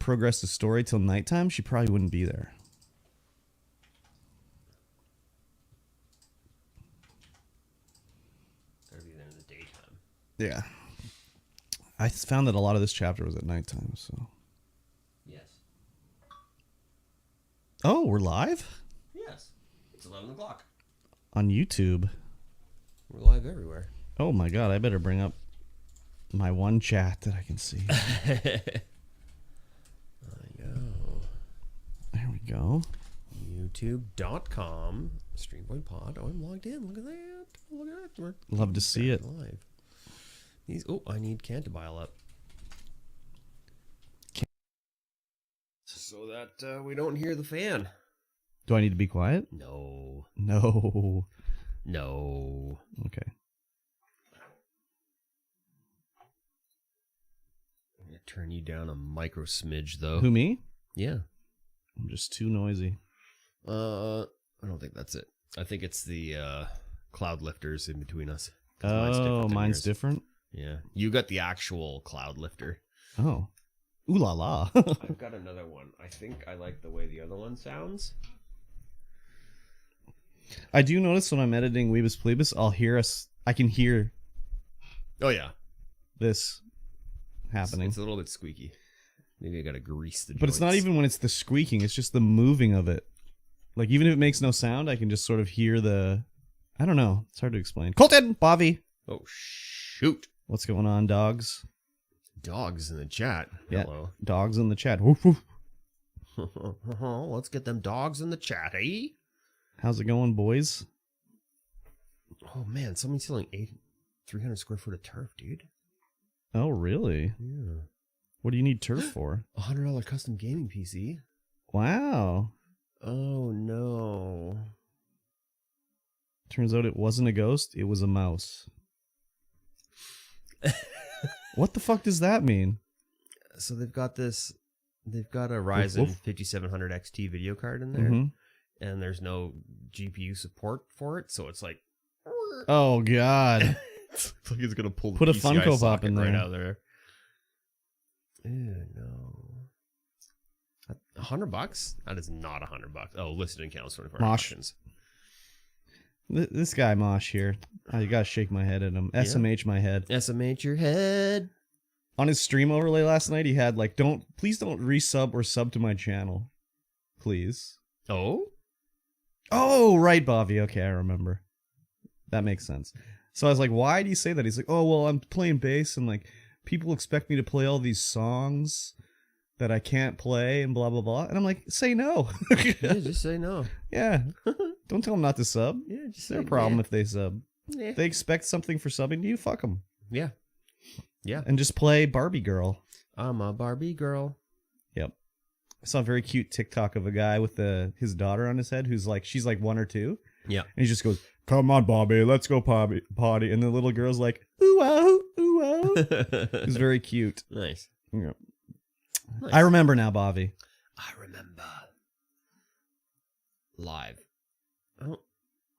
progress the story till nighttime, she probably wouldn't be there. Gotta be there in the daytime. Yeah. I found that a lot of this chapter was at nighttime, so. Yes. Oh, we're live? Yes. It's 11 o'clock. On YouTube. We're live everywhere. Oh my god, I better bring up my one chat that I can see. I know. There we go. YouTube.com Streamvoid Pod. Oh, I'm logged in. Look at that. Look at that. Love to see it. Live. I need Cantabile up. So that we don't hear the fan. Do I need to be quiet? No. No. No. Okay. I'm going to turn you down a micro smidge, though. Who, me? Yeah. I'm just too noisy. I don't think that's it. I think it's the cloud lifters in between us. Oh, mine's different? Yeah. You got the actual cloud lifter. Oh. Ooh la la. I've got another one. I think I like the way the other one sounds. I do notice when I'm editing Weebus Plebus, I can hear Oh, yeah. this happening. It's a little bit squeaky. Maybe I got to grease the joints. But it's not even when it's the squeaking, it's just the moving of it. Like, even if it makes no sound, I can just sort of hear the... I don't know. It's hard to explain. Colton! Bobby! Oh, shoot. What's going on, dogs? Dogs in the chat. Yeah, Hello. dogs in the chat. Woof, woof. Let's get them dogs in the chat, eh? How's it going, boys? Oh, man. Somebody's selling 300 square foot of turf, dude. Oh, really? Yeah. What do you need turf for? $100 custom gaming PC. Wow. Oh, no. Turns out it wasn't a ghost, it was a mouse. What the fuck does that mean? So they've got a Ryzen 5700 XT video card in there, and there's no GPU support for it, so it's like... Oh, God. It's like it's going to pull the Put a PCI Funko Pop in right there. out of there. Ew, no. $100? That is not $100. Oh, listed in counts 24 Mosh. options. This guy Mosh here, I gotta shake my head at him. SMH my head. SMH your head. On his stream overlay last night, he had like, please don't resub or sub to my channel. Please. Oh? Oh, right, Bobby. Okay, I remember. That makes sense. So I was like, why do you say that? He's like, oh, well, I'm playing bass and like people expect me to play all these songs that I can't play and blah, blah, blah. And I'm like, say no. Yeah, just say no. Yeah. Don't tell them not to sub. Yeah, just It's say their problem yeah. if they sub. Yeah. If they expect something for subbing to you, fuck them. Yeah. Yeah. And just play Barbie Girl. I'm a Barbie girl. Yep. I saw a very cute TikTok of a guy with his daughter on his head who's like, she's like 1 or 2. Yeah. And he just goes, come on, Bobby, let's go potty. And the little girl's like, ooh, oh, ooh, oh. It's very cute. Nice. Yep. Nice. I remember now, Bobby. I remember. Live. Oh,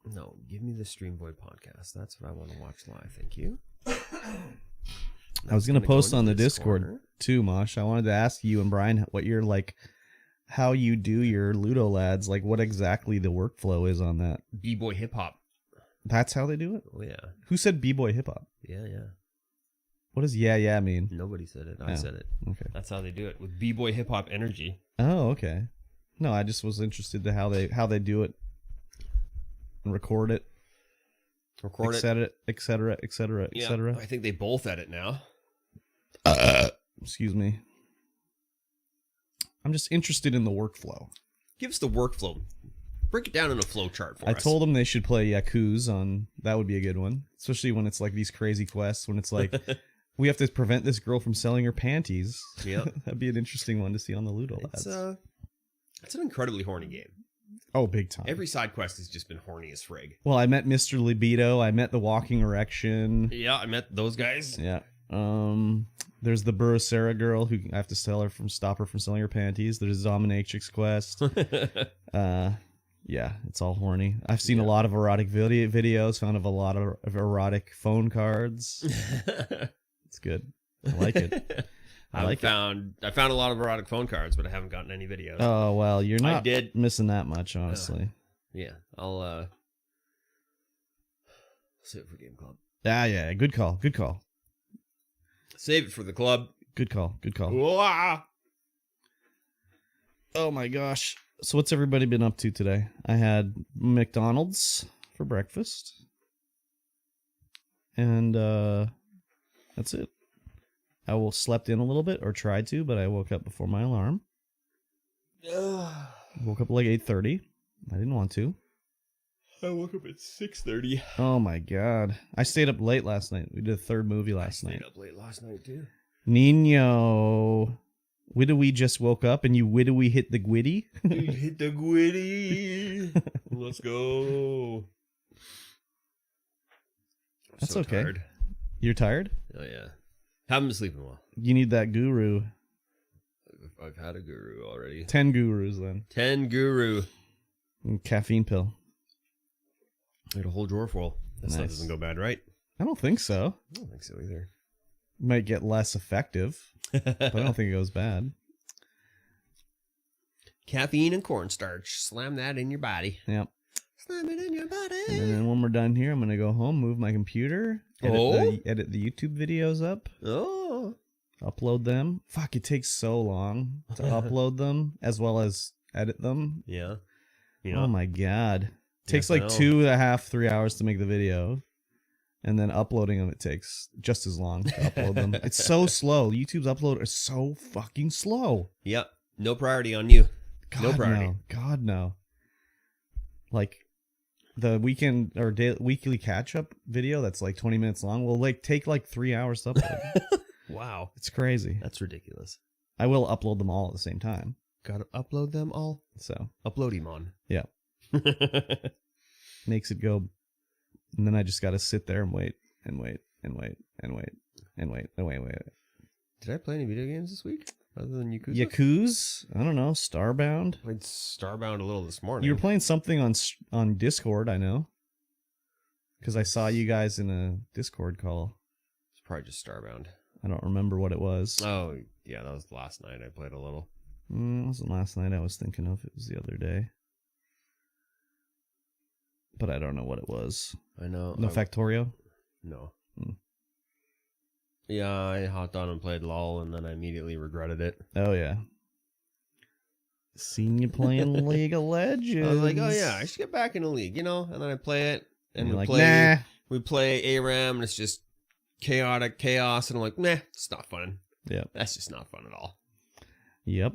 no. Give me the Streamvoid podcast. That's what I want to watch live. Thank you. I was going to post on the Discord too, Mosh. I wanted to ask you and Brian what you're like, how you do your Ludo Lads, like what exactly the workflow is on that. B-boy hip-hop. That's how they do it? Oh, yeah. Who said B-boy hip-hop? Yeah, yeah. What does yeah mean? Nobody said it. I said it. Okay. That's how they do it, with B-boy hip-hop energy. Oh, okay. No, I just was interested to how they do it and record it. Record et cetera, et cetera, et cetera, et cetera. I think they both edit now. Excuse me. I'm just interested in the workflow. Give us the workflow. Break it down in a flow chart for us. I told them they should play Yakuza on. That would be a good one. Especially when it's like these crazy quests, when it's like, we have to prevent this girl from selling her panties. Yeah. That'd be an interesting one to see on the Ludo Lads. It's an incredibly horny game. Oh, big time. Every side quest has just been horny as frig. Well, I met Mr. Libido. I met the Walking Erection. Yeah, I met those guys. Yeah. There's the Burrosera girl who I have to stop her from selling her panties. There's Dominatrix quest. Yeah, it's all horny. I've seen a lot of erotic videos, found a lot of erotic phone cards. It's good. I like it. I found a lot of erotic phone cards, but I haven't gotten any videos. Oh, well, you're not missing that much, honestly. Yeah, I'll save it for Game Club. Yeah, good call. Save it for the club. Good call. Wah! Oh my gosh. So what's everybody been up to today? I had McDonald's for breakfast. And that's it. I slept in a little bit, or tried to, but I woke up before my alarm. Woke up like 8:30. I didn't want to. I woke up at 6:30. Oh my god. I stayed up late last night. We did a third movie last night. I stayed up late last night too. Nino. We just woke up and you we hit the gwitty? We hit the gwitty. Let's go. That's so okay. Tired. You're tired? Oh yeah. Haven't been sleeping well. You need that guru. I've had a guru already. 10 gurus then. 10 guru. And caffeine pill. I had a whole drawer full. That stuff doesn't go bad, right? I don't think so. I don't think so either. Might get less effective, but I don't think it goes bad. Caffeine and cornstarch. Slam that in your body. Yep. Slam it in your body. And then when we're done here, I'm going to go home, move my computer, edit the YouTube videos up. Oh. Upload them. Fuck, it takes so long to upload them as well as edit them. Yeah. Oh my god. It takes like 2.5, 3 hours to make the video. And then uploading them, it takes just as long to upload them. It's so slow. YouTube's upload is so fucking slow. Yep. No priority on you. God, no priority. No. God, no. Like, the weekend or weekly catch-up video that's like 20 minutes long will like take like 3 hours to upload. Wow. It's crazy. That's ridiculous. I will upload them all at the same time. Gotta upload them all? So. Upload him on. Yeah. Makes it go. And then I just got to sit there and wait. Did I play any video games this week other than Yakuza? Yakuza? I don't know. Starbound? Played Starbound a little this morning. You were playing something on Discord, I know. Because I saw you guys in a Discord call. It's probably just Starbound. I don't remember what it was. Oh, yeah, that was last night. I played a little. It wasn't last night I was thinking of. It was the other day. But I don't know what it was. I know. No Factorio? No. Yeah, I hopped on and played LOL, and then I immediately regretted it. Oh, yeah. Seen you playing League of Legends. I was like, oh, yeah, I should get back in the league, you know? And then I play it, and we play ARAM, and it's just chaotic chaos, and I'm like, nah, it's not fun. Yeah. That's just not fun at all. Yep.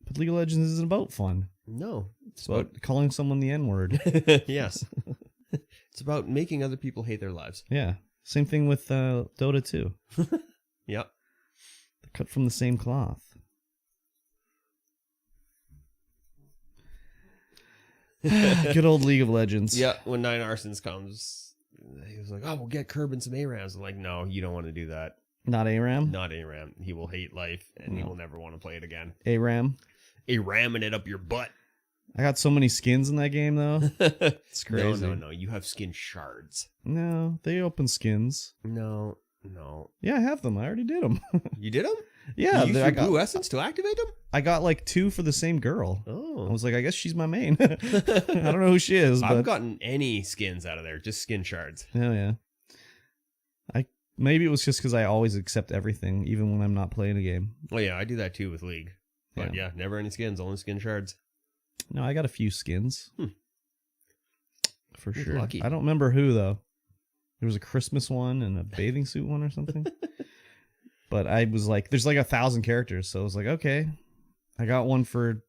But League of Legends isn't about fun. No. It's about calling someone the N-word. Yes. It's about making other people hate their lives. Yeah. Same thing with Dota 2. Yep. They're cut from the same cloth. Good old League of Legends. Yeah, when Nine Arsons comes, he was like, oh, we'll get Curb and some ARAMs. I'm like, no, you don't want to do that. Not ARAM? Not ARAM. He will hate life, and he will never want to play it again. ARAM? ARAMing it up your butt. I got so many skins in that game, though. It's crazy. No. You have skin shards. No, they open skins. No. Yeah, I have them. I already did them. You did them? Yeah. You used Blue Essence to activate them? I got like 2 for the same girl. Oh. I was like, I guess she's my main. I don't know who she is. I've gotten any skins out of there, just skin shards. Oh, yeah. Maybe it was just because I always accept everything, even when I'm not playing a game. Oh, yeah, I do that too with League. But yeah, never any skins, only skin shards. No, I got a few skins. For sure. Lucky. I don't remember who, though. There was a Christmas one and a bathing suit one or something. But I was like, there's like 1,000 characters. So I was like, okay. I got one for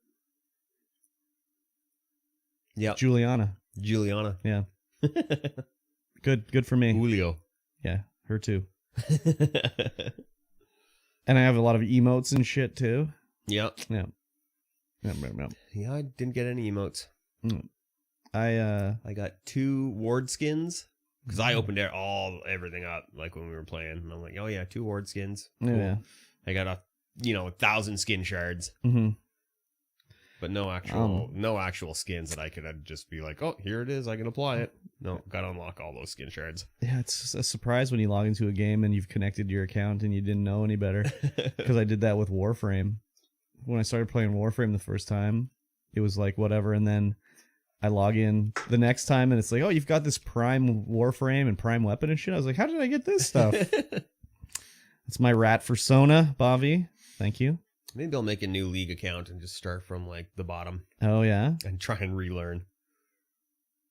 Juliana. Yeah. Good for me. Julio. Yeah, her too. And I have a lot of emotes and shit too. Yep. Yeah. Yeah, I didn't get any emotes. I got 2 ward skins because I opened everything up like when we were playing, and I'm like, oh yeah, 2 ward skins. Cool. Yeah. I got 1,000 skin shards. Mm-hmm. but no actual skins that I could just be like, oh, here it is, I can apply it. No, gotta unlock all those skin shards. Yeah, it's a surprise when you log into a game and you've connected your account and you didn't know any better. Because I did that with Warframe. When I started playing Warframe the first time, it was like whatever, and then I log in the next time and it's like, oh, you've got this Prime Warframe and Prime Weapon and shit. I was like, how did I get this stuff? It's my rat persona, Bobby. Thank you. Maybe I'll make a new League account and just start from like the bottom. Oh, yeah? And try and relearn.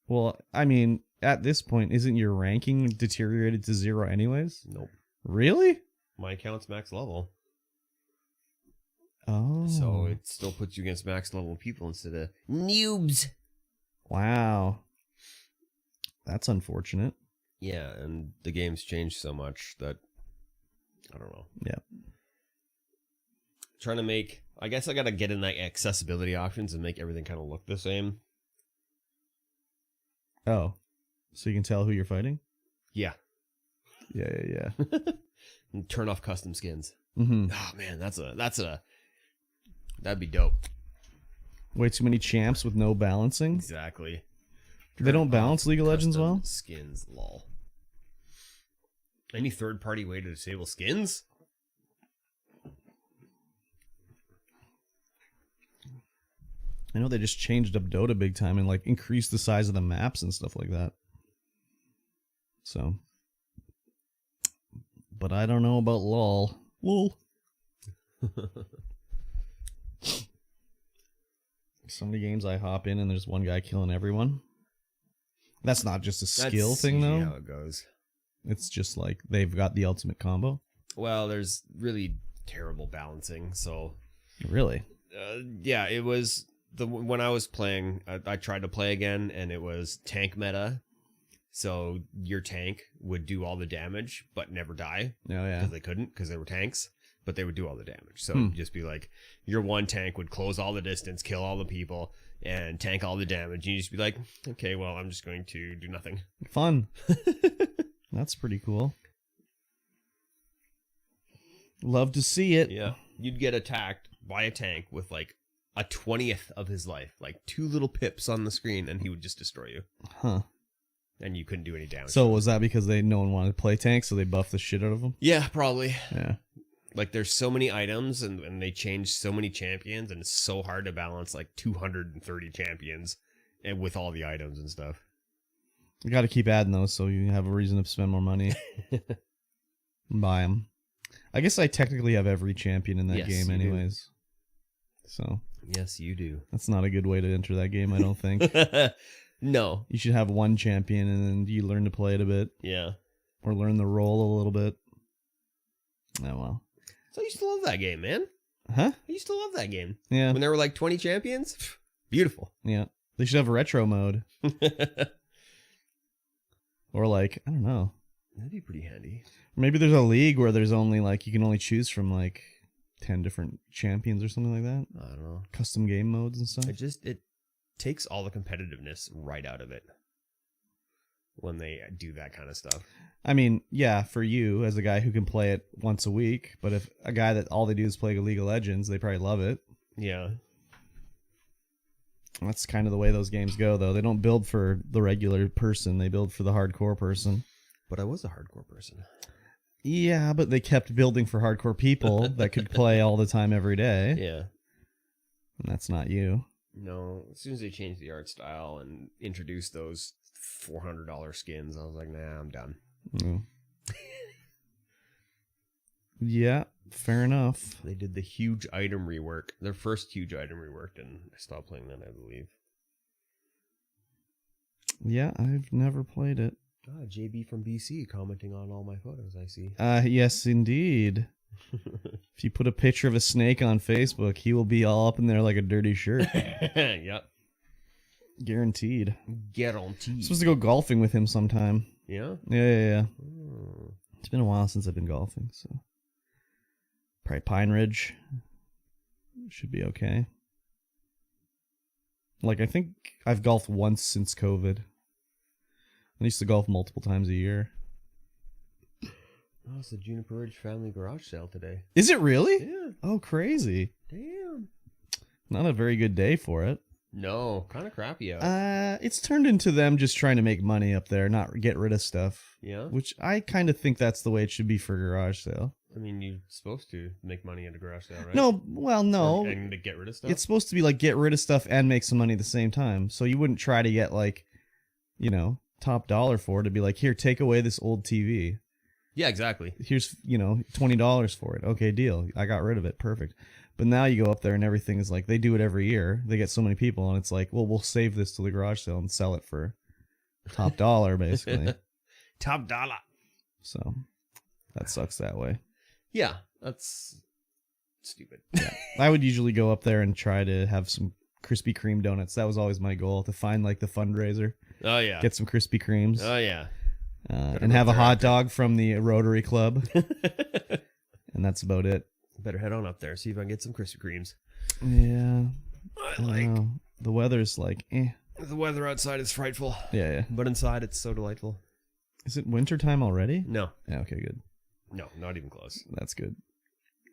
Well, I mean, at this point, isn't your ranking deteriorated to 0 anyways? Nope. Really? My account's max level. Oh. So it still puts you against max level people instead of noobs. Wow. That's unfortunate. Yeah, and the game's changed so much that I don't know. Yeah. Trying to make, I guess I gotta get in like accessibility options and make everything kind of look the same. Oh. So you can tell who you're fighting? Yeah. Yeah. And turn off custom skins. Mm-hmm. Oh man, that'd be dope. Way too many champs with no balancing. Exactly. They don't balance League of Legends well? Skins, lol. Any third-party way to disable skins? I know they just changed up Dota big time and like increased the size of the maps and stuff like that. So, but I don't know about LOL. LOL. So many games I hop in and there's one guy killing everyone. That's not just a skill thing though. That's how it goes. It's just like they've got the ultimate combo. Well, there's really terrible balancing, so really, yeah, it was when I was playing. I tried to play again, and it was tank meta. So your tank would do all the damage, but never die. Oh yeah, because they couldn't, because they were tanks, but they would do all the damage. So it'd just be like your one tank would close all the distance, kill all the people, and tank all the damage. And you just be like, okay, well, I'm just going to do nothing. Fun. That's pretty cool. Love to see it. Yeah. You'd get attacked by a tank with like a 20th of his life, like 2 little pips on the screen, and he would just destroy you. Huh. And you couldn't do any damage. So was that because no one wanted to play tanks, so they buffed the shit out of them? Yeah, probably. Yeah. Like there's so many items and they changed so many champions, and it's so hard to balance like 230 champions and with all the items and stuff. You got to keep adding those so you have a reason to spend more money. Buy them. I guess I technically have every champion in that game anyways. So. Yes, you do. That's not a good way to enter that game, I don't think. No. You should have one champion and then you learn to play it a bit. Yeah. Or learn the role a little bit. Oh, well. So I used to love that game, man. Huh? I used to love that game. Yeah. When there were like 20 champions. Beautiful. Yeah. They should have a retro mode. Or like, I don't know. That'd be pretty handy. Maybe there's a league where there's only like, you can only choose from like 10 different champions or something like that. I don't know. Custom game modes and stuff. It takes all the competitiveness right out of it when they do that kind of stuff. I mean, yeah, for you as a guy who can play it once a week, but if a guy that all they do is play League of Legends, they probably love it. Yeah. That's kind of the way those games go, though. They don't build for the regular person. They build for the hardcore person. But I was a hardcore person. Yeah, but they kept building for hardcore people that could play all the time every day. Yeah. And that's not you. No, as soon as they changed the art style and introduced those $400 skins, I was like, nah, I'm done. Mm. Yeah, fair enough. They did the huge item rework, their first huge item rework, and I stopped playing that, I believe. Yeah, I've never played it. Ah, JB from BC commenting on all my photos, I see. Yes, indeed. If you put a picture of a snake on Facebook, he will be all up in there like a dirty shirt. Yep. Guaranteed. Guaranteed. Supposed to go golfing with him sometime. Yeah? Yeah. Oh. It's been a while since I've been golfing, so probably Pine Ridge should be okay. Like, I think I've golfed once since COVID. I used to golf multiple times a year. Oh, it's the Juniper Ridge family garage sale today. Is it really? Yeah. Oh, crazy. Damn. Not a very good day for it. No, kind of crappy out. It's turned into them just trying to make money up there, not get rid of stuff. Yeah. Which I kind of think that's the way it should be for a garage sale. I mean, you're supposed to make money at a garage sale, right? No, well, no. And to get rid of stuff? It's supposed to be like get rid of stuff and make some money at the same time. So you wouldn't try to get like, top dollar for it. To be like, here, take away this old TV. Yeah, exactly. Here's, $20 for it. Okay, deal. I got rid of it. Perfect. But now you go up there and everything is like, they do it every year. They get so many people and it's like, well, we'll save this to the garage sale and sell it for top dollar, basically. Top dollar. So that sucks that way. Yeah, that's stupid. Yeah. I would usually go up there and try to have some Krispy Kreme donuts. That was always my goal, to find like the fundraiser. Oh, yeah. Get some Krispy Kremes. Oh, yeah. And have a hot dog from the Rotary Club. And that's about it. Better head on up there, see if I can get some Krispy Kremes. Yeah. I don't know. The weather's like, The weather outside is frightful. Yeah. But inside, it's so delightful. Is it wintertime already? No. Yeah, okay, good. No, not even close. That's good.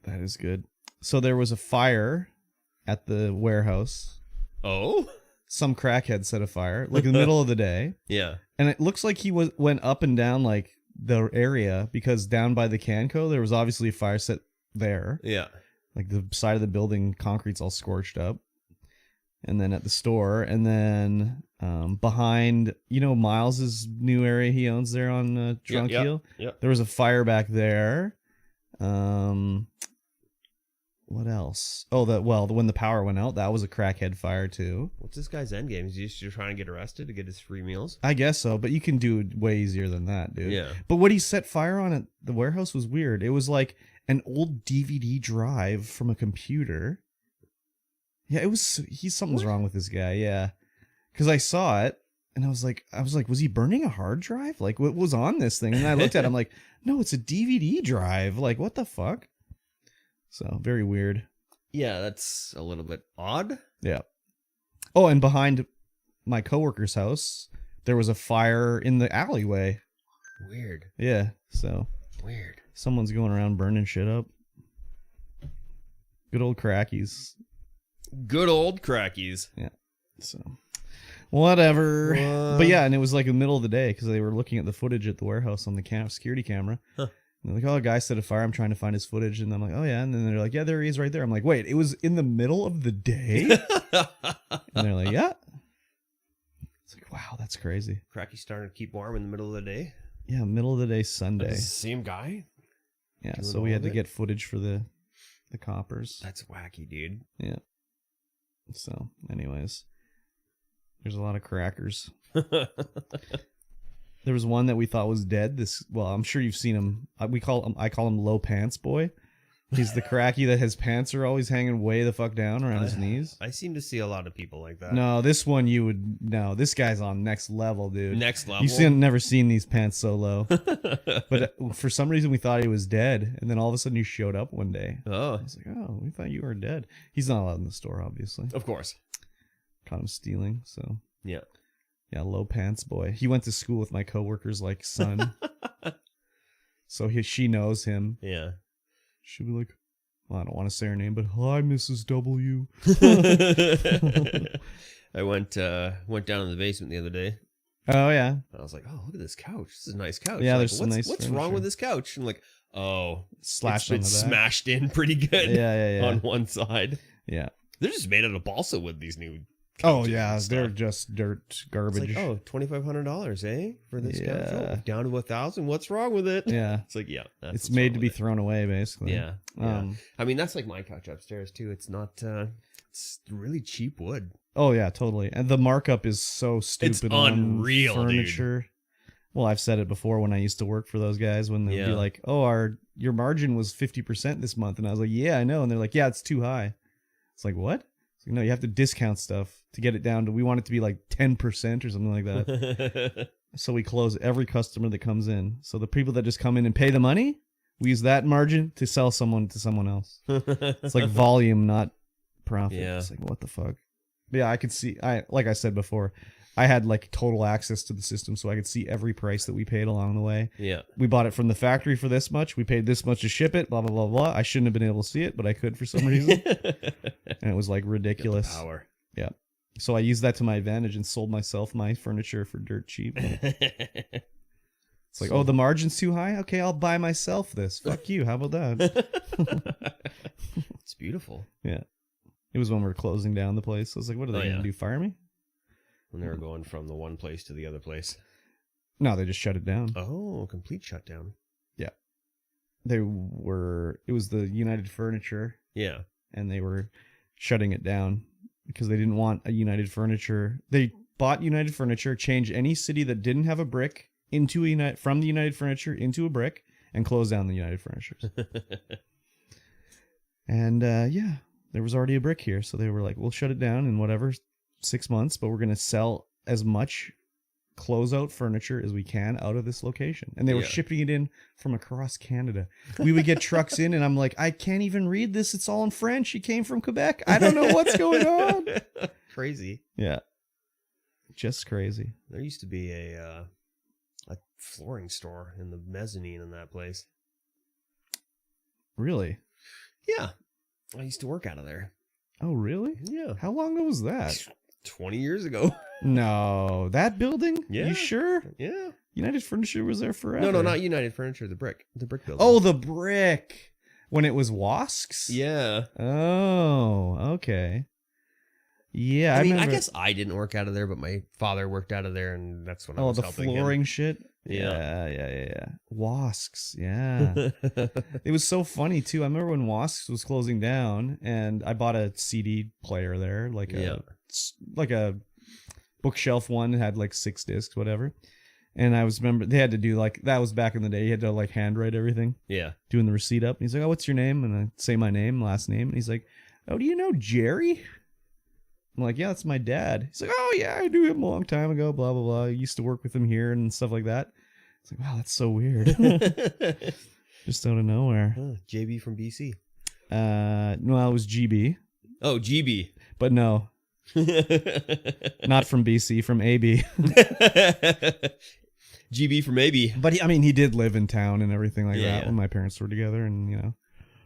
That is good. So there was a fire at the warehouse. Oh? Some crackhead set a fire, like in the middle of the day. Yeah. And it looks like he went up and down like the area, because down by the Canco, there was obviously a fire set there. Yeah. Like the side of the building, concrete's all scorched up. And then at the store, and then behind, Miles's new area he owns there on Drunk Heel. Yeah. There was a fire back there. What else? Oh, when the power went out, that was a crackhead fire too. What's this guy's end game? Is he just trying to get arrested to get his free meals? I guess so, but you can do it way easier than that, dude. Yeah. But what he set fire on at the warehouse was weird. It was like an old DVD drive from a computer. Yeah, something's wrong with this guy. Yeah. Because I saw it and I was like, was he burning a hard drive? Like, what was on this thing? And I looked at it, I'm like, no, it's a DVD drive. Like, what the fuck? So, very weird. Yeah, that's a little bit odd. Yeah. Oh, and behind my coworker's house, there was a fire in the alleyway. Weird. Yeah, so. Weird. Someone's going around burning shit up. Good old crackies. Good old crackies. Yeah. So, whatever. But yeah, and it was like the middle of the day because they were looking at the footage at the warehouse on the security camera. Huh. And they're like, oh, a guy set a fire. I'm trying to find his footage. And I'm like, oh, yeah. And then they're like, yeah, there he is right there. I'm like, wait, it was in the middle of the day? And they're like, yeah. It's like, wow, that's crazy. Cracky's starting to keep warm in the middle of the day. Yeah, middle of the day Sunday. Same guy? Yeah, so we had to get footage for the coppers. That's wacky, dude. Yeah. So, anyways, there's a lot of crackers. There was one that we thought was dead. I'm sure you've seen him. I call him Low Pants Boy. He's the cracky that his pants are always hanging way the fuck down around his knees. I seem to see a lot of people like that. No, this one this guy's on next level, dude. Next level? You've never seen these pants so low. But for some reason we thought he was dead, and then all of a sudden he showed up one day. Oh. I was like, oh, we thought you were dead. He's not allowed in the store, obviously. Of course. Caught him stealing, so. Yeah. Yeah, Low Pants Boy. He went to school with my coworker's son. So she knows him. Yeah. She'll be like, well, I don't want to say her name, but hi, Mrs. W. I went down in the basement the other day. Oh, yeah. I was like, oh, look at this couch. This is a nice couch. Yeah, like, there's some nice What's furniture. wrong with this couch? I'm like, oh, Slashed it's smashed in pretty good. Yeah. On one side. Yeah. They're just made out of balsa wood, these new couches. Oh, yeah. They're just dirt garbage. It's like, oh, $2,500, eh? For this couch? Yeah. Oh, down to $1,000. What's wrong with it? Yeah. It's like, yeah. That's It's what's made wrong to with be it. thrown away, basically. Yeah. I mean, that's like my couch upstairs, too. It's not, it's really cheap wood. Oh, yeah, totally. And the markup is so stupid. It's unreal, on furniture. Dude. Well, I've said it before when I used to work for those guys, when they'd be like, oh, your margin was 50% this month. And I was like, yeah, I know. And they're like, yeah, it's too high. It's like, what? It's like, no, you have to discount stuff to get it down to, we want it to be like 10% or something like that. So we close every customer that comes in. So the people that just come in and pay the money, we use that margin to sell someone to someone else. It's like volume, not profit. Yeah. It's like, what the fuck? But yeah, I could see, like I said before, I had like total access to the system, so I could see every price that we paid along the way. Yeah. We bought it from the factory for this much. We paid this much to ship it. Blah blah blah blah. I shouldn't have been able to see it, but I could for some reason, and it was like ridiculous. Power. Yeah. So I used that to my advantage and sold myself my furniture for dirt cheap. It's like, oh, the margin's too high? Okay, I'll buy myself this. Fuck you. How about that? It's beautiful. Yeah. It was when we were closing down the place. I was like, what are they going to do? Fire me? When they were going from the one place to the other place. No, they just shut it down. Oh, complete shutdown. Yeah. It was the United Furniture. Yeah. And they were shutting it down because they didn't want a United Furniture. They bought United Furniture, changed any city that didn't have a brick from the United Furniture into a brick, and closed down the United Furnitures. And yeah, there was already a brick here, so they were like, we'll shut it down in whatever 6 months, but we're going to sell as much closeout furniture as we can out of this location. And they were shipping it in from across Canada. We would get trucks in, and I'm like, I can't even read this. It's all in French. It came from Quebec. I don't know what's going on. Crazy. Yeah. Just crazy. There used to be a flooring store in the mezzanine in that place. Really? Yeah. I used to work out of there. Oh, really? Yeah. How long ago was that? 20 years ago. No. That building? Yeah. You sure? Yeah. United Furniture was there forever. No, not United Furniture. The brick building. Oh, the brick. When it was Wasks? Yeah. Oh, okay. Yeah, I mean, remember. I guess I didn't work out of there, but my father worked out of there, and that's when I was the helping flooring him. shit? Yeah. Yeah. Wasks, yeah. It was so funny, too. I remember when Wasks was closing down, and I bought a CD player there, like a bookshelf one. It had like 6 discs, whatever. And I remember they had to do like, that was back in the day, you had to like handwrite everything. Yeah. Doing the receipt up. And he's like, oh, what's your name? And I say my name, last name. And he's like, oh, do you know Jerry? I'm like, yeah, that's my dad. He's like, oh, yeah, I knew him a long time ago, blah, blah, blah. I used to work with him here and stuff like that. It's like, wow, that's so weird. Just out of nowhere. JB from BC. No, it was GB. Oh, GB. But no. Not from BC, from AB. GB from AB. But he did live in town and everything like that when my parents were together. And,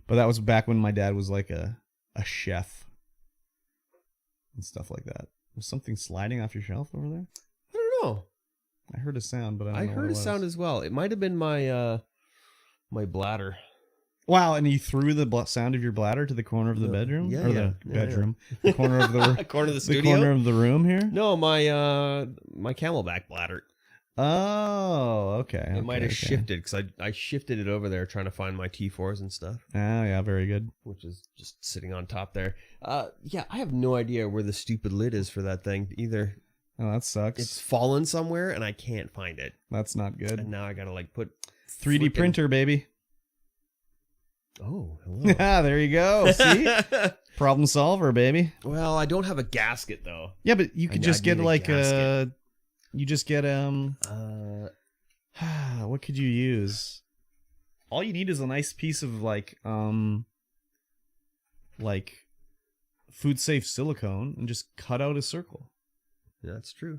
but that was back when my dad was like a chef. And stuff like that. Was something sliding off your shelf over there? I don't know. I heard a sound, but I don't know. I heard a sound as well. It might have been my my bladder. Wow, and you threw the sound of your bladder to the corner of the bedroom? Yeah, the bedroom. The corner of the corner of the studio? The corner of the room here? No, my Camelback bladder. Oh, okay. It might have shifted because I shifted it over there trying to find my T4s and stuff. Oh, yeah, very good. Which is just sitting on top there. Yeah, I have no idea where the stupid lid is for that thing either. Oh, that sucks. It's fallen somewhere and I can't find it. That's not good. And now I gotta like put 3D printer, baby. Oh, hello. Yeah, there you go. See? Problem solver, baby. Well, I don't have a gasket though. Yeah, but you could just get like gasket. You just get what could you use? All you need is a nice piece of like food safe silicone and just cut out a circle. Yeah, that's true.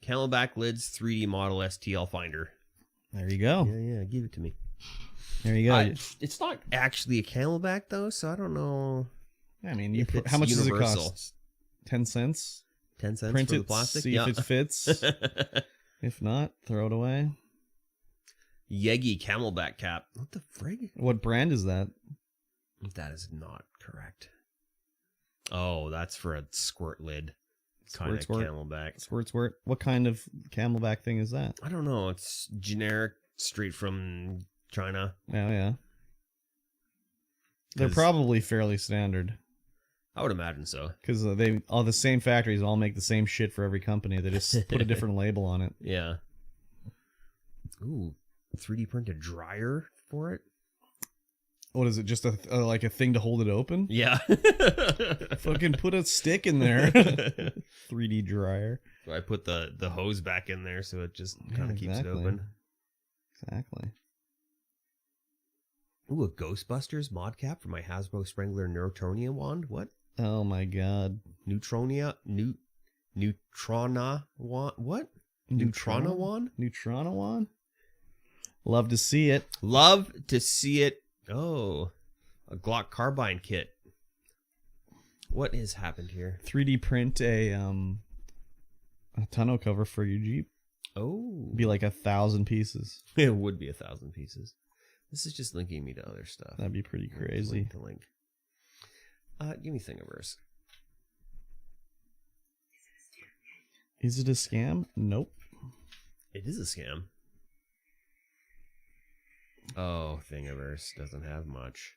Camelback lids 3D model STL finder. There you go. Yeah, give it to me. There you go. It's not actually a Camelback though, so I don't know. I mean, how much does it cost? 10 cents? 10 cents Print for it, the plastic? see if it fits. If not, throw it away. Yegi Camelback cap. What the frig? What brand is that? That is not correct. Oh, that's for a squirt lid. Kind of Camelback. Squirt. What kind of Camelback thing is that? I don't know. It's generic, straight from China. Oh, yeah. They're probably fairly standard. I would imagine so. Because all the same factories all make the same shit for every company. They just put a different label on it. Yeah. Ooh, 3D printed dryer for it? What is it? Just a thing to hold it open? Yeah. Fucking put a stick in there. 3D dryer. So I put the hose back in there so it just kind of keeps it open. Exactly. Ooh, a Ghostbusters mod cap for my Hasbro Sprengler Neutronia wand. What? Oh my god. Neutronia What? Neutronawan? Neutronawan? Love to see it. Love to see it. Oh, a Glock carbine kit. What has happened here? 3D print a tonneau cover for your Jeep. Oh. Be like 1,000 pieces. It would be 1,000 pieces. This is just linking me to other stuff. That'd be pretty crazy. Link to link. Give me Thingiverse. Is it a scam? Nope. It is a scam. Oh, Thingiverse doesn't have much.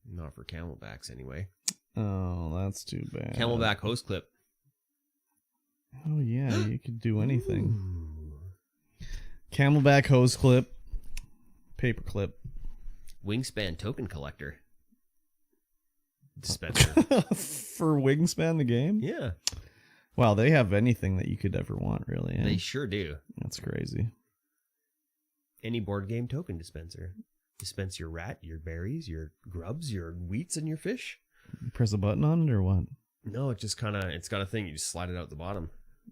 Not for Camelbacks, anyway. Oh, that's too bad. Camelback hose clip. Oh, yeah, you could do anything. Ooh. Camelback hose clip. Paper clip. Wingspan token collector. Dispenser. For Wingspan the game? Yeah. Wow, they have anything that you could ever want, really. Eh? They sure do. That's crazy. Any board game token dispenser. Dispense your rat, your berries, your grubs, your wheats, and your fish. You press a button on it or what? No, it just kind of, it's got a thing. You just slide it out the bottom.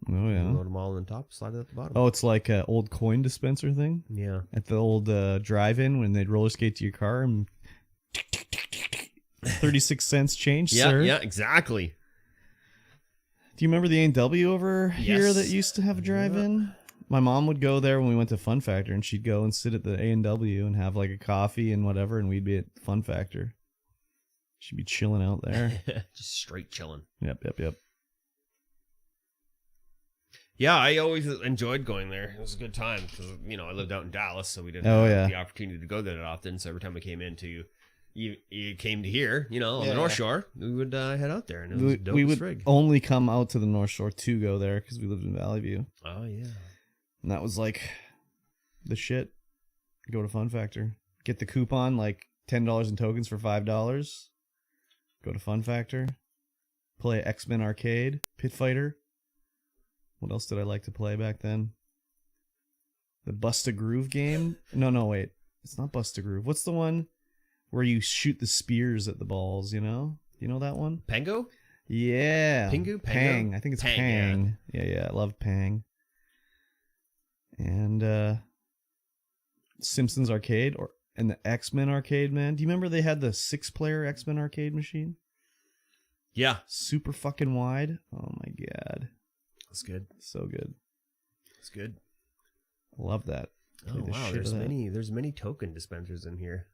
Oh, yeah. Load them all on top, slide it out the bottom. Oh, it's like an old coin dispenser thing? Yeah. At the old drive-in when they'd roller skate to your car and 36 cents change, sir. Yeah, exactly. Do you remember the A&W over here Yes. that used to have a drive-in? My mom would go there when we went to Fun Factor, and she'd go and sit at the A&W and have like a coffee and whatever, and we'd be at Fun Factor. She'd be chilling out there. Just straight chilling. Yep. Yeah, I always enjoyed going there. It was a good time because, I lived out in Dallas, so we didn't Oh, have yeah. the opportunity to go there that often. So every time we came into, you came to here, on Yeah. the North Shore, we would head out there, and it was dope we as would frig. only come out to the North Shore to go there because we lived in Valley View. Oh, yeah. And that was like the shit. Go to Fun Factor. Get the coupon, like $10 in tokens for $5. Go to Fun Factor. Play X-Men Arcade. Pit Fighter. What else did I like to play back then? The Bust a Groove game? No, wait. It's not Bust a Groove. What's the one where you shoot the spears at the balls, you know? You know that one? Pango? Yeah. Pingu? Pang. Pango? I think it's Pang, Pang. Yeah. I love Pang. And Simpsons Arcade and the X-Men Arcade, man. Do you remember they had the 6-player X-Men Arcade machine? Yeah. Super fucking wide. Oh my god. That's good. So good. That's good. I love that. Oh, Play the wow. shit of that. There's many token dispensers in here.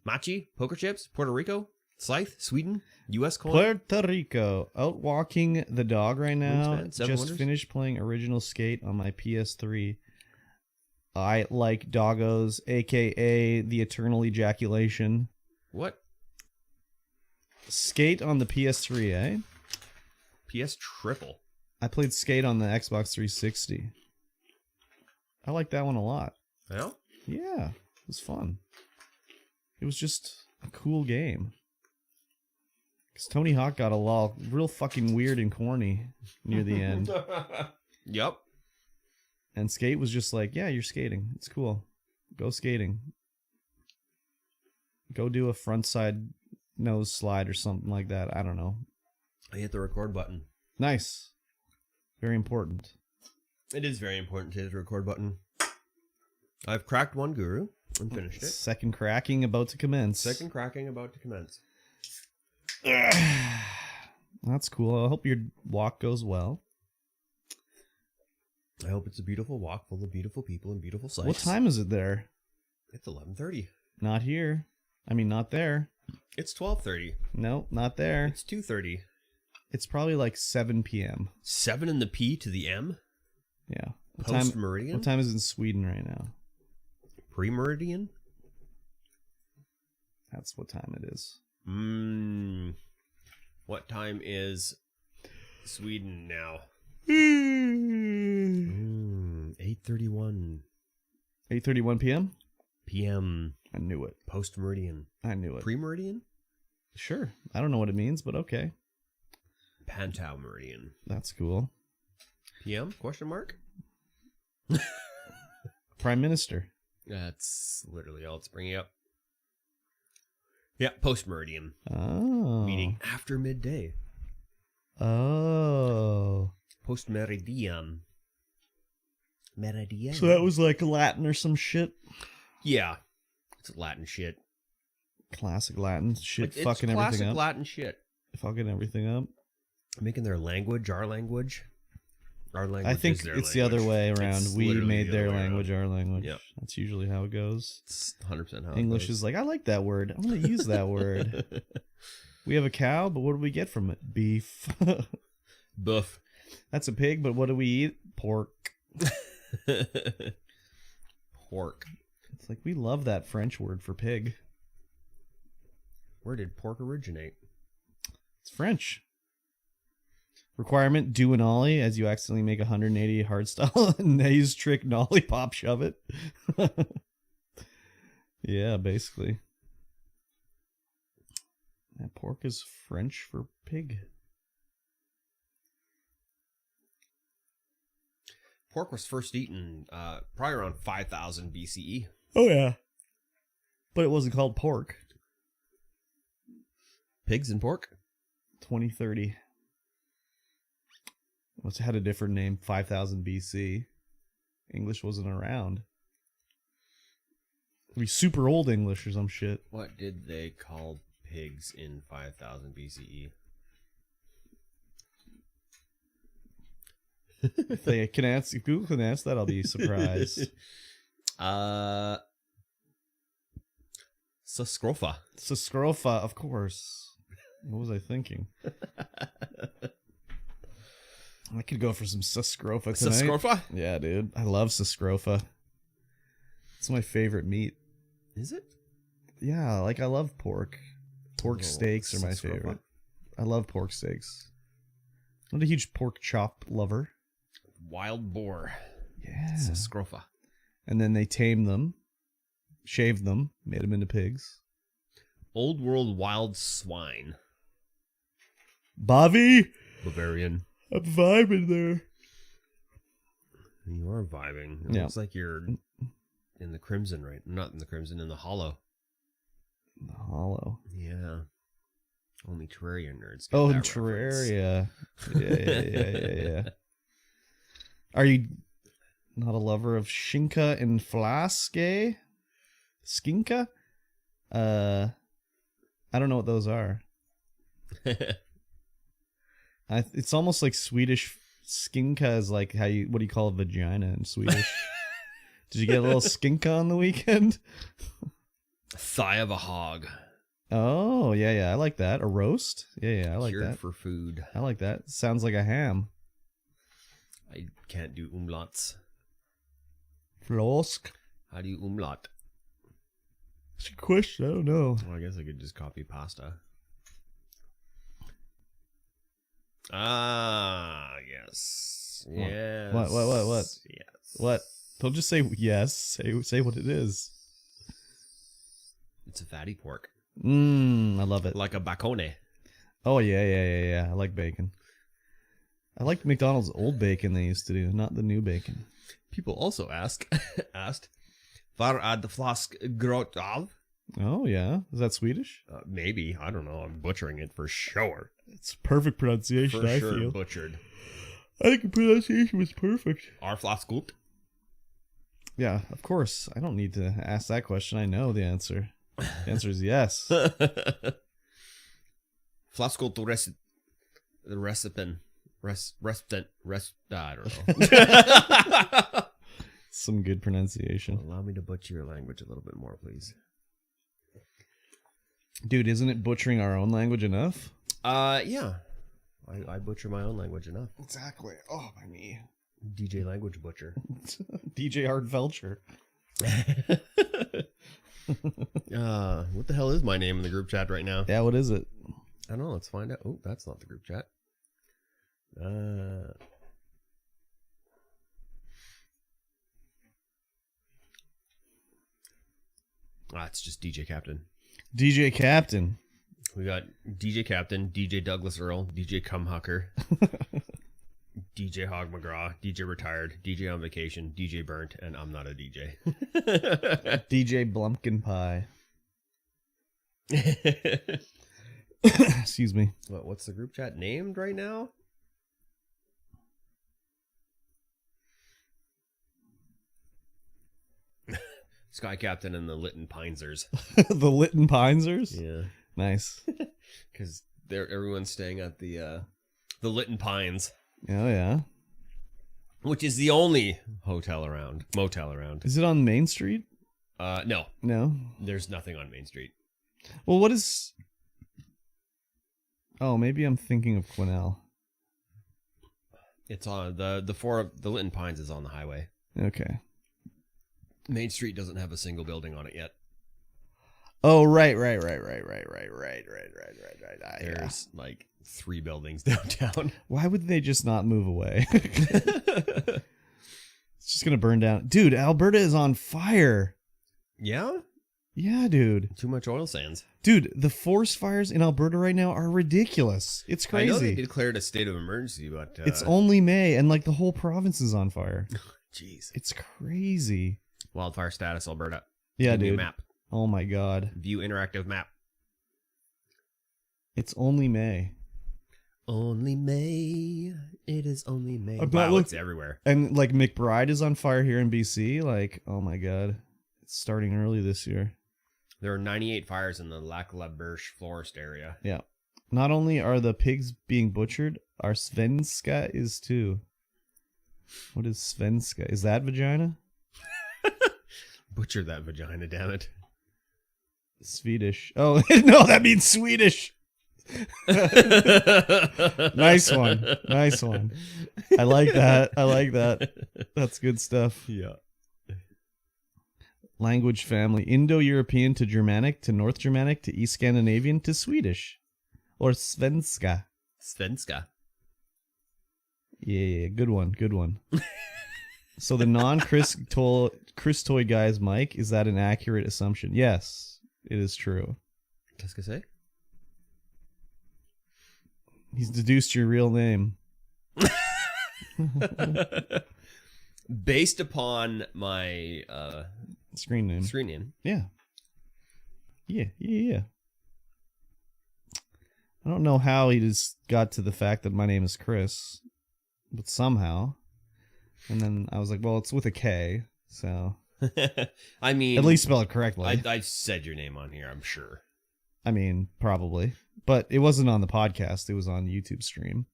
Machi, poker chips, Puerto Rico, Scythe, Sweden, U.S. coin. Puerto Rico. Out walking the dog right now. Wingspan, Seven Just Wonders? finished playing Original Skate on my PS3. I like doggos, a.k.a. the Eternal Ejaculation. What? Skate on the PS3, eh? PS Triple. I played Skate on the Xbox 360. I like that one a lot. Yeah? Yeah, it was fun. It was just a cool game. Because Tony Hawk got real fucking weird and corny near the end. Yep. And Skate was just like, yeah, you're skating. It's cool. Go skating. Go do a frontside nose slide or something like that. I don't know. I hit the record button. Nice. Very important. It is very important to hit the record button. I've cracked one guru and finished it. Second cracking about to commence. Second cracking about to commence. That's cool. I hope your walk goes well. I hope it's a beautiful walk full of beautiful people and beautiful sights. What time is it there? It's 11:30. Not here. I mean, not there. It's 12:30. No, not there. It's 2:30. It's probably like 7 p.m. 7 in the P to the M. Yeah. Post meridian. What time is it in Sweden right now? Pre meridian. That's what time it is. What time is Sweden now? 8:31 8:31 p.m. p.m. I knew it. Post meridian. I knew it. Pre meridian. Sure. I don't know what it means, but okay. Pantau meridian. That's cool. PM? Question mark? Prime Minister. That's literally all it's bringing up. Yeah, post meridian. Oh. Meaning after midday. Oh. Post meridiem. Meridiem. So that was like Latin or some shit? Yeah. It's Latin shit. Classic Latin shit, It's fucking everything classic up. Latin shit. Fucking everything up. Making their language our language. Our language I think is their it's the other way around. It's We literally made the their other way language around. our language. Yep. That's usually how it goes. It's 100% how it English goes. is like, I like that word. I'm going to use that word. We have a cow, but what do we get from it? Beef. Buff. That's a pig, but what do we eat? Pork. Pork. It's like, we love that French word for pig. Where did pork originate? It's French. Requirement, do an ollie as you accidentally make 180 hardstyle naze trick nollie pop shove it. Yeah, basically. That pork is French for pig. Pork was first eaten probably around 5000 BCE. Oh, yeah. But it wasn't called pork. Pigs and pork? 2030. It had a different name, 5000 BC. English wasn't around. It'd be super old English or some shit. What did they call pigs in 5000 BCE? If they can answer, if Google can answer that, I'll be surprised. Suscrofa. Suscrofa, of course. What was I thinking? I could go for some Suscrofa tonight. Suscrofa? Yeah, dude. I love Suscrofa. It's my favorite meat. Is it? Yeah, like I love pork. Pork steaks are my Suscrofa. favorite. I love pork steaks. I'm not a huge pork chop lover. Wild boar. Yeah. Suscrofa. And then they tamed them, shaved them, made them into pigs. Old world wild swine. Bobby! Bavarian. I'm vibing there. You are vibing. It Yeah. looks like you're in the crimson, right? Not in the crimson, in the hollow. The hollow. Yeah. Only Terraria nerds get Oh, that in reference. Terraria. Yeah. Are you not a lover of Shinka and Flaske? Skinka? I don't know what those are. It's almost like Swedish. Skinka is like what do you call a vagina in Swedish? Did you get a little skinka on the weekend? Thigh of a hog. Oh, yeah, I like that. A roast? Yeah, I like Cured that. for food. I like that. Sounds like a ham. I can't do umlauts. Flosk? How do you umlaut? It's a question. I don't know. Well, I guess I could just copy pasta. Ah, yes. What? Yes. What? Yes. What? Don't just say yes. Say what it is. It's a fatty pork. I love it. Like a bacone. Oh, yeah. I like bacon. I like McDonald's old bacon they used to do, not the new bacon. People also asked, Var ad flask grot av? Oh, yeah. Is that Swedish? Maybe. I don't know. I'm butchering it for sure. It's perfect pronunciation, For I sure feel. butchered. I think the pronunciation was perfect. Are flask gut? Yeah, of course. I don't need to ask that question. I know the answer. The answer is yes. Flask gut recipient. I don't know. Some good pronunciation. Allow me to butcher your language a little bit more, please. Dude, isn't it butchering our own language enough? Yeah. I butcher my own language enough. Exactly. Oh, my knee. DJ Language Butcher. DJ Art Velcher. What the hell is my name in the group chat right now? Yeah, what is it? I don't know. Let's find out. Oh, that's not the group chat. It's just DJ Captain. DJ Captain. We got DJ Captain, DJ Douglas Earl, DJ Cumhucker, DJ Hog McGraw, DJ Retired, DJ on Vacation, DJ Burnt, and I'm not a DJ. DJ Blumpkin Pie. Excuse me. What's the group chat named right now? Sky Captain and the Lytton Pinesers. The Lytton Pinesers? Yeah. Nice. Because everyone's staying at the Lytton Pines. Oh, yeah. Which is the only motel around. Is it on Main Street? No. No? There's nothing on Main Street. Well, what is... Oh, maybe I'm thinking of Quesnel. It's on the Lytton Pines is on the highway. Okay. Main Street doesn't have a single building on it yet. Oh, right. There's like 3 buildings downtown. Why would they just not move away? It's just gonna burn down. Dude, Alberta is on fire. Yeah? Yeah, dude. Too much oil sands. Dude, the forest fires in Alberta right now are ridiculous. It's crazy. I know they declared a state of emergency, but... It's only May, and like the whole province is on fire. Jeez. It's crazy. Wildfire status, Alberta. Yeah, New dude. Map. Oh my god. View interactive map. It's only May. Only May. It is only May. It's everywhere. And like McBride is on fire here in BC. Like, oh my god. It's starting early this year. There are 98 fires in the Lac La Birche forest area. Yeah. Not only are the pigs being butchered, our Svenska is too. What is Svenska? Is that vagina? Butcher that vagina, damn it. Swedish. Oh, no, that means Swedish. Nice one. Nice one. I like that. That's good stuff. Yeah. Language family. Indo-European to Germanic to North Germanic to East Scandinavian to Swedish. Or Svenska. Svenska. Yeah, good one. So the non-Chris Toy guy's mic, is that an accurate assumption? Yes, it is true. Qu'est-ce que c'est? He's deduced your real name. Based upon my Screen name. Yeah. I don't know how he just got to the fact that my name is Chris, but somehow. And then I was like, well, it's with a K, so... I mean... At least spell it correctly. I said your name on here, I'm sure. I mean, probably. But it wasn't on the podcast. It was on YouTube stream.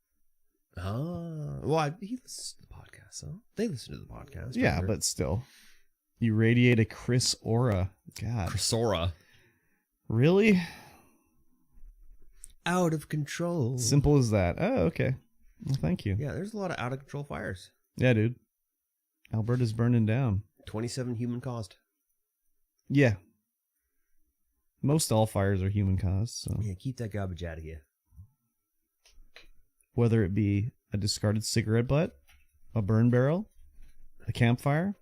Oh. Well, he listens to the podcast, so they listen to the podcast. Yeah, remember? but still. You radiate a Chris aura. God. Chris aura. Really? Out of control. Simple as that. Oh, okay. Well, thank you. Yeah, there's a lot of out of control fires. Yeah, dude. Alberta's burning down. 27 human caused. Yeah. Most all fires are human caused, so. Yeah, keep that garbage out of here. Whether it be a discarded cigarette butt, a burn barrel, a campfire,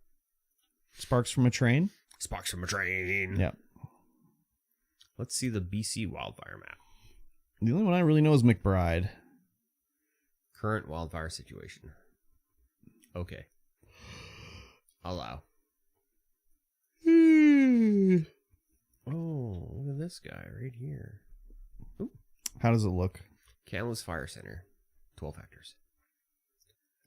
sparks from a train. Sparks from a train. Yep. Let's see the BC wildfire map. The only one I really know is McBride. Current wildfire situation. Okay. Allow. Oh, look at this guy right here. Ooh. How does it look? Kamloops Fire Center. 12 hectares.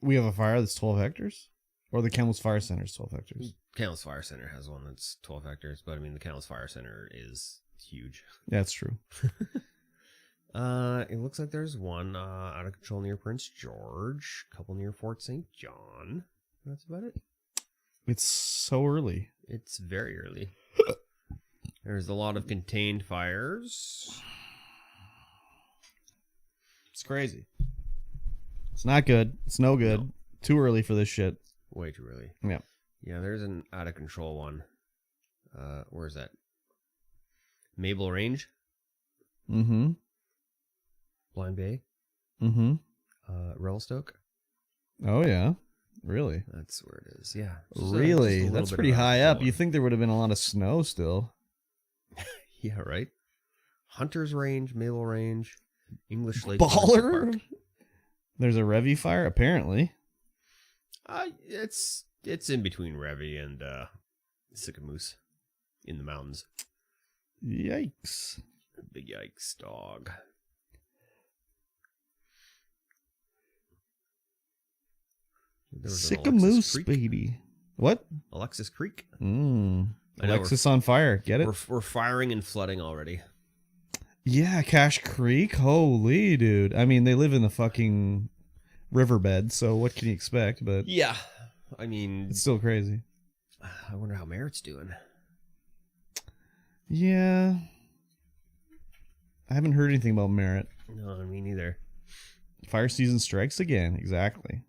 We have a fire that's 12 hectares? Or the Kamloops Fire Center is 12 hectares? Kamloops Fire Center has one that's 12 hectares, but I mean, the Kamloops Fire Center is huge. Yeah, that's true. It looks like there's one out of control near Prince George, a couple near Fort St. John. That's about it. It's so early. It's very early. There's a lot of contained fires. It's crazy. It's not good. It's no good. No. Too early for this shit. Way too early. Yeah. Yeah, there's an out of control one. Where's that? Mabel Range? Mm-hmm. Blind Bay? Mm-hmm. Revelstoke? Oh, yeah. Really? That's where it is. Yeah. Really? That's pretty high up. You think there would have been a lot of snow still. Yeah, right? Hunter's Range, Mabel Range, English Lake. Baller? There's a Revy fire, apparently. It's in between Revy and Sycamoose in the mountains. Yikes. Big yikes, dog. Sycamoose, baby. What? Alexis Creek. Alexis on fire. Get it? We're firing and flooding already. Yeah, Cache Creek. Holy, dude. I mean, they live in the fucking riverbed, so what can you expect? But yeah, I mean, it's still crazy. I wonder how Merritt's doing. Yeah. I haven't heard anything about Merritt. No, me neither. Fire season strikes again. Exactly.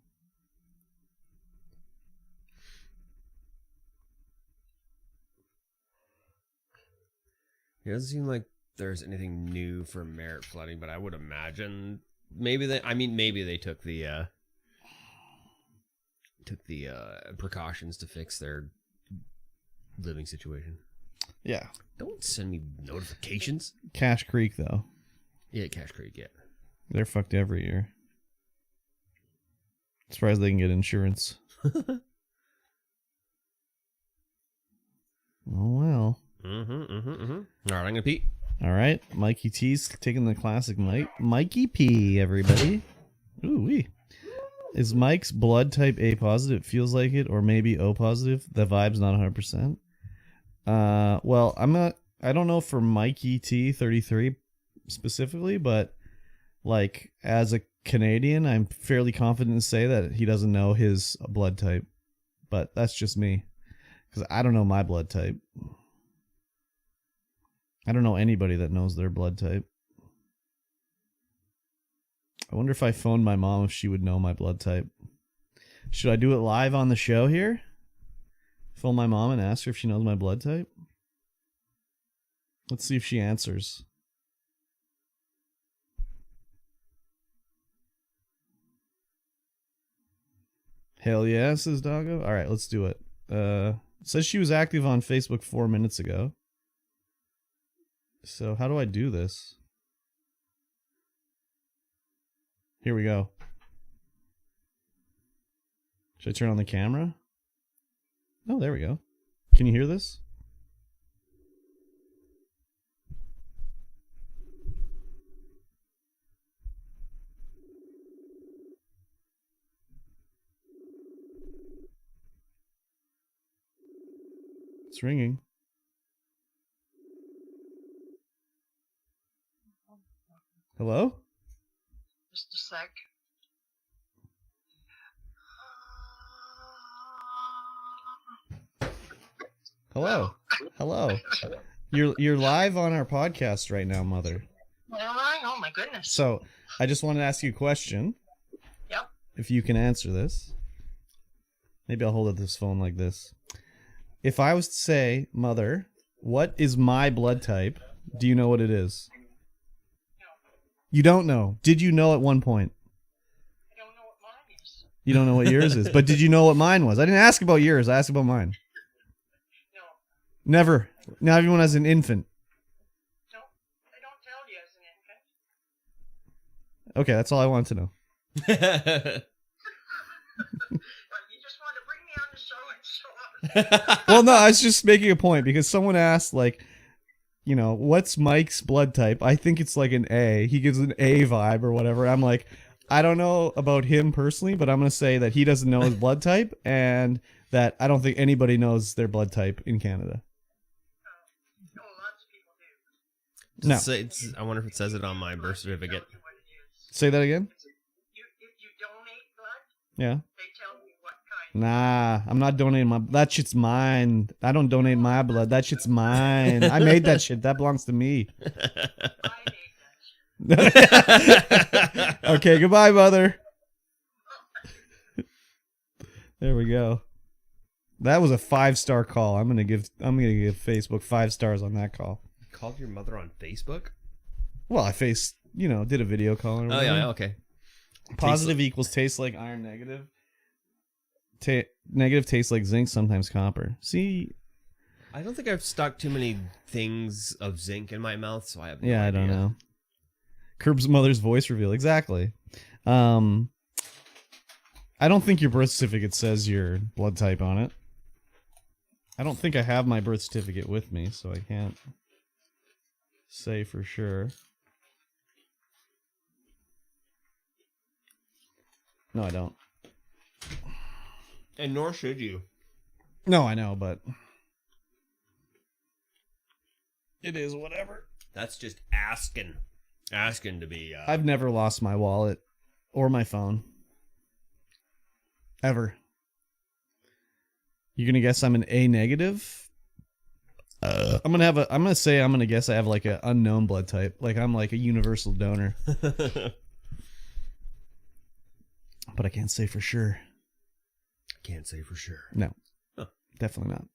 It doesn't seem like there's anything new for Merritt flooding, but I would imagine maybe they took the precautions to fix their living situation. Yeah. Don't send me notifications. Cache Creek, though. Yeah, Cache Creek, yeah. They're fucked every year. Surprised they can get insurance. Oh, well. All right, I'm going to pee. All right. Mikey T's taking the classic Mikey P, everybody. Ooh-wee. Is Mike's blood type A positive? It feels like it. Or maybe O positive. The vibe's not 100%. Well, I don't know for MikeyT33 specifically, but like as a Canadian, I'm fairly confident to say that he doesn't know his blood type, but that's just me because I don't know my blood type. I don't know anybody that knows their blood type. I wonder if I phoned my mom if she would know my blood type. Should I do it live on the show here? Phone my mom and ask her if she knows my blood type? Let's see if she answers. Hell yeah, says Doggo. All right, let's do it. Says she was active on Facebook 4 minutes ago. So how do I do this? Here we go. Should I turn on the camera? Oh, there we go. Can you hear this? It's ringing. Hello? Just a sec. Hello. Hello. You're live on our podcast right now, Mother. Am I? Oh my goodness. So I just wanted to ask you a question. Yep. If you can answer this. Maybe I'll hold up this phone like this. If I was to say, Mother, what is my blood type? Do you know what it is? No. You don't know. Did you know at one point? I don't know what mine is. You don't know what yours is. But did you know what mine was? I didn't ask about yours. I asked about mine. No. Never. Not even as an infant. No. I don't tell you as an infant. Okay, that's all I wanted to know. But you just want to bring me on the show and show up. Well, no, I was just making a point because someone asked, like, you know, what's Mike's blood type? I think it's like an A. He gives an A vibe or whatever. I'm like, I don't know about him personally, but I'm going to say that he doesn't know his blood type and that I don't think anybody knows their blood type in Canada. Oh, lots of people do. No. I wonder if it says it on my birth certificate. Tell you what it is. Say that again? If you donate blood, Yeah. they tell you what kind. Nah, I'm not donating my... That shit's mine. I don't donate my blood. That shit's mine. I made that shit. That belongs to me. I made that shit. Okay, goodbye, Mother. There we go. That was a 5-star call. I'm gonna give Facebook 5 stars on that call. Called your mother on Facebook? Well, I did a video call. Or Oh yeah, okay. Positive equals tastes like iron. Negative. Negative tastes like zinc, sometimes copper. See, I don't think I've stuck too many things of zinc in my mouth, so I have no idea. I don't know. Curb's mother's voice reveal. Exactly. I don't think your birth certificate says your blood type on it. I don't think I have my birth certificate with me, so I can't say for sure. No, I don't. And nor should you. No, I know, but it is whatever. That's just asking to be. I've never lost my wallet or my phone. Ever. You're gonna guess I'm an A negative? I'm gonna guess I have like an unknown blood type. Like I'm like a universal donor. But I can't say for sure. Can't say for sure. No. Huh. Definitely not.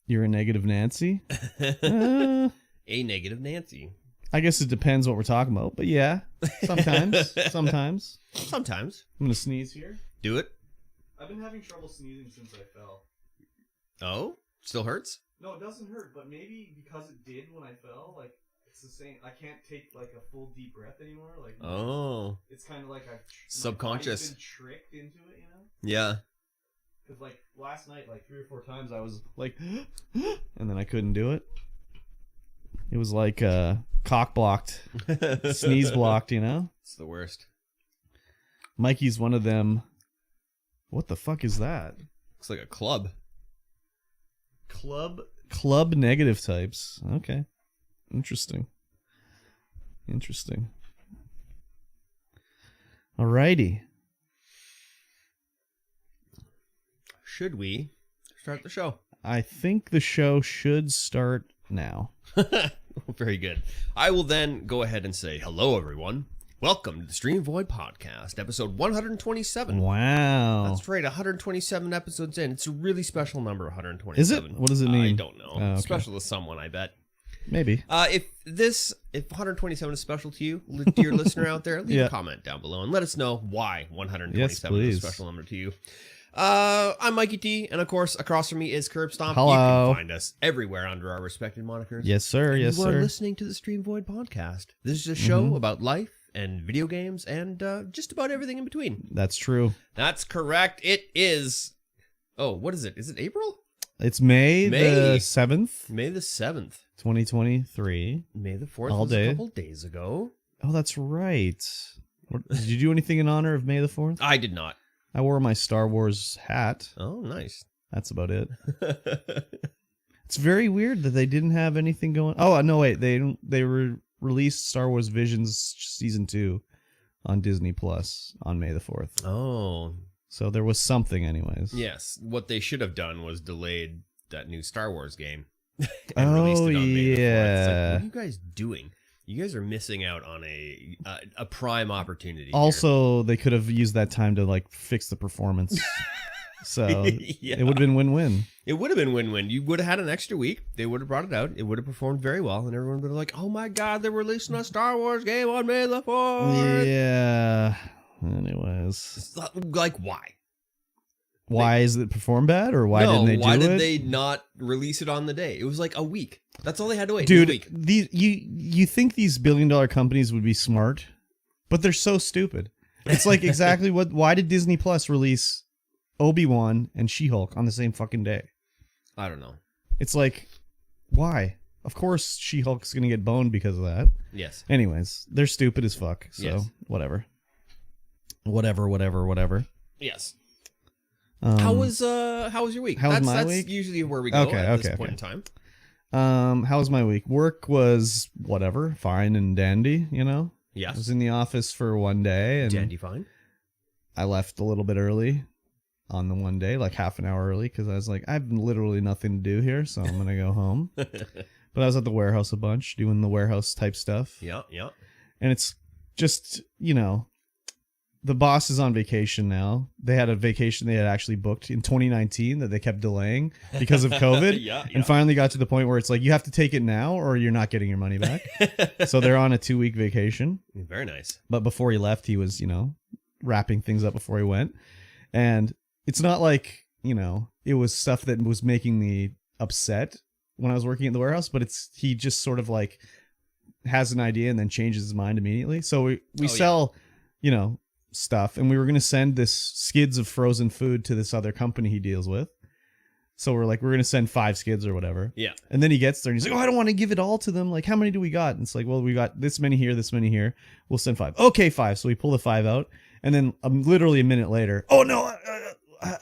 You're a negative Nancy? A negative Nancy. I guess it depends what we're talking about, but yeah. Sometimes. Sometimes. Sometimes. I'm gonna sneeze here. Do it. I've been having trouble sneezing since I fell. Oh? Still hurts? No, it doesn't hurt, but maybe because it did when I fell, like, it's the same. I can't take, like, a full deep breath anymore. Like, oh. It's kind of like I've... Subconscious. My body's been tricked into it, you know? Yeah. Because, like, last night, like, 3 or 4 times I was, like, and then I couldn't do it. It was like, cock blocked, sneeze blocked, you know? It's the worst. Mikey's one of them. What the fuck is that? Looks like a club. Club negative types. Okay. Interesting. Alrighty. Should we start the show? I think the show should start now. Very good. I will then go ahead and say hello, everyone. Welcome to the Streamvoid Podcast, episode 127. Wow. That's right, 127 episodes in. It's a really special number, 127. Is it? What does it mean? I don't know. Oh, okay. Special to someone, I bet. Maybe. If 127 is special to you, dear listener out there, leave a comment down below and let us know why 127 is a special number to you. I'm Mikey T, and of course, across from me is Kurbstomped. Hello. You can find us everywhere under our respected monikers. Yes, sir. And Yes, you are sir. listening to the Streamvoid Podcast. This is a show about life and video games and just about everything in between. That's true. That's correct. It is. Oh, what is it? Is it April? It's May the 7th, May the 7th. 2023. May the 4th All was day. a couple days ago. Oh, that's right. Did you do anything in honor of May the 4th? I did not. I wore my Star Wars hat. Oh, nice. That's about it. It's very weird that they didn't have anything going. Oh, no, wait. They released Star Wars Visions Season 2 on Disney Plus on May the 4th. Oh. So there was something anyways. Yes. What they should have done was delayed that new Star Wars game and released it on May the 4th. It's like, what are you guys doing? You guys are missing out on a prime opportunity. Also, they could have used that time to like fix the performance. So yeah. It would have been win-win. It would have been win-win. You would have had an extra week. They would have brought it out. It would have performed very well, and everyone would have like, "Oh my God, they're releasing a Star Wars game on May the 4th." Yeah. Anyways, Like, why? why is it perform bad, or why didn't they do it? Why did they not release it on the day? It was like a week. That's all they had to wait. Dude, a week. you think these billion-dollar companies would be smart, but they're so stupid. It's like exactly why did Disney Plus release Obi-Wan and She-Hulk on the same fucking day? I don't know. It's like, why? Of course She-Hulk's gonna get boned because of that. Yes. Anyways, they're stupid as fuck, so Yes. whatever. Yes. How was your week? How was my that's week? Usually where we go at this point in time. How was my week? Work was whatever, fine and dandy, you know? I Yes. was in the office for one day and Dandy fine. I left a little bit early on the one day, like half an hour early, because I was like, I have literally nothing to do here, so I'm going to go home. But I was at the warehouse a bunch, doing the warehouse type stuff. Yeah. And it's just, you know, the boss is on vacation now. They had a vacation they had actually booked in 2019 that they kept delaying because of COVID. Yeah. And finally got to the point where it's like, you have to take it now or you're not getting your money back. So they're on a 2-week vacation. Very nice. But before he left, he was, you know, wrapping things up before he went. And it's not like, you know, it was stuff that was making me upset when I was working at the warehouse, but he just sort of like has an idea and then changes his mind immediately. So we sell, you know, stuff, and we were going to send this skids of frozen food to this other company he deals with. So we're going to send 5 skids or whatever. Yeah. And then he gets there and he's like, oh, I don't want to give it all to them. Like, how many do we got? And it's like, well, we got this many here, this many here. We'll send 5. Okay, 5. So we pull the 5 out And then literally a minute later, oh no,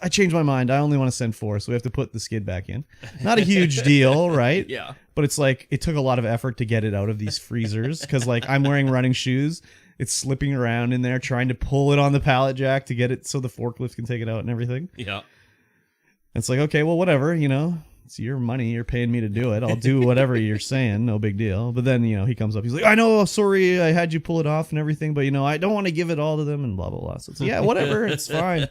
I changed my mind. I only want to send 4, so we have to put the skid back in. Not a huge deal, right? Yeah. But it's like, it took a lot of effort to get it out of these freezers because like I'm wearing running shoes. It's slipping around in there, trying to pull it on the pallet jack to get it so the forklift can take it out and everything. Yeah. It's like, okay, well, whatever, you know, it's your money. You're paying me to do it. I'll do whatever you're saying. No big deal. But then, you know, he comes up. He's like, I know, sorry, I had you pull it off and everything, but, you know, I don't want to give it all to them and blah, blah, blah. So it's like, yeah, whatever. It's fine.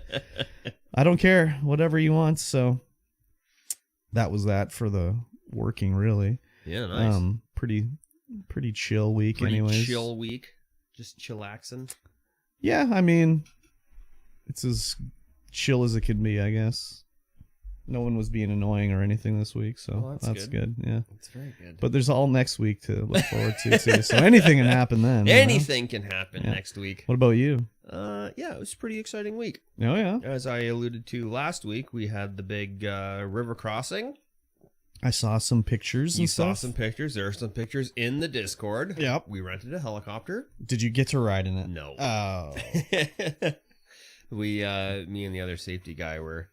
I don't care. Whatever you want. So that was that for the working, really. Yeah, nice. Pretty chill week anyways. Chill week. Just chillaxing. Yeah, I mean, it's as chill as it could be, I guess. No one was being annoying or anything this week, so that's good. Yeah, that's very good. But there's all next week to look forward to too. So anything can happen then. Anything can happen next week. What about you? Yeah, it was a pretty exciting week. Oh yeah. As I alluded to last week, we had the big river crossing. I saw some pictures. You saw some pictures. There are some pictures in the Discord. Yep. We rented a helicopter. Did you get to ride in it? No. Oh. Me and the other safety guy were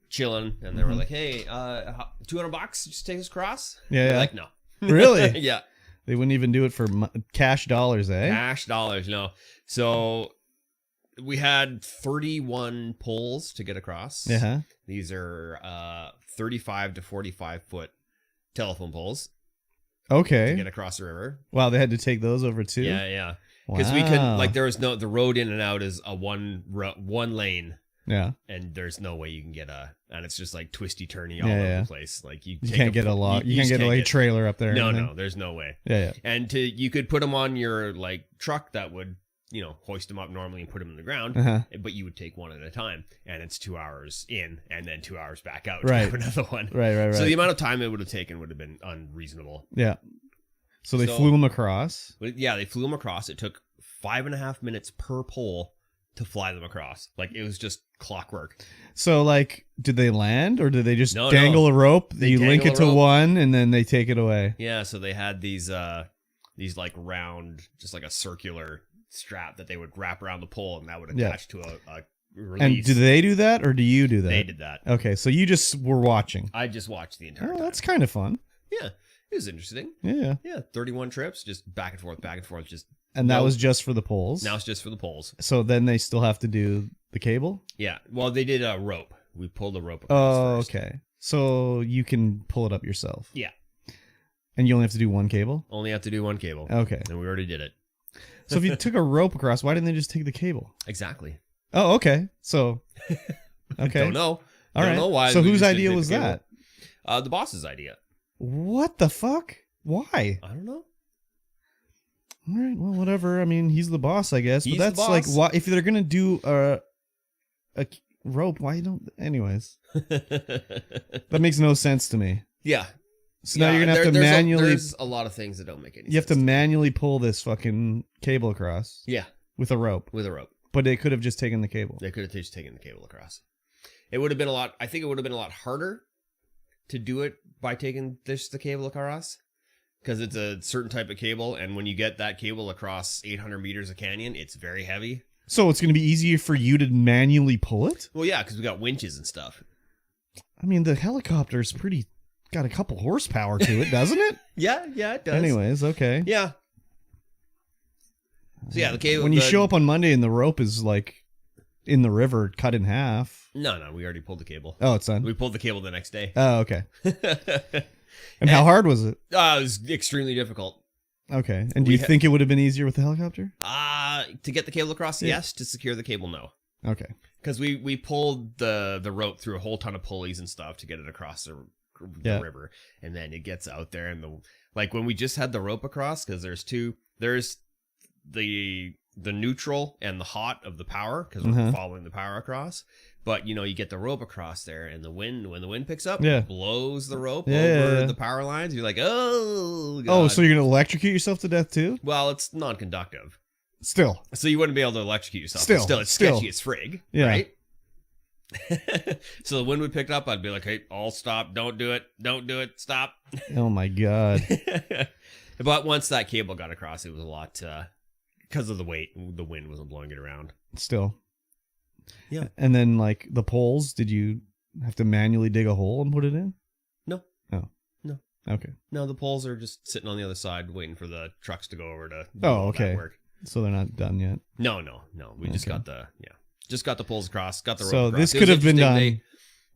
chilling, and they were like, "Hey, $200 just take us across." Yeah. We're like, no. Really? Yeah. They wouldn't even do it for cash dollars, eh? Cash dollars, no. So we had 31 poles to get across. Yeah. These are 35 to 45 foot telephone poles. Okay. To get across the river. Wow, they had to take those over too? Yeah. Because we couldn't, like, there was no, the road in and out is a one lane. Yeah. And there's no way you can get and it's just like twisty turny all over the place. Like you can't get a lot. You can't get a trailer up there. No, there's no way. Yeah. And you could put them on your like truck that would, you know, hoist them up normally and put them in the ground, but you would take one at a time, and it's 2 hours in and then 2 hours back out to have another one. Right. So the amount of time it would have taken would have been unreasonable. Yeah. So they flew them across. Yeah, they flew them across. It took 5.5 minutes per pole to fly them across. Like, it was just clockwork. So, like, did they land, or did they just dangle a rope? You link it to one, and then they take it away. Yeah, so they had these like round, just like a circular strap that they would wrap around the pole, and that would attach to a release. And do they do that, or do you do that? They did that. Okay, so you just were watching. I just watched the entire time. That's kind of fun. Yeah, it was interesting. Yeah. 31 trips, just back and forth, just. And that was just for the poles? Now it's just for the poles. So then they still have to do the cable? Yeah. Well, they did a rope. We pulled the rope across first. Okay. So you can pull it up yourself? Yeah. And you only have to do one cable? Only have to do one cable. Okay. And we already did it. So if you took a rope across, why didn't they just take the cable? Exactly. Oh, okay. So, okay. Don't know. All right. Don't know why. So whose idea was that? The boss's idea. What the fuck? Why? I don't know. All right, well, whatever. I mean, he's the boss, I guess. He's but that's the boss. like, why, if they're gonna do a rope, why don't? Anyways, that makes no sense to me. Yeah. So now you're gonna have to manually. There's a lot of things that don't make any sense. You have to manually pull this fucking cable across. Yeah. With a rope. But they could have just taken the cable. They could have just taken the cable across. It would have been a lot. I think it would have been a lot harder to do it by taking the cable across. Because it's a certain type of cable, and when you get that cable across 800 meters of canyon, it's very heavy. So it's going to be easier for you to manually pull it? Well, yeah, because we got winches and stuff. I mean, the helicopter's got a couple horsepower to it, doesn't it? Yeah, it does. Anyways, okay. Yeah. So yeah, the cable. When you show up on Monday and the rope is like in the river, cut in half. No, we already pulled the cable. Oh, it's done. We pulled the cable the next day. Oh, okay. And how hard was it? It was extremely difficult. Okay. And do you think it would have been easier with the helicopter? To get the cable across, yes. To secure the cable, no. Okay. Because we pulled the rope through a whole ton of pulleys and stuff to get it across the river, and then it gets out there, and when we just had the rope across, because there's the neutral and the hot of the power, because we're following the power across. But, you get the rope across there, and when the wind picks up, it blows the rope over the power lines. You're like, oh, God. Oh, so you're going to electrocute yourself to death, too? Well, it's non-conductive. Still. So you wouldn't be able to electrocute yourself. Still, it's sketchy as frig, right? So the wind would pick up, I'd be like, hey, all stop. Don't do it. Stop. Oh, my God. But once that cable got across, it was a lot because of the weight, the wind wasn't blowing it around. Still. Yeah. And then like the poles, did you have to manually dig a hole and put it in? No. Oh. No. Okay. No, the poles are just sitting on the other side waiting for the trucks to go over to do Oh, all that okay. work. So they're not done yet. No. We just got the poles across, got the rope So across. this It could was have been done interesting.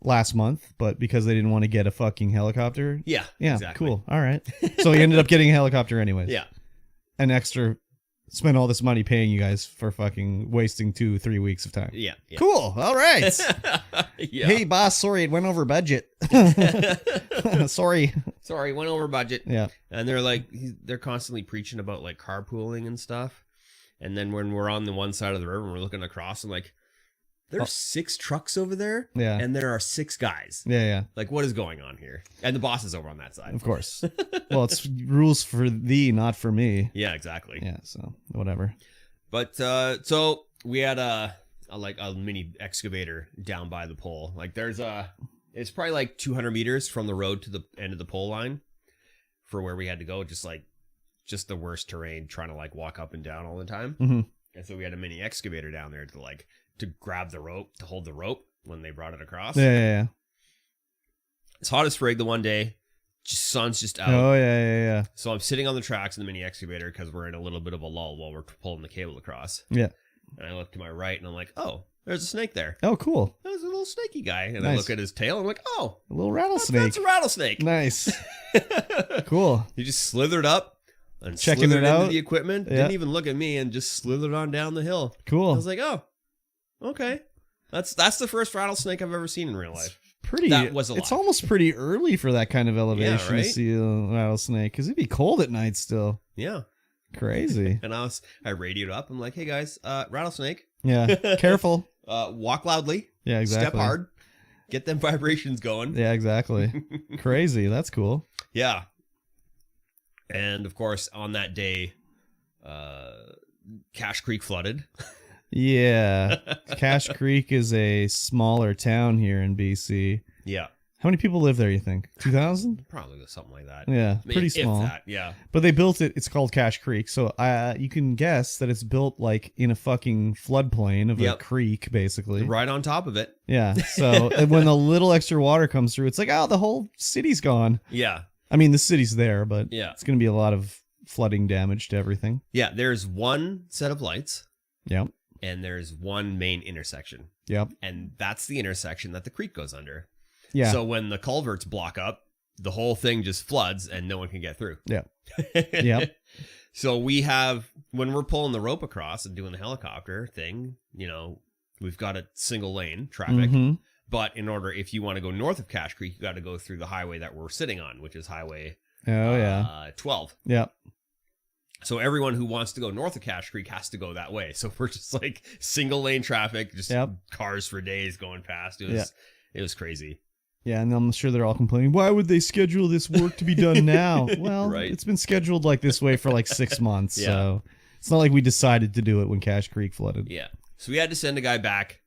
last month, but because they didn't want to get a fucking helicopter. Yeah, exactly. Cool. All right. So he ended up getting a helicopter anyways. Yeah. An extra, spent all this money paying you guys for fucking wasting 2-3 weeks of time. Yeah. Cool. All right. Yeah. Hey, boss. Sorry, it went over budget. Sorry. Sorry, went over budget. Yeah. And they're like, they're constantly preaching about like carpooling and stuff. And then when we're on the one side of the river and we're looking across, I'm like, there's 6 trucks over there. Yeah. And there are 6 guys. Yeah. Like, what is going on here? And the boss is over on that side. Of course. Well, it's rules for thee, not for me. Yeah, exactly. Yeah. So whatever. But so we had a mini excavator down by the pole. Like it's probably like 200 meters from the road to the end of the pole line for where we had to go. Just the worst terrain, trying to like walk up and down all the time. Mm-hmm. And so we had a mini excavator down there to grab the rope, to hold the rope when they brought it across. Yeah. It's hot as frig the one day. Sun's just out. Oh, yeah. So I'm sitting on the tracks in the mini excavator because we're in a little bit of a lull while we're pulling the cable across. Yeah. And I look to my right and I'm like, oh, there's a snake there. Oh, cool. There's a little snaky guy. And I Nice. look at his tail and I'm like, oh, A little rattlesnake. that's a rattlesnake. Nice. Cool. He just slithered up and Checking slithered it into out? the equipment. Yeah. Didn't even look at me and just slithered on down the hill. Cool. I was like, oh, okay. That's the first rattlesnake I've ever seen in real life. That was alive. It's almost pretty early for that kind of elevation right? to see a rattlesnake because it'd be cold at night still. Yeah. Crazy. And I radioed up. I'm like, hey guys, rattlesnake. Yeah. Careful. Walk loudly. Yeah, exactly. Step hard. Get them vibrations going. Yeah, exactly. Crazy. That's cool. Yeah. And of course, on that day, Cache Creek flooded. Yeah. Cache Creek is a smaller town here in BC. Yeah. How many people live there, you think? 2,000? Probably something like that. Yeah, pretty If small. that, yeah. But they built it, it's called Cache Creek, so you can guess that it's built like in a fucking floodplain of a creek, basically. Right on top of it. Yeah, so when a little extra water comes through, it's like, oh, the whole city's gone. Yeah. I mean, the city's there, but Yeah. it's going to be a lot of flooding damage to everything. Yeah, there's one set of lights. Yep. And there's one main intersection. Yep. And that's the intersection that the creek goes under. Yeah. So when the culverts block up, the whole thing just floods and no one can get through. Yeah. Yep. So we have, when we're pulling the rope across and doing the helicopter thing, we've got a single lane traffic. Mm-hmm. But if you want to go north of Cache Creek, you got to go through the highway that we're sitting on, which is Highway 12. Yep. So everyone who wants to go north of Cache Creek has to go that way. So we're just like single lane traffic, just cars for days going past. It was crazy. Yeah, and I'm sure they're all complaining, why would they schedule this work to be done now? Well, It's been scheduled like this way for like 6 months, so it's not like we decided to do it when Cache Creek flooded. Yeah. So we had to send a guy back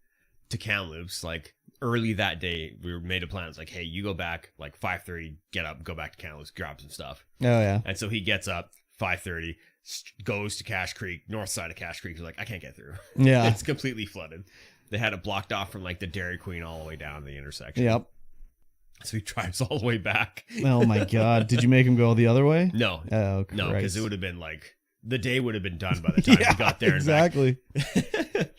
to Kamloops, like early that day. We made a plan. It's like, hey, you go back like 5:30, get up, go back to Kamloops, grab some stuff. Oh, yeah. And so he gets up 5:30, goes to Cache Creek, north side of Cache Creek. He's like, I can't get through. Yeah. It's completely flooded. They had it blocked off from like the Dairy Queen all the way down to the intersection. Yep. So he drives all the way back. Oh my God. Did you make him go the other way? No. Oh, Christ. No, because it would have been like, the day would have been done by the time we got there. Exactly. And back.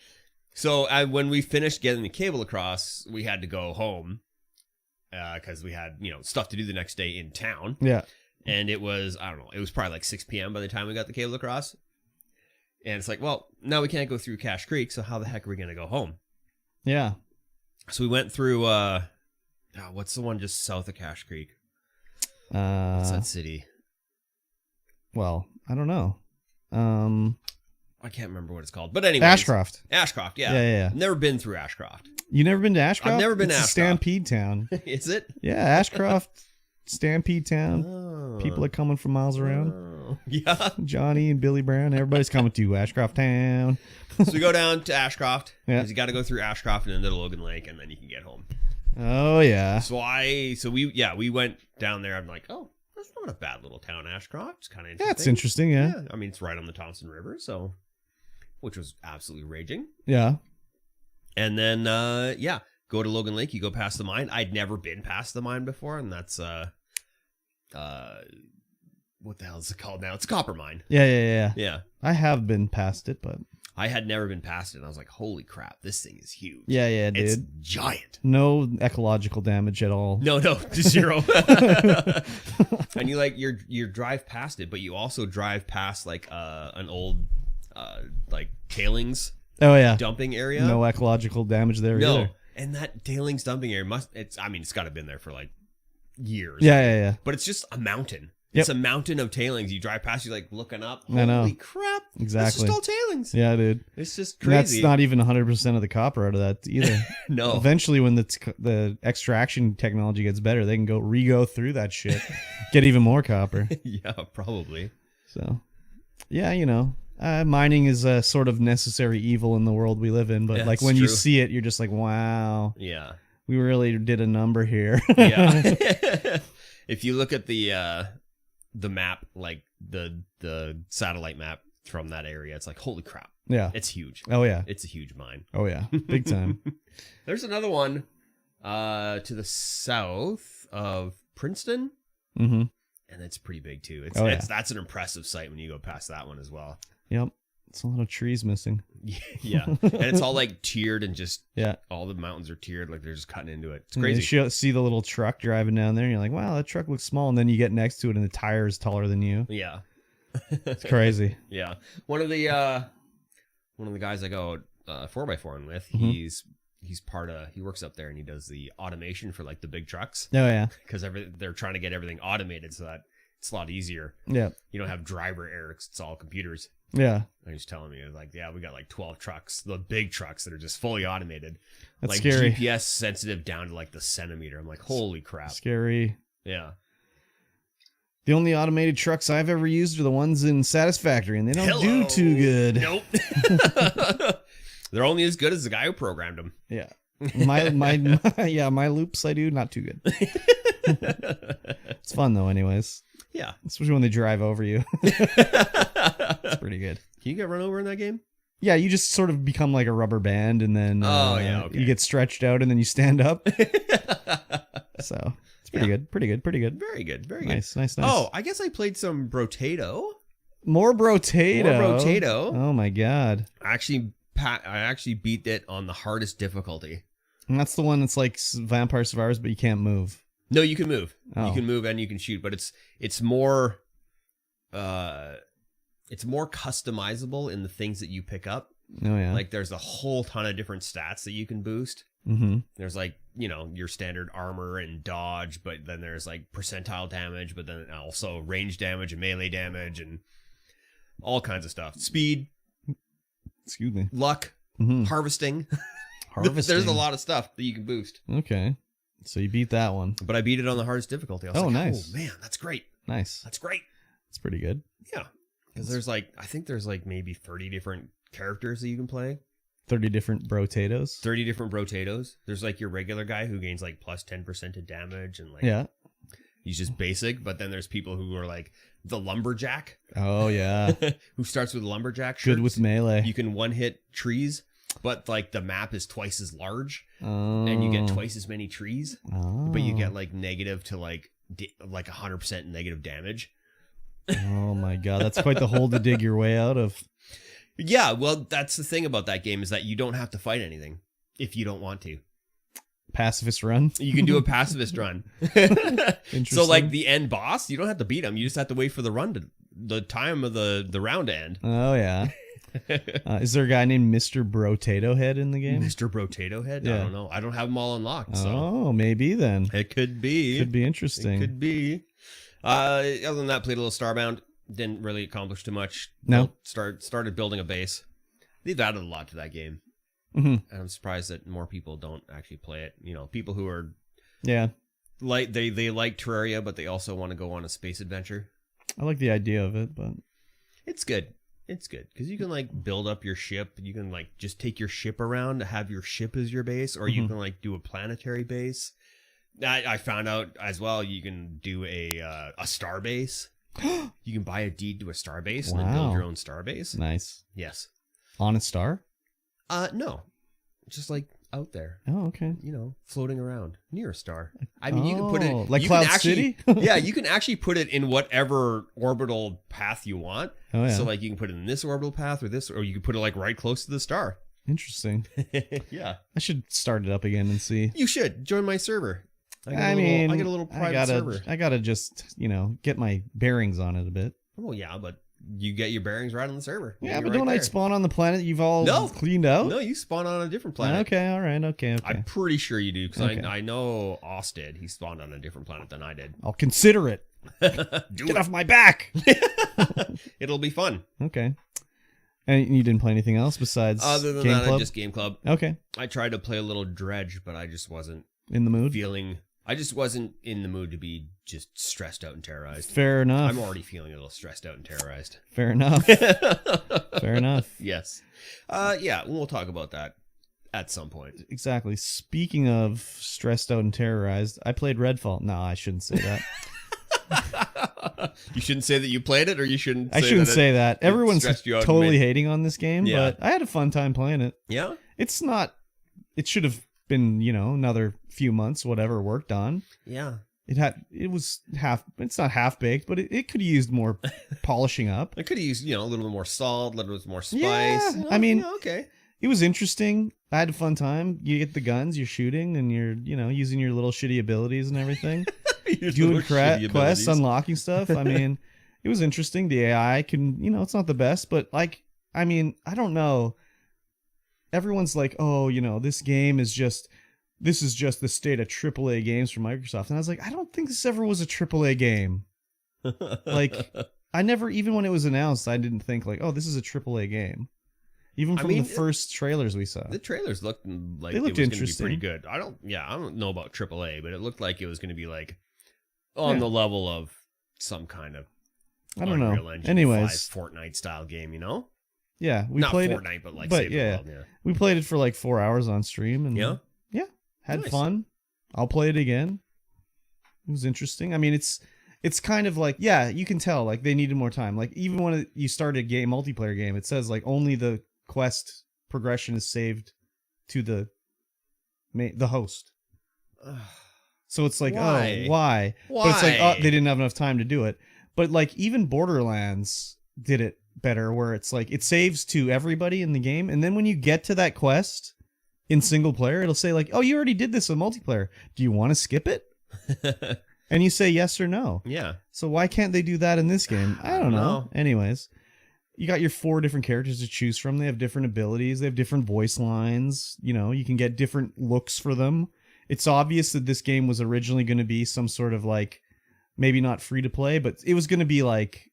So when we finished getting the cable across, we had to go home because we had, stuff to do the next day in town. Yeah. And it was, I don't know, it was probably like 6 p.m. by the time we got the cable across. And it's like, well, now we can't go through Cache Creek, so how the heck are we going to go home? Yeah. So we went through, what's the one just south of Cache Creek? What's that city? Well, I don't know. I can't remember what it's called. But anyway. Ashcroft. Ashcroft, yeah. Yeah. Never been through Ashcroft. You never been to Ashcroft? I've never been it's to a Ashcroft. Stampede town. Is it? Yeah, Ashcroft, Stampede town. Oh. People are coming from miles around. Oh. Yeah. Johnny and Billy Brown, everybody's coming to Ashcroft town. So we go down to Ashcroft. Yeah. Because you got to go through Ashcroft and into Logan Lake, and then you can get home. Oh, yeah. So we went down there. I'm like, oh, that's not a bad little town, Ashcroft. It's kind of interesting. That's interesting, yeah. I mean, it's right on the Thompson River, so which was absolutely raging. Yeah. And then, go to Logan Lake. You go past the mine. I'd never been past the mine before, and that's what the hell is it called now? It's a copper mine. Yeah. I have been past it, but I had never been past it, and I was like, holy crap, this thing is huge. Yeah, dude. It's giant. No ecological damage at all. No, zero. And you drive past it, but you also drive past like an old like tailings dumping area. No ecological damage there either. And that tailings dumping area it's got to have been there for like years. Yeah. But it's just a mountain. Yep. It's a mountain of tailings. You drive past, you're like looking up. I know. Holy crap. Exactly. It's just all tailings. Yeah, dude. It's just And crazy. that's not even 100% of the copper out of that either. No. Eventually, when the extraction technology gets better, they can re-go through that shit, get even more copper. Yeah, probably. So, yeah, mining is a sort of necessary evil in the world we live in. But Yeah, like it's when you true. see it, you're just like, wow. Yeah. We really did a number here. Yeah. If you look at the map, like the satellite map from that area, it's like, holy crap. Yeah. It's huge. Oh, yeah. It's a huge mine. Oh, yeah. Big time. There's another one to the south of Princeton. Mm-hmm. And it's pretty big too. That's an impressive sight when you go past that one as well. Yep. It's a lot of trees missing. Yeah. And it's all like tiered and just all the mountains are tiered, like they're just cutting into it. It's crazy. You see the little truck driving down there and you're like, wow, that truck looks small. And then you get next to it and the tire is taller than you. Yeah. It's crazy. Yeah. One of the guys I go 4x4 with, Mm-hmm. he works up there and he does the automation for like the big trucks. Oh, yeah. Because they're trying to get everything automated so that it's a lot easier. Yeah. You don't have driver error 'cause it's all computers. Yeah. And he's telling me, like, yeah, we got like 12 trucks, the big trucks that are just fully automated. That's like scary. GPS sensitive down to like the centimeter. I'm like, holy crap. Scary. Yeah. The only automated trucks I've ever used are the ones in Satisfactory, and they don't do too good. Nope. They're only as good as the guy who programmed them. Yeah. My loops I do, not too good. It's fun though, anyways. Yeah. Especially when they drive over you. It's pretty good. Can you get run over in that game? Yeah, you just sort of become like a rubber band, and then okay. you get stretched out, and then you stand up. So it's pretty good. Pretty good. Very good. Very Nice. good. Nice. Oh, I guess I played some Brotato. More Brotato. Oh my god. I actually beat it on the hardest difficulty. And that's the one that's like Vampire Survivors, but you can't move. No, you can move. Oh. You can move and you can shoot, but it's more customizable in the things that you pick up. Oh yeah. Like there's a whole ton of different stats that you can boost. Mm-hmm. There's like, your standard armor and dodge, but then there's like percentile damage, but then also range damage and melee damage and all kinds of stuff. Speed. Excuse me. Luck. Mm-hmm. Harvesting. There's a lot of stuff that you can boost. Okay. So you beat that one. But I beat it on the hardest difficulty. I was like, nice. Oh man, that's great. Nice. That's great. It's pretty good. Yeah. Because I think there's like maybe 30 different characters that you can play. 30 different Brotatoes. 30 different Brotatoes. There's like your regular guy who gains like plus 10% of damage and like he's just basic, but then there's people who are like the lumberjack. Oh yeah. Who starts with lumberjack shirts. Good with melee. You can one hit trees, but like the map is twice as large and you get twice as many trees, Oh. but you get like negative to like 100% negative damage. Oh my god, that's quite the hole to dig your way out of. Yeah, well, that's the thing about that game is that you don't have to fight anything if you don't want to. Pacifist run. You can do a pacifist run. Interesting. So like the end boss, you don't have to beat him. You just have to wait for the time of the round to end. Oh yeah. Is there a guy named Mr. Brotato Head in the game? Mr. Brotato Head? Yeah. I don't know. I don't have them all unlocked. So Oh, maybe then. it could be. Could be interesting. It could be. Other than that, played a little Starbound. Didn't really accomplish too much. No. Started building a base. They've added a lot to that game. Mm-hmm. And I'm surprised that more people don't actually play it. People who are Yeah. like they like Terraria, but they also want to go on a space adventure. I like the idea of it, but It's good. It's good because you can like build up your ship. You can like just take your ship around, have your ship as your base, or you can like do a planetary base. I found out as well. You can do a star base. You can buy a deed to a star base and then build Wow. your own star base. nice. Yes. On a star? No. Just like out there. Oh, okay. You know, floating around near a star. I mean, you can put it like you Cloud can actually, City? Yeah, you can actually put it in whatever orbital path you want. Oh, yeah. So like you can put it in this orbital path or this, or you can put it like right close to the star. Interesting. Yeah. I should start it up again and see. You should join my server. I get a little private server. I gotta just, get my bearings on it a bit. Well, yeah, but you get your bearings right on the server. Yeah, but don't I spawn on the planet you've all cleaned out? No, you spawn on a different planet. Okay, all right, okay. I'm pretty sure you do, because Okay. I know Oss did. He spawned on a different planet than I did. I'll consider it. Get off my back! It'll be fun. Okay. And you didn't play anything else besides Other than Game that, Club? just Game Club. Okay. I tried to play a little Dredge, but I just wasn't In the mood? I just wasn't in the mood to be just stressed out and terrorized. Fair enough. I'm already feeling a little stressed out and terrorized. Fair enough. Fair enough. Yes. Yeah, we'll talk about that at some point. Exactly. Speaking of stressed out and terrorized, I played Redfall. No, I shouldn't say that. You shouldn't say that you played it, or you shouldn't say I shouldn't say that. Everyone's stressed you out totally hating on this game, Yeah. but I had a fun time playing it. Yeah? It's not... It should have been, another few months, whatever, worked on. Yeah. It's not half-baked, but it could have used more polishing up. I could have used, a little bit more salt, a little bit more spice. Yeah, Okay. It was interesting. I had a fun time. You get the guns, you're shooting, and you're, using your little shitty abilities and everything. Doing quests, unlocking stuff. I mean, it was interesting. The AI can, it's not the best, but I don't know. Everyone's like, oh, this is just the state of AAA games for Microsoft. And I was like, I don't think this ever was a AAA game. Like, I never, even when it was announced, I didn't think like, oh, this is a AAA game. Even from the first trailers we saw. The trailers looked like they looked it was interesting. going to be pretty good. I don't know about AAA, but it looked like it was going to be like on the level of some kind of I don't Unreal know. Engine Anyways, 5 Fortnite style game, Yeah, we Not played Fortnite, it. but like but Save the World, yeah. We played it for like 4 hours on stream, and had Nice. fun. I'll play it again. It was interesting. I mean, it's kind of like, you can tell like they needed more time. Like even when you start a multiplayer game, it says like only the quest progression is saved to the host. So it's like, Why? oh, why? But it's like, oh, they didn't have enough time to do it. But like even Borderlands did it better, where it's like it saves to everybody in the game, and then when you get to that quest in single player, it'll say like, oh, you already did this in multiplayer. Do you want to skip it? And you say yes or no. Yeah. So why can't they do that in this game? I don't know. Anyways, you got your 4 different characters to choose from. They have different abilities. They have different voice lines. You can get different looks for them. It's obvious that this game was originally going to be some sort of like, maybe not free to play, but it was going to be like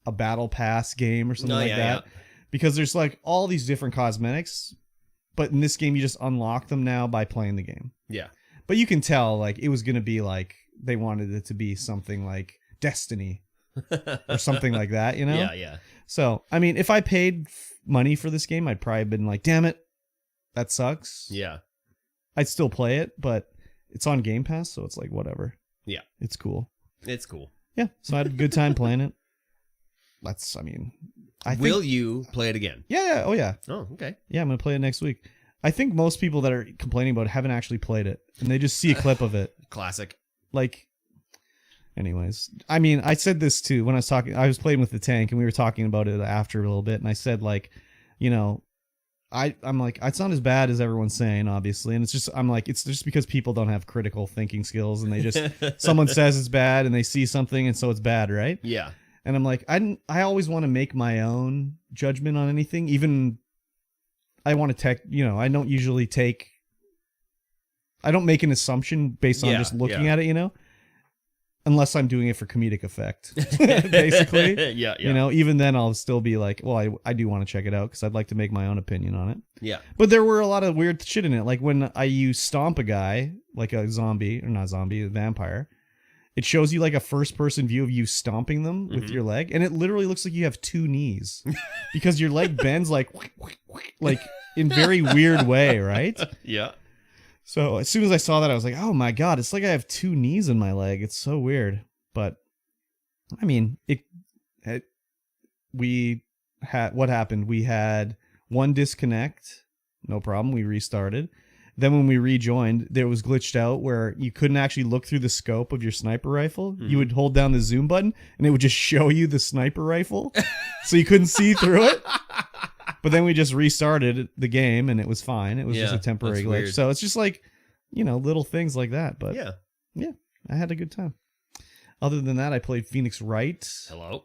a battle pass game or something like that. Yeah. Because there's like all these different cosmetics, but in this game you just unlock them now by playing the game. Yeah. But you can tell like it was going to be like they wanted it to be something like Destiny or something like that, Yeah, yeah. So, I mean, if I paid money for this game, I'd probably been like, damn it, that sucks. Yeah. I'd still play it, but it's on Game Pass, so it's like whatever. Yeah. It's cool. It's cool. Yeah, so I had a good time playing it. Will you play it again? Yeah, oh yeah. Oh, okay. Yeah, I'm going to play it next week. I think most people that are complaining about it haven't actually played it, and they just see a clip of it. Classic. Like, anyways, I mean, I said this too when I was playing with the tank, and we were talking about it after a little bit, and I said like, I'm like, it's not as bad as everyone's saying, obviously, and it's just because people don't have critical thinking skills, and they just someone says it's bad, and they see something, and so it's bad, right? Yeah. And I'm like, I always want to make my own judgment on anything, even I want to I don't usually I don't make an assumption based on just looking at it, unless I'm doing it for comedic effect, basically. Yeah. Even then I'll still be like, well, I do want to check it out because I'd like to make my own opinion on it. Yeah. But there were a lot of weird shit in it. Like when you stomp a guy, like a zombie, or not zombie, a vampire, it shows you like a first person view of you stomping them with your leg. And it literally looks like you have 2 knees because your leg bends like in very weird way. Right. Yeah. So as soon as I saw that, I was like, oh my God, it's like I have 2 knees in my leg. It's so weird. But I mean, what happened? We one disconnect, no problem. We restarted. Then when we rejoined, there was glitched out where you couldn't actually look through the scope of your sniper rifle. You would hold down the zoom button and it would just show you the sniper rifle. So you couldn't see through it. But then we just restarted the game and it was fine. It was just a temporary glitch. Weird. So it's just like, little things like that. But yeah, I had a good time. Other than that, I played Phoenix Wright. Hello.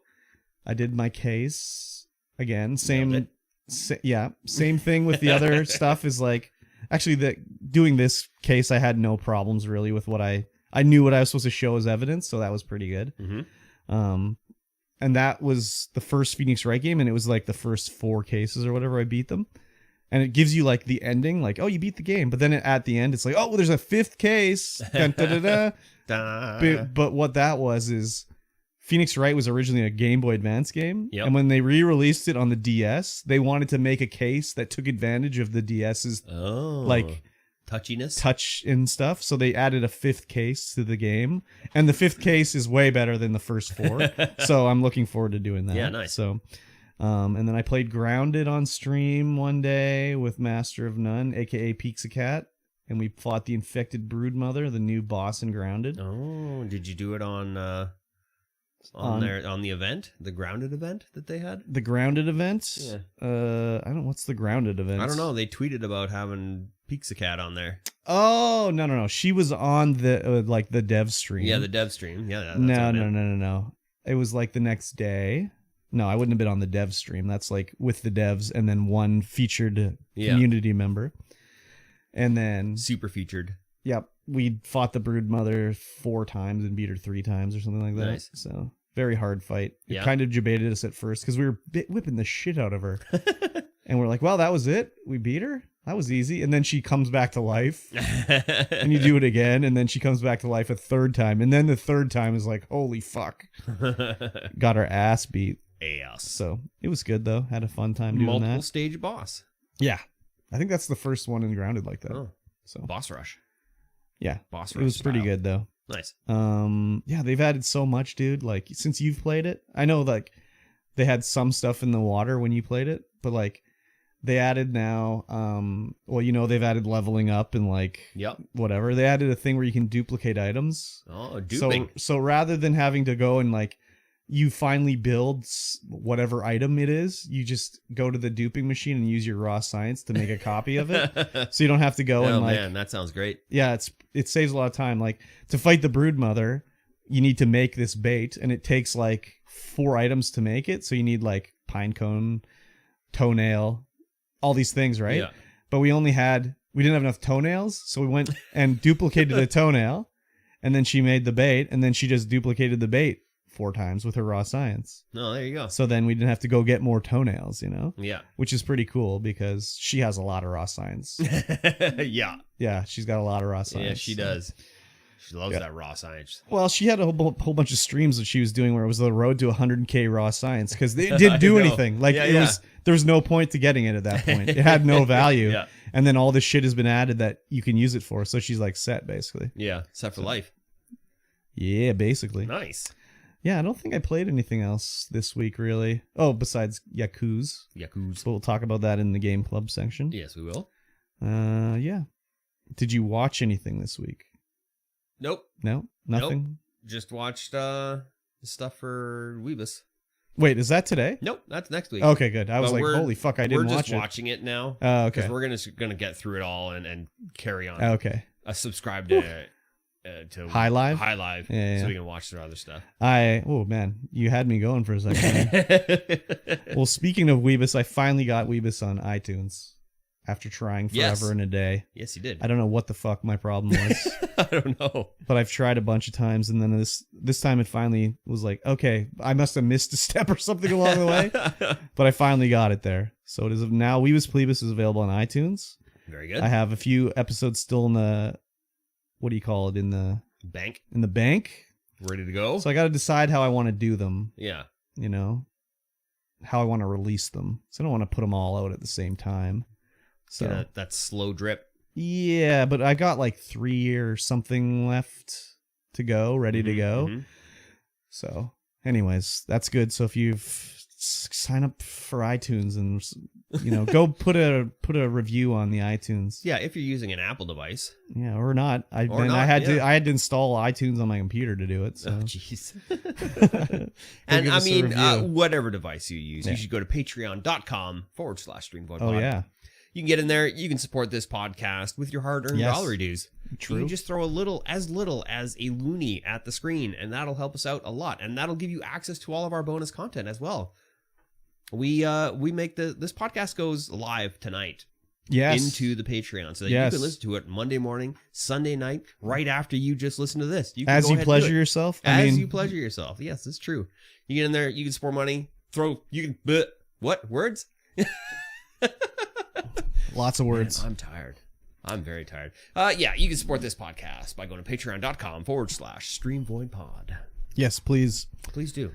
I did my case again. Same thing with the other stuff is like, actually, doing this case, I had no problems really with what I knew what I was supposed to show as evidence, so that was pretty good. And that was the first Phoenix Wright game, and it was like the first 4 cases or whatever I beat them. And it gives you like the ending, like, oh, you beat the game, but then at the end, it's like, oh, well, there's a 5th case. Dun, dun, dun, dun. But what that was is Phoenix Wright was originally a Game Boy Advance game, and when they re-released it on the DS, they wanted to make a case that took advantage of the DS's like touchiness, touch and stuff. So they added a 5th case to the game, and the 5th case is way better than the first 4. So I'm looking forward to doing that. Yeah, nice. So, and then I played Grounded on stream one day with Master of None, aka Pixacat. And we fought the infected Broodmother, the new boss in Grounded. Oh, did you do it on the event, the Grounded event that they had? The Grounded event? Yeah. I don't know. What's the Grounded event? I don't know. They tweeted about having Pixacat on there. Oh, no. She was on the the dev stream. Yeah, the dev stream. Yeah. That's No. It was like the next day. No, I wouldn't have been on the dev stream. That's like with the devs and then one featured community member. And then super featured. Yep. We fought the Broodmother 4 times and beat her 3 times or something like that. Nice. So very hard fight. It kind of debated us at first because we were whipping the shit out of her. And we're like, well, that was it. We beat her. That was easy. And then she comes back to life. And you do it again. And then she comes back to life a 3rd time. And then the 3rd time is like, holy fuck. Got her ass beat. So it was good though. Had a fun time doing that. Multiple stage boss. Yeah. I think that's the first one in Grounded like that. Oh. So boss rush. Yeah. Boss rush. It was style. pretty good though. Nice. Yeah, they've added so much, dude. Like since you've played it, I know like they had some stuff in the water when you played it, but like they added now, they've added leveling up and like whatever. They added a thing where you can duplicate items. Oh, duping. So rather than having to go and like you finally build whatever item it is, you just go to the duping machine and use your raw science to make a copy of it. So you don't have to go and like... Oh, man, that sounds great. Yeah, it saves a lot of time. Like, to fight the Broodmother, you need to make this bait, and it takes like 4 items to make it. So you need like pine cone, toenail, all these things, right? Yeah. But we didn't have enough toenails, so we went and duplicated the toenail, and then she made the bait, and then she just duplicated the bait 4 times with her raw science. Oh, there you go. So then we didn't have to go get more toenails, Yeah. Which is pretty cool because she has a lot of raw science. Yeah. Yeah, she's got a lot of raw science. Yeah, she does. She loves that raw science. Well, she had a whole bunch of streams that she was doing where it was the road to 100K raw science because it didn't do anything. Like there was no point to getting it at that point. It had no value. Yeah. And then all this shit has been added that you can use it for. So she's like set basically. Yeah, set for life. Yeah, basically. Nice. Yeah, I don't think I played anything else this week, really. Oh, besides Yakuza. But we'll talk about that in the Game Club section. Yes, we will. Yeah. Did you watch anything this week? Nope. No? Nothing? Nope. Just watched stuff for Weebus. Wait, is that today? Nope, that's next week. Okay, good. I was like, holy fuck, I didn't watch it. We're just watching it now. Oh, okay. Because we're gonna get through it all and carry on. Okay. Subscribe to High Live? High Live, yeah. so we can watch their other stuff. Oh man, you had me going for a second. Well, speaking of Weebus, I finally got Weebus on iTunes after trying forever and a day. Yes, you did. I don't know what the fuck my problem was. I don't know. But I've tried a bunch of times, and then this time it finally was like, okay, I must have missed a step or something along the way. But I finally got it there. So it is now. Weebus Plebus is available on iTunes. Very good. I have a few episodes still in the... What do you call it? In the bank. In the bank. Ready to go. So I got to decide how I want to do them. Yeah. How I want to release them. So I don't want to put them all out at the same time. So that slow drip. Yeah, but I got like 3 or something left to go, ready to go. Mm-hmm. So anyways, that's good. So if you've sign up for iTunes and Go put a review on the iTunes. Yeah, if you're using an Apple device. Yeah, or not. I had to install iTunes on my computer to do it. So. Oh, jeez. And I mean, whatever device you use, you should go to patreon.com/Streamvoid. Oh, yeah. You can get in there. You can support this podcast with your hard-earned dollar dues. True. You can just throw as little as a loony at the screen, and that'll help us out a lot. And that'll give you access to all of our bonus content as well. We make this podcast goes live tonight. Yes. Into the Patreon, so that you can listen to it Monday morning, Sunday night, right after you just listen to this. You can as you pleasure yourself. You pleasure yourself. Yes, it's true. You get in there, you can support money. What words? Lots of words. Man, I'm tired. I'm very tired. You can support this podcast by going to patreon.com/StreamVoidPod. Yes, please. Please do.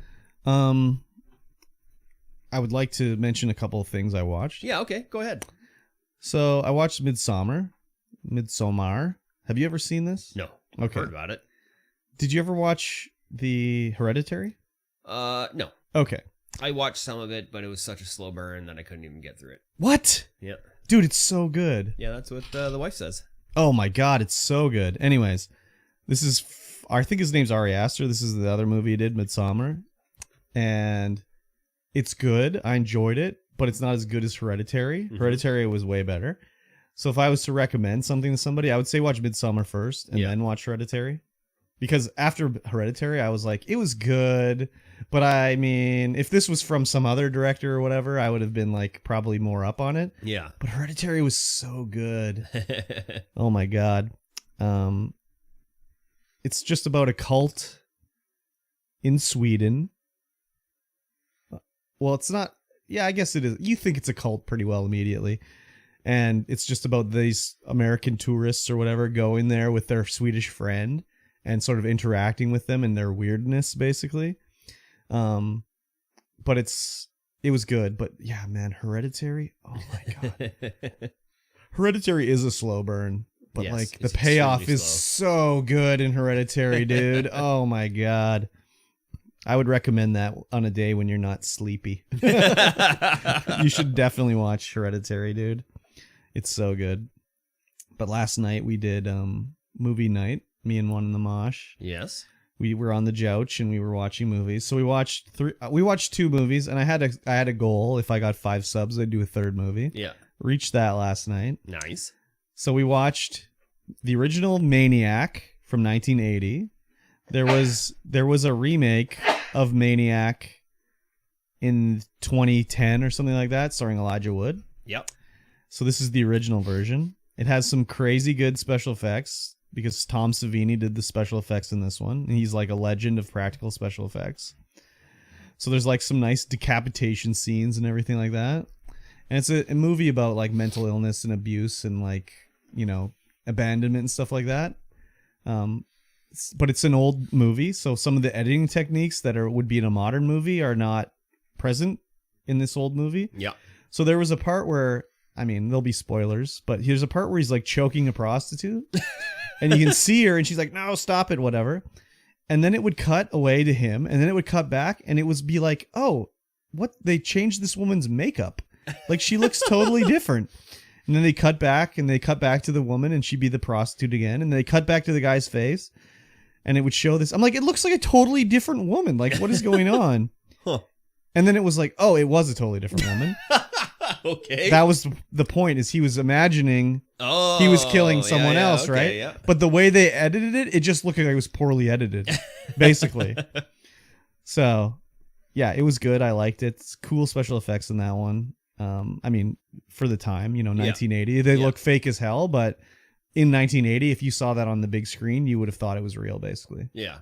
I would like to mention a couple of things I watched. Yeah, okay. Go ahead. So I watched Midsommar. Have you ever seen this? No. Okay. I've heard about it. Did you ever watch the Hereditary? No. Okay. I watched some of it, but it was such a slow burn that I couldn't even get through it. What? Yeah. Dude, it's so good. Yeah, that's what the wife says. Oh my god, it's so good. Anyways, this is, I think his name's Ari Aster. This is the other movie he did, Midsommar. And it's good. I enjoyed it, but it's not as good as Hereditary. Mm-hmm. Hereditary was way better. So if I was to recommend something to somebody, I would say watch Midsommar first and then watch Hereditary. Because after Hereditary, I was like, it was good. But I mean, if this was from some other director or whatever, I would have been like probably more up on it. Yeah. But Hereditary was so good. Oh my god. It's just about a cult in Sweden. Well, it's not. Yeah, I guess it is. You think it's a cult pretty well immediately. And it's just about these American tourists or whatever going there with their Swedish friend and sort of interacting with them and their weirdness, basically. But it was good. But yeah, man, Hereditary. Oh my god. Hereditary is a slow burn, but like the payoff is so good in Hereditary, dude. Oh my god. I would recommend that on a day when you're not sleepy. You should definitely watch Hereditary, dude. It's so good. But last night we did movie night, me and one in the mosh. Yes. We were on the couch and we were watching movies. So we watched two movies, and I had a goal. If I got 5 subs, I'd do a third movie. Yeah. Reached that last night. Nice. So we watched the original Maniac from 1980. There was a remake of Maniac in 2010 or something like that, starring Elijah Wood. Yep. So this is the original version. It has some crazy good special effects because Tom Savini did the special effects in this one, and he's like a legend of practical special effects. So there's like some nice decapitation scenes and everything like that. And it's a movie about like mental illness and abuse and like, abandonment and stuff like that. But it's an old movie, so some of the editing techniques that would be in a modern movie are not present in this old movie. Yeah. So there was a part where, there'll be spoilers, but here's a part where he's like choking a prostitute and you can see her and she's like, no, stop it, whatever. And then it would cut away to him and then it would cut back and it would be like, oh, what? They changed this woman's makeup. Like she looks totally different. And then they cut back and they cut back to the woman and she'd be the prostitute again. And they cut back to the guy's face and it would show this. I'm like, it looks like a totally different woman. Like, what is going on? Huh. And then it was like, oh, it was a totally different woman. Okay. That was the point, is he was imagining he was killing someone else, okay, right? Yeah. But the way they edited it, it just looked like it was poorly edited, basically. So, yeah, it was good. I liked it. It's cool special effects in that one. For the time, 1980. They look fake as hell, but in 1980, if you saw that on the big screen, you would have thought it was real, basically. Yeah.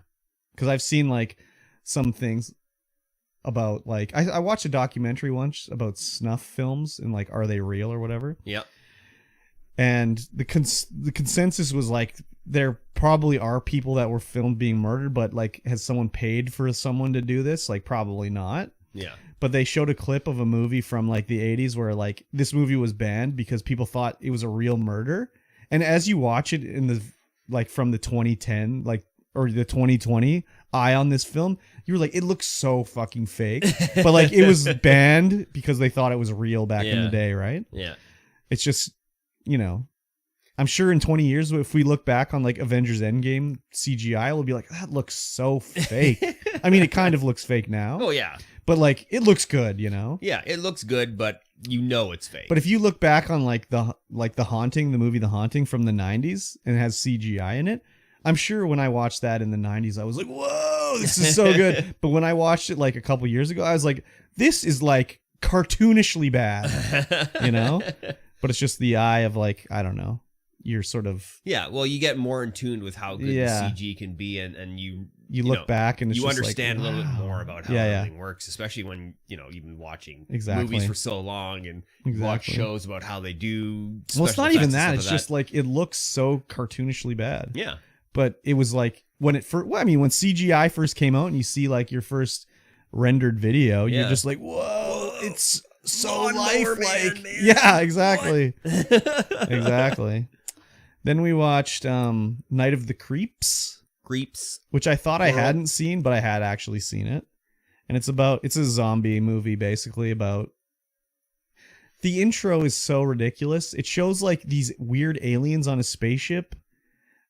Because I've seen like some things about like I watched a documentary once about snuff films and like, are they real or whatever? Yeah. And the consensus was like, there probably are people that were filmed being murdered, but like, has someone paid for someone to do this? Like, probably not. Yeah. But they showed a clip of a movie from like the 80s where like this movie was banned because people thought it was a real murder. And as you watch it in the like from the 2010 like or the 2020 eye on this film, you were like, it looks so fucking fake. But like it was banned because they thought it was real back in the day, right? Yeah. It's just, I'm sure in 20 years, if we look back on like Avengers Endgame CGI, we'll be like, that looks so fake. I mean, it kind of looks fake now. Oh, yeah. But like, it looks good, Yeah, it looks good, but it's fake. But if you look back on like the Haunting, the movie The Haunting from the 90s, and it has CGI in it, I'm sure when I watched that in the 90s, I was like, whoa, this is so good. But when I watched it like a couple years ago, I was like, this is like cartoonishly bad, But it's just the eye of like, I don't know. You're sort of... Yeah, well, you get more in tune with how good the CG can be, and you look back and it's you just understand like, a little bit more about how everything works, especially when, you've been watching movies for so long and watch shows about how they do special Well, it's not even that. It's just like, it looks so cartoonishly bad. Yeah. But it was like, when CGI first came out and you see like your first rendered video, you're just like, whoa, it's so lifelike. Yeah, exactly. Exactly. Then we watched Night of the Creeps, which I thought I hadn't seen, but I had actually seen it. And it's a zombie movie, basically, about... The intro is so ridiculous. It shows like these weird aliens on a spaceship.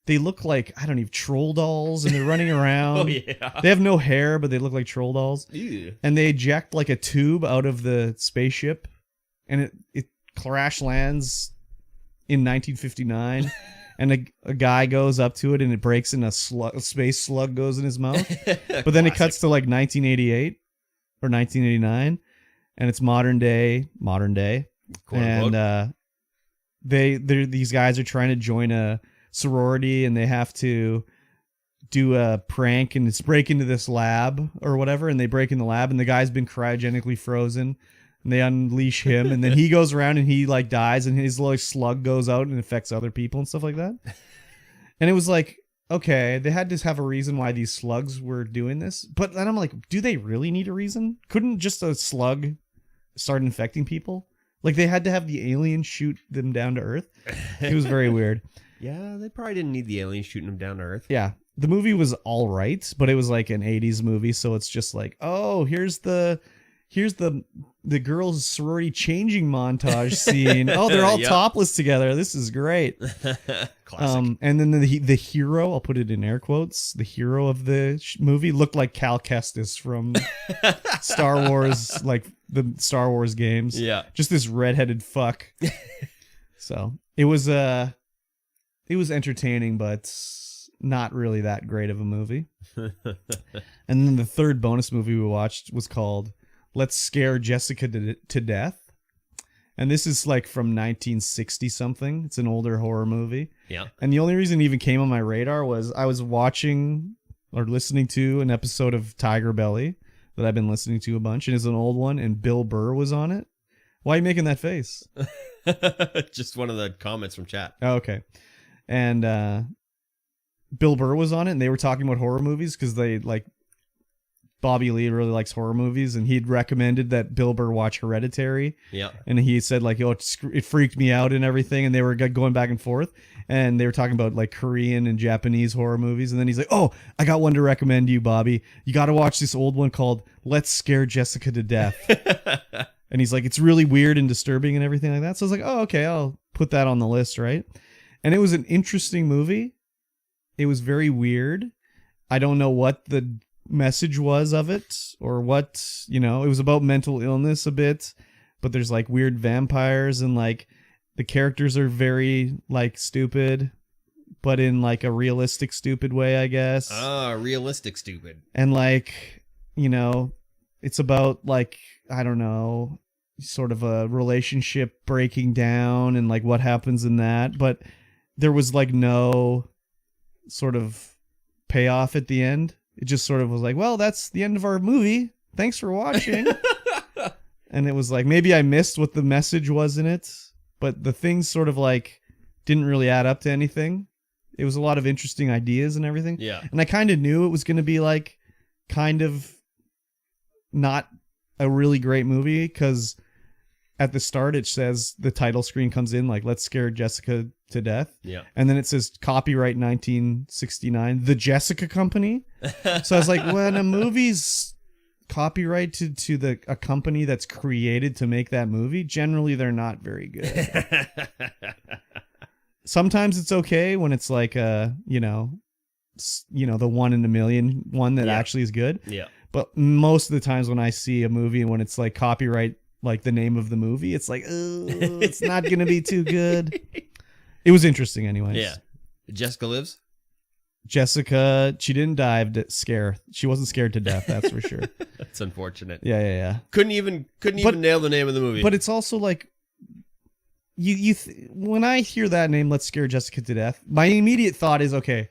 They look like, I don't even, troll dolls, and they're running around. Oh, yeah. They have no hair, but they look like troll dolls. Ew. And they eject like a tube out of the spaceship, and it crash lands in 1959. And a guy goes up to it, and it breaks, and a space slug goes in his mouth. But then it cuts to like 1988 or 1989, and it's modern day, Quote, and these guys are trying to join a sorority, and they have to do a prank, and it's break into this lab or whatever, and they break in the lab, and the guy's been cryogenically frozen, and they unleash him, and then he goes around and he like dies, and his little slug goes out and affects other people and stuff like that. And it was like, okay, they had to have a reason why these slugs were doing this, but then I'm like, do they really need a reason? Couldn't just a slug start infecting people? Like, they had to have the alien shoot them down to Earth. It was very weird. Yeah, they probably didn't need the aliens shooting them down to Earth. Yeah. The movie was all right, but it was like an 80s movie, so it's just like, oh, here's the girls' sorority changing montage scene. Oh, they're all topless together. This is great. Classic. And then the hero, I'll put it in air quotes, the hero of the movie looked like Cal Kestis from Star Wars, like the Star Wars games. Yeah. Just this redheaded fuck. So it was entertaining, but not really that great of a movie. And then the third bonus movie we watched was called Let's Scare Jessica to Death. And this is like from 1960 something. It's an older horror movie. Yeah. And the only reason it even came on my radar was I was watching or listening to an episode of Tiger Belly that I've been listening to a bunch, and it's an old one, and Bill Burr was on it. Why are you making that face? Just one of the comments from chat. Oh, okay. And Bill Burr was on it, and they were talking about horror movies because they like Bobby Lee really likes horror movies, and he'd recommended that Bill Burr watch Hereditary. Yeah. And he said like, oh, it freaked me out and everything, and they were going back and forth, and they were talking about like Korean and Japanese horror movies, and then he's like, oh, I got one to recommend you, Bobby. You got to watch this old one called Let's Scare Jessica to Death. And he's like, it's really weird and disturbing and everything like that. So I was like, oh, okay, I'll put that on the list, right? And it was an interesting movie. It was very weird. I don't know what the message was of it or what, it was about mental illness a bit, but there's like weird vampires, and like the characters are very like stupid, but in like a realistic stupid way, I guess. Realistic stupid. And like, it's about like, I don't know, sort of a relationship breaking down and like what happens in that, but there was like no sort of payoff at the end. It just sort of was like, well, that's the end of our movie. Thanks for watching. And it was like, maybe I missed what the message was in it, but the things sort of like didn't really add up to anything. It was a lot of interesting ideas and everything. Yeah. And I kind of knew it was going to be like kind of not a really great movie because at the start it says the title screen comes in like "Let's Scare Jessica to Death." Yeah. And then it says copyright 1969, The Jessica Company. So I was like, when a movie's copyrighted to a company that's created to make that movie, generally they're not very good. Sometimes it's okay when it's like the 1 in a million one that actually is good. Yeah. But most of the times when I see a movie and when it's like copyright, like the name of the movie, it's like, oh, it's not going to be too good. It was interesting anyways. Yeah. Jessica lives? Jessica, she didn't die of scare. She wasn't scared to death, that's for sure. That's unfortunate. Yeah. Couldn't even nail the name of the movie. But it's also like, when I hear that name, Let's Scare Jessica to Death, my immediate thought is, okay,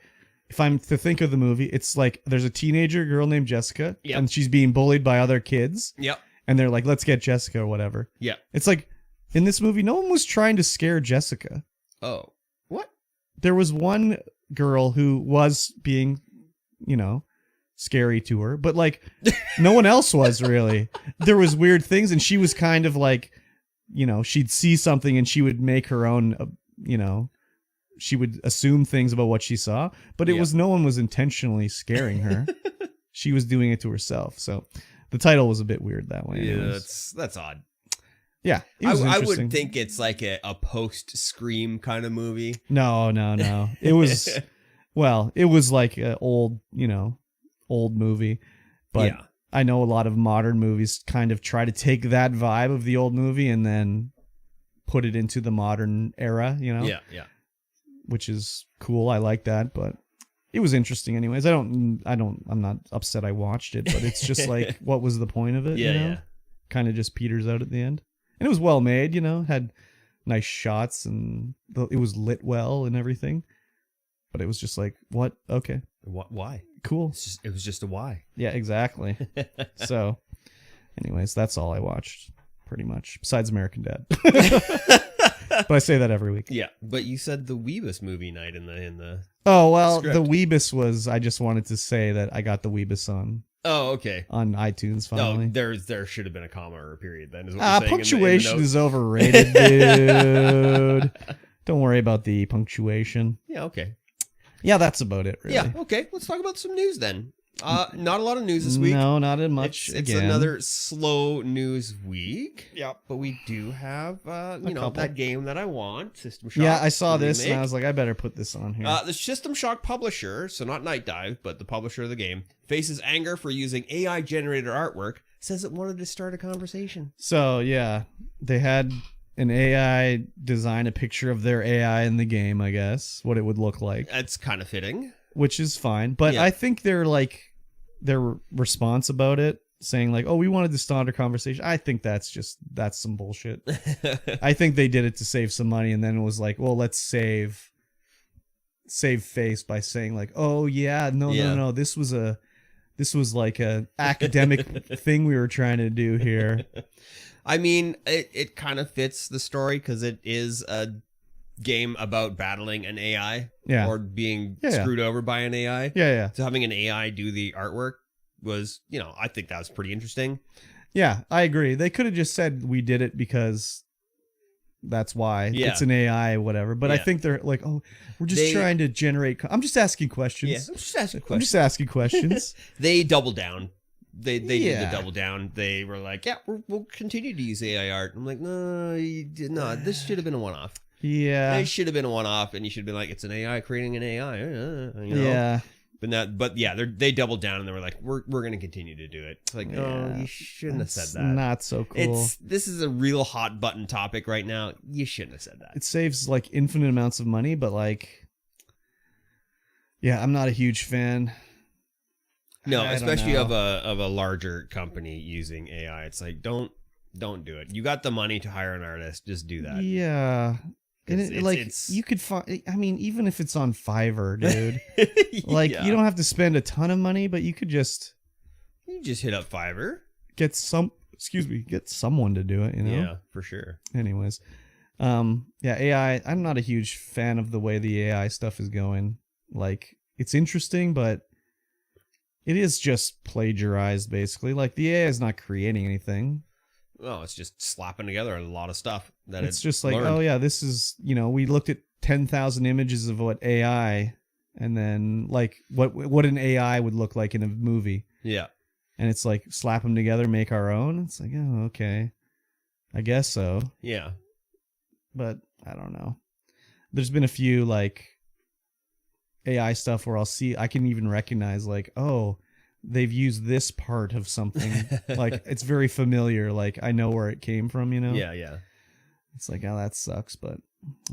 if I'm to think of the movie, it's like there's a teenager girl named Jessica, and she's being bullied by other kids. Yep. And they're like, let's get Jessica or whatever. Yeah. It's like, in this movie, no one was trying to scare Jessica. Oh. What? There was one girl who was being, scary to her, but like, no one else was really. There was weird things, and she was kind of like, she'd see something and she would make her own, she would assume things about what she saw, but it was no one was intentionally scaring her. She was doing it to herself. So the title was a bit weird that way. Yeah, that's odd. Yeah, I would think it's like a post-Scream kind of movie. No. It was, it was like an old movie. But I know a lot of modern movies kind of try to take that vibe of the old movie and then put it into the modern era, Yeah. Which is cool. I like that, but it was interesting anyways. I'm not upset I watched it, but it's just like, what was the point of it? Yeah. Kind of just peters out at the end. And it was well made, had nice shots and it was lit well and everything. But it was just like, what? Okay. Why? Cool. It was just a why. Yeah, exactly. So, anyways, that's all I watched pretty much, besides American Dad. But I say that every week. Yeah, but you said the Weebus movie night in the. Oh well, script. The Weebus was. I just wanted to say that I got the Weebus on. Oh, okay. On iTunes finally. No, there should have been a comma or a period then. Is what you're saying punctuation in the is overrated, dude. Don't worry about the punctuation. Yeah. Okay. Yeah, that's about it. Really. Yeah. Okay. Let's talk about some news then. Not a lot of news this week. No, not as much. It's another slow news week. Yeah, but we do have that game that I want, System Shock. Yeah, I saw this and I was like, I better put this on here. The System Shock publisher, so not Night Dive, but the publisher of the game, faces anger for using AI generated artwork. Says it wanted to start a conversation. So yeah, they had an AI design a picture of their AI in the game. I guess what it would look like. That's kind of fitting. Which is fine, but I think their response about it, saying like, "Oh, we wanted to start a conversation." I think that's some bullshit. I think they did it to save some money, and then it was like, "Well, let's save face by saying like, oh yeah, no, this was like a academic thing we were trying to do here." I mean, it kind of fits the story because it is a game about battling an AI or being screwed over by an AI. Yeah. So having an AI do the artwork was, I think that was pretty interesting. Yeah, I agree. They could have just said we did it because that's why it's an AI, whatever. But I think they're like, oh, we're just trying to generate. I'm just asking questions. Yeah, I'm just asking questions. They doubled down. They did the double down. They were like, yeah, we'll continue to use AI art. I'm like, no, you did not. This should have been a one-off. Yeah, it should have been a one-off, and you should have been like, it's an AI creating an AI. Yeah, they doubled down and they were like, we're going to continue to do it. It's like, no, you shouldn't have said that. Not so cool. This is a real hot button topic right now. You shouldn't have said that. It saves like infinite amounts of money, but like, yeah, I'm not a huge fan. No, especially of a larger company using AI. It's like, don't do it. You got the money to hire an artist, just do that. Yeah. And you could find, I mean, even if it's on Fiverr, dude, like you don't have to spend a ton of money, but you just hit up Fiverr, get someone to do it, Yeah, for sure. Anyways, AI, I'm not a huge fan of the way the AI stuff is going. Like, it's interesting, but it is just plagiarized basically. Like, the AI is not creating anything. Oh, it's just slapping together a lot of stuff that it's just like, learned. oh yeah, this is, we looked at 10,000 images of what AI, and then like what an AI would look like in a movie. Yeah. And it's like, slap them together, make our own. It's like, oh, okay, I guess so. Yeah. But I don't know. There's been a few like AI stuff where I can even recognize like, oh, they've used this part of something. Like, it's very familiar. Like, I know where it came from, Yeah, yeah. It's like, oh, that sucks. But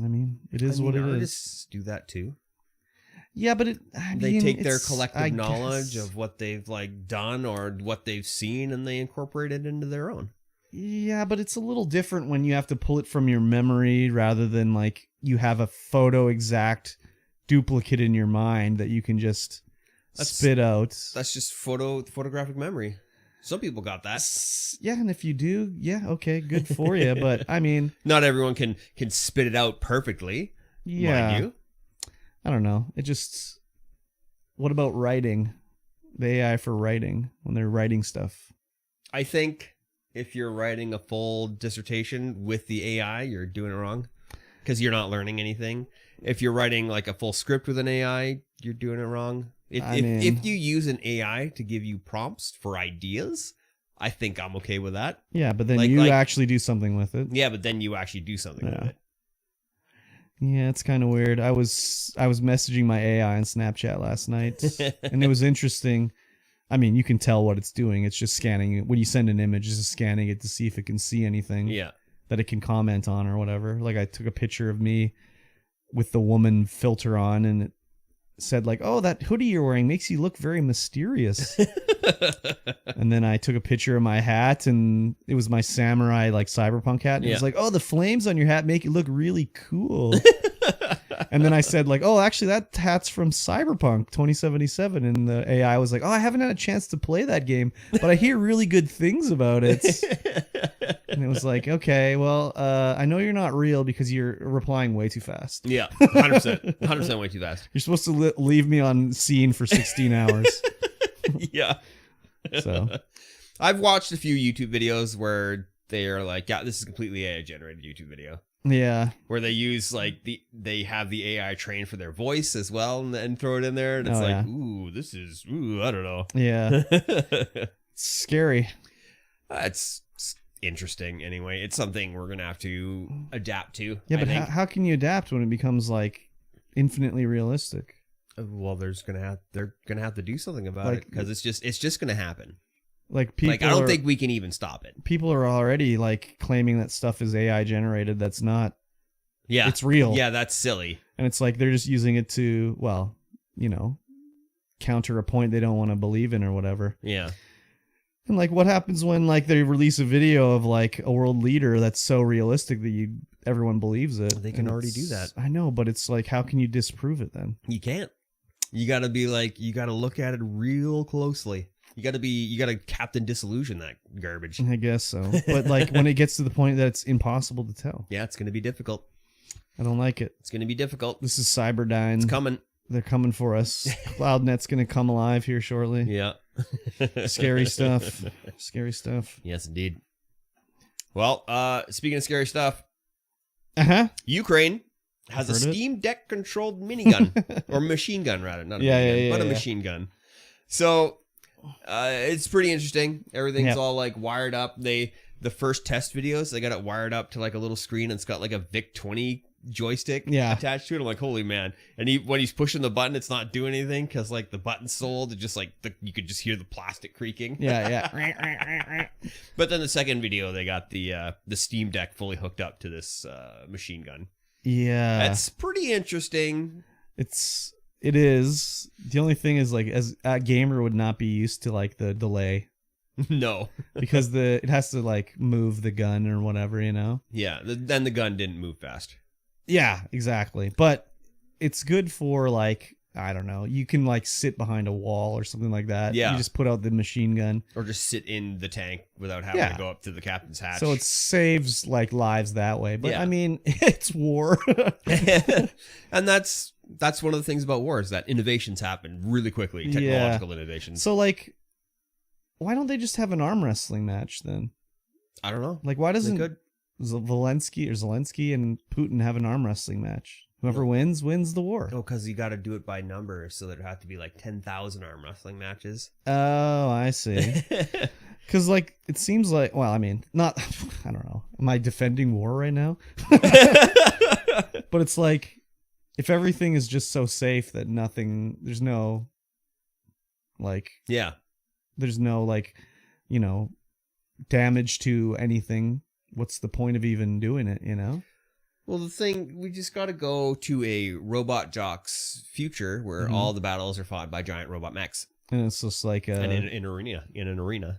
I mean, it is what it is. Artists do that too. Yeah, but they take their collective knowledge of what they've like done or what they've seen, and they incorporate it into their own. Yeah, but it's a little different when you have to pull it from your memory rather than like you have a photo exact duplicate in your mind that you can just spit out. That's just photographic memory. Some people got that. Yeah, and if you do, yeah, okay, good for you. But I mean, not everyone can spit it out perfectly. Yeah. Mind you. I don't know. What about writing? The AI for writing, when they're writing stuff. I think if you're writing a full dissertation with the AI, you're doing it wrong because you're not learning anything. If you're writing like a full script with an AI, you're doing it wrong. If you use an AI to give you prompts for ideas, I think I'm okay with that. Yeah, but then you actually do something with it. Yeah, but then you actually do something with it. Yeah, it's kind of weird. I was messaging my AI on Snapchat last night, and it was interesting. I mean, you can tell what it's doing. It's just scanning it. When you send an image, it's just scanning it to see if it can see anything that it can comment on or whatever. Like, I took a picture of me with the woman filter on, and it said like, oh, that hoodie you're wearing makes you look very mysterious. And then I took a picture of my hat, and it was my samurai like cyberpunk hat, and it was like, oh, the flames on your hat make it look really cool. And then I said like, oh, actually that hat's from Cyberpunk 2077, and the AI was like, oh, I haven't had a chance to play that game, but I hear really good things about it. And it was like, okay, well, I know you're not real because you're replying way too fast. Yeah, 100% way too fast. You're supposed to leave me on scene for 16 hours. Yeah. So I've watched a few YouTube videos where they are like, yeah, this is completely AI generated YouTube video. Yeah. Where they use like they have the AI trained for their voice as well and throw it in there. And it's ooh, I don't know. Yeah. It's scary. It's interesting anyway. It's something we're going to have to adapt to. Yeah, but how can you adapt when it becomes like infinitely realistic? Well, they're gonna have to do something about it because it's just gonna happen. Like people, I don't think we can even stop it. People are already like claiming that stuff is AI generated. That's not. Yeah, it's real. Yeah, that's silly. And it's like they're just using it to, well, counter a point they don't want to believe in or whatever. Yeah. And like, what happens when like they release a video of like a world leader that's so realistic that everyone beliees it? They can already do that. I know, but it's like, how can you disprove it then? You can't. You got to be like, you got to look at it real closely. You got to Captain Disillusion that garbage. I guess so. But like when it gets to the point that it's impossible to tell. Yeah, it's going to be difficult. I don't like it. It's going to be difficult. This is Cyberdyne. It's coming. They're coming for us. CloudNet's going to come alive here shortly. Yeah. Scary stuff. Scary stuff. Yes, indeed. Well, speaking of scary stuff, Ukraine has a Steam Deck controlled minigun or machine gun rather, not a minigun, but a machine gun. So it's pretty interesting. Everything's all like wired up. The first test videos, they got it wired up to like a little screen, and it's got like a VIC-20 joystick attached to it. I'm like, holy man. And when he's pushing the button, it's not doing anything because like the button's sold. It just like you could just hear the plastic creaking. Yeah. But then the second video, they got the Steam Deck fully hooked up to this machine gun. Yeah. That's pretty interesting. It is. The only thing is like, as a gamer would not be used to like the delay. No. Because it has to like move the gun or whatever, Yeah, then the gun didn't move fast. Yeah, exactly. But it's good for like, I don't know, you can like sit behind a wall or something like that. Yeah. You just put out the machine gun. Or just sit in the tank without having to go up to the captain's hatch. So it saves like lives that way. But I mean, it's war. And that's one of the things about war is that innovations happen really quickly. Technological innovations. So like, why don't they just have an arm wrestling match then? I don't know. Like, why doesn't Zelensky and Putin have an arm wrestling match? Whoever wins the war. Oh, because you got to do it by number, so there'd have to be like 10,000 arm wrestling matches. Oh, I see. Because, like, it seems like, well, I mean, not, I don't know. Am I defending war right now? But it's like, if everything is just so safe that there's no, like, there's no, like, you know, damage to anything. What's the point of even doing it, you know? Well, the thing, we just got to go to a robot jock's future where all the battles are fought by giant robot mechs. And it's just like and in an arena.